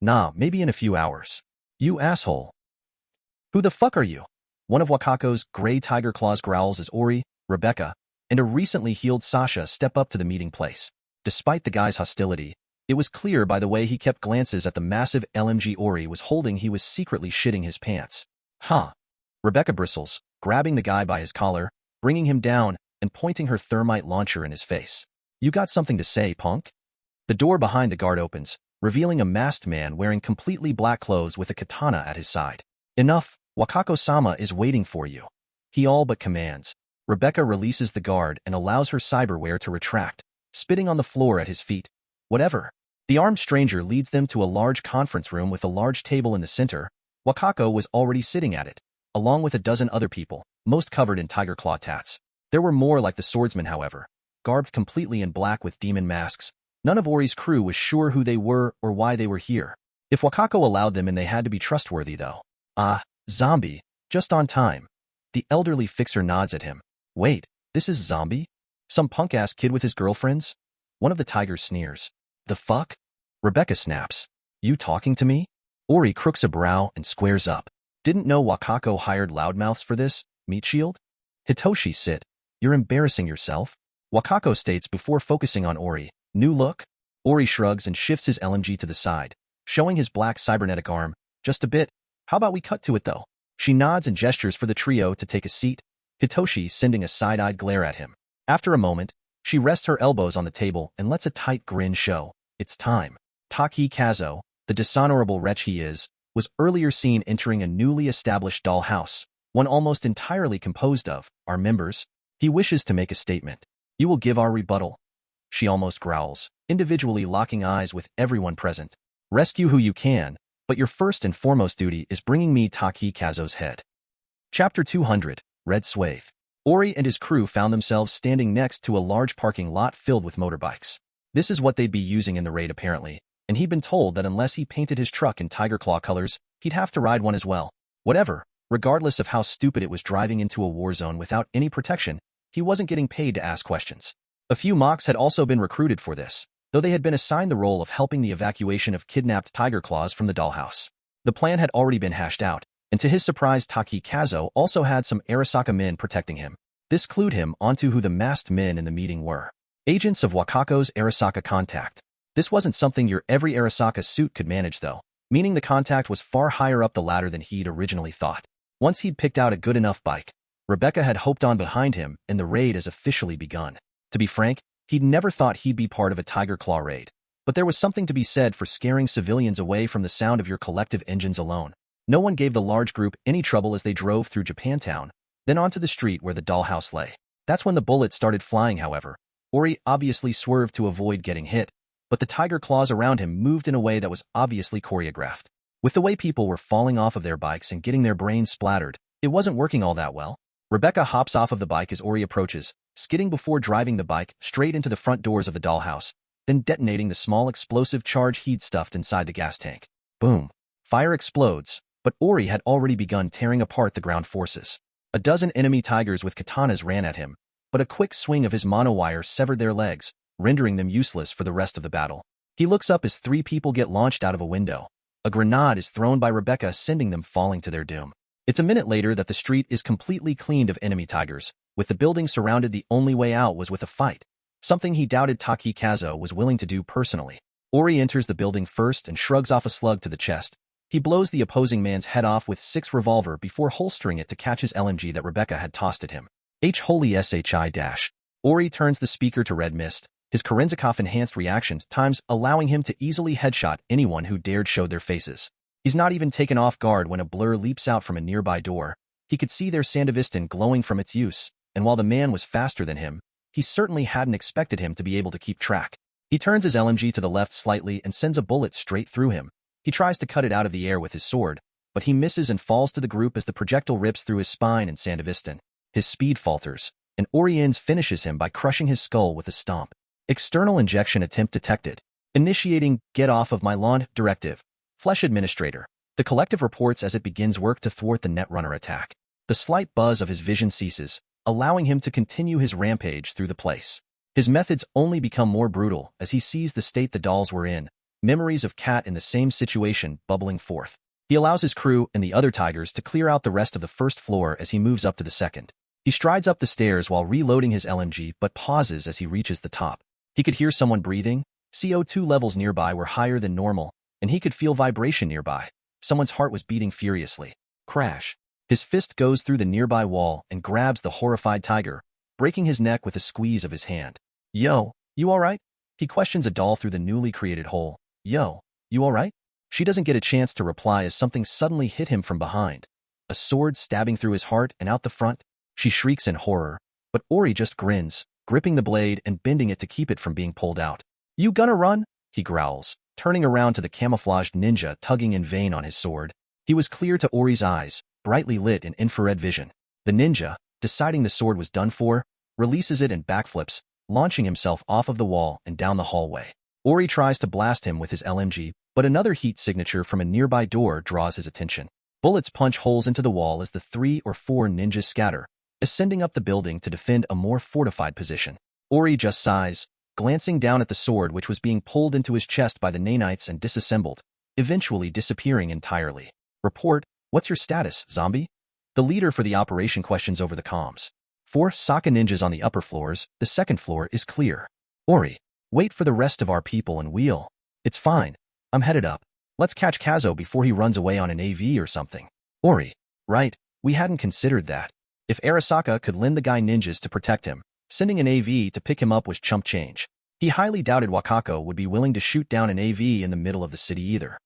Nah, maybe in a few hours. You asshole. Who the fuck are you? One of Wakako's gray tiger claws growls as Ori, Rebecca, and a recently healed Sasha step up to the meeting place. Despite the guy's hostility, it was clear by the way he kept glances at the massive LMG Ori was holding he was secretly shitting his pants. Huh. Rebecca bristles, grabbing the guy by his collar, bringing him down, and pointing her thermite launcher in his face. You got something to say, punk? The door behind the guard opens, revealing a masked man wearing completely black clothes with a katana at his side. Enough, Wakako-sama is waiting for you. He all but commands. Rebecca releases the guard and allows her cyberware to retract, spitting on the floor at his feet. Whatever. The armed stranger leads them to a large conference room with a large table in the center. Wakako was already sitting at it, along with a dozen other people, most covered in tiger claw tats. There were more like the swordsmen, however, garbed completely in black with demon masks. None of Ori's crew was sure who they were or why they were here. If Wakako allowed them, and they had to be trustworthy though. Ah, Zombie, just on time. The elderly fixer nods at him. Wait, this is Zombie? Some punk-ass kid with his girlfriends? One of the tigers sneers. The fuck? Rebecca snaps. You talking to me? Ori crooks a brow and squares up. Didn't know Wakako hired loudmouths for this, meat shield? Hitoshi sit. You're embarrassing yourself. Wakako states before focusing on Ori. New look? Ori shrugs and shifts his LMG to the side, showing his black cybernetic arm. Just a bit. How about we cut to it though? She nods and gestures for the trio to take a seat, Hitoshi sending a side-eyed glare at him. After a moment, she rests her elbows on the table and lets a tight grin show. It's time. Taki Kazo, the dishonorable wretch he is, was earlier seen entering a newly established dollhouse, one almost entirely composed of our members. He wishes to make a statement. You will give our rebuttal. She almost growls, individually locking eyes with everyone present. Rescue who you can, but your first and foremost duty is bringing me Taki Kazo's head. Chapter 200, Red Swathe. Ori and his crew found themselves standing next to a large parking lot filled with motorbikes. This is what they'd be using in the raid apparently, and he'd been told that unless he painted his truck in Tiger Claw colors, he'd have to ride one as well. Whatever, regardless of how stupid it was driving into a war zone without any protection, he wasn't getting paid to ask questions. A few mocks had also been recruited for this, though they had been assigned the role of helping the evacuation of kidnapped Tiger Claws from the dollhouse. The plan had already been hashed out, and to his surprise Taki Kazo also had some Arasaka men protecting him. This clued him onto who the masked men in the meeting were. Agents of Wakako's Arasaka contact. This wasn't something your every Arasaka suit could manage though, meaning the contact was far higher up the ladder than he'd originally thought. Once he'd picked out a good enough bike, Rebecca had hoped on behind him and the raid has officially begun. To be frank, he'd never thought he'd be part of a Tiger Claw raid, but there was something to be said for scaring civilians away from the sound of your collective engines alone. No one gave the large group any trouble as they drove through Japantown, then onto the street where the dollhouse lay. That's when the bullets started flying, however. Ori obviously swerved to avoid getting hit, but the Tiger Claws around him moved in a way that was obviously choreographed. With the way people were falling off of their bikes and getting their brains splattered, it wasn't working all that well. Rebecca hops off of the bike as Ori approaches, skidding before driving the bike straight into the front doors of the dollhouse, then detonating the small explosive charge he'd stuffed inside the gas tank. Boom. Fire explodes, but Ori had already begun tearing apart the ground forces. A dozen enemy tigers with katanas ran at him, but a quick swing of his monowire severed their legs, rendering them useless for the rest of the battle. He looks up as three people get launched out of a window. A grenade is thrown by Rebecca, sending them falling to their doom. It's a minute later that the street is completely cleaned of enemy tigers. With the building surrounded, the only way out was with a fight, something he doubted Taki Kazo was willing to do personally. Ori enters the building first and shrugs off a slug to the chest. He blows the opposing man's head off with 6 revolver before holstering it to catch his LMG that Rebecca had tossed at him. Holy SHI-. Ori turns the speaker to red mist, his Korenzakov enhanced reaction times allowing him to easily headshot anyone who dared show their faces. He's not even taken off guard when a blur leaps out from a nearby door. He could see their Sandevistan glowing from its use, and while the man was faster than him, he certainly hadn't expected him to be able to keep track. He turns his LMG to the left slightly and sends a bullet straight through him. He tries to cut it out of the air with his sword, but he misses and falls to the group as the projectile rips through his spine and Sandevistan. His speed falters, and Oriens finishes him by crushing his skull with a stomp. External injection attempt detected. Initiating Get Off of My Lawn directive. Flesh Administrator. The collective reports as it begins work to thwart the Netrunner attack. The slight buzz of his vision ceases, allowing him to continue his rampage through the place. His methods only become more brutal as he sees the state the dolls were in, memories of Kat in the same situation bubbling forth. He allows his crew and the other tigers to clear out the rest of the first floor as he moves up to the second. He strides up the stairs while reloading his LMG but pauses as he reaches the top. He could hear someone breathing. CO2 levels nearby were higher than normal, and he could feel vibration nearby. Someone's heart was beating furiously. Crash. His fist goes through the nearby wall and grabs the horrified tiger, breaking his neck with a squeeze of his hand. Yo, you alright? He questions a doll through the newly created hole. Yo, you alright? She doesn't get a chance to reply as something suddenly hit him from behind. A sword stabbing through his heart and out the front. She shrieks in horror, but Ori just grins, gripping the blade and bending it to keep it from being pulled out. You gonna run? He growls, turning around to the camouflaged ninja tugging in vain on his sword. He was clear to Ori's eyes, brightly lit in infrared vision. The ninja, deciding the sword was done for, releases it and backflips, launching himself off of the wall and down the hallway. Ori tries to blast him with his LMG, but another heat signature from a nearby door draws his attention. Bullets punch holes into the wall as the 3 or 4 ninjas scatter, ascending up the building to defend a more fortified position. Ori just sighs, glancing down at the sword which was being pulled into his chest by the nanites and disassembled, eventually disappearing entirely. Report, what's your status, zombie? The leader for the operation questions over the comms. 4 Sokka ninjas on the upper floors, the second floor is clear. Ori, wait for the rest of our people and we'll. It's fine. I'm headed up. Let's catch Kazo before he runs away on an AV or something. Ori, right, we hadn't considered that. If Arasaka could lend the guy ninjas to protect him, sending an AV to pick him up was chump change. He highly doubted Wakako would be willing to shoot down an AV in the middle of the city either.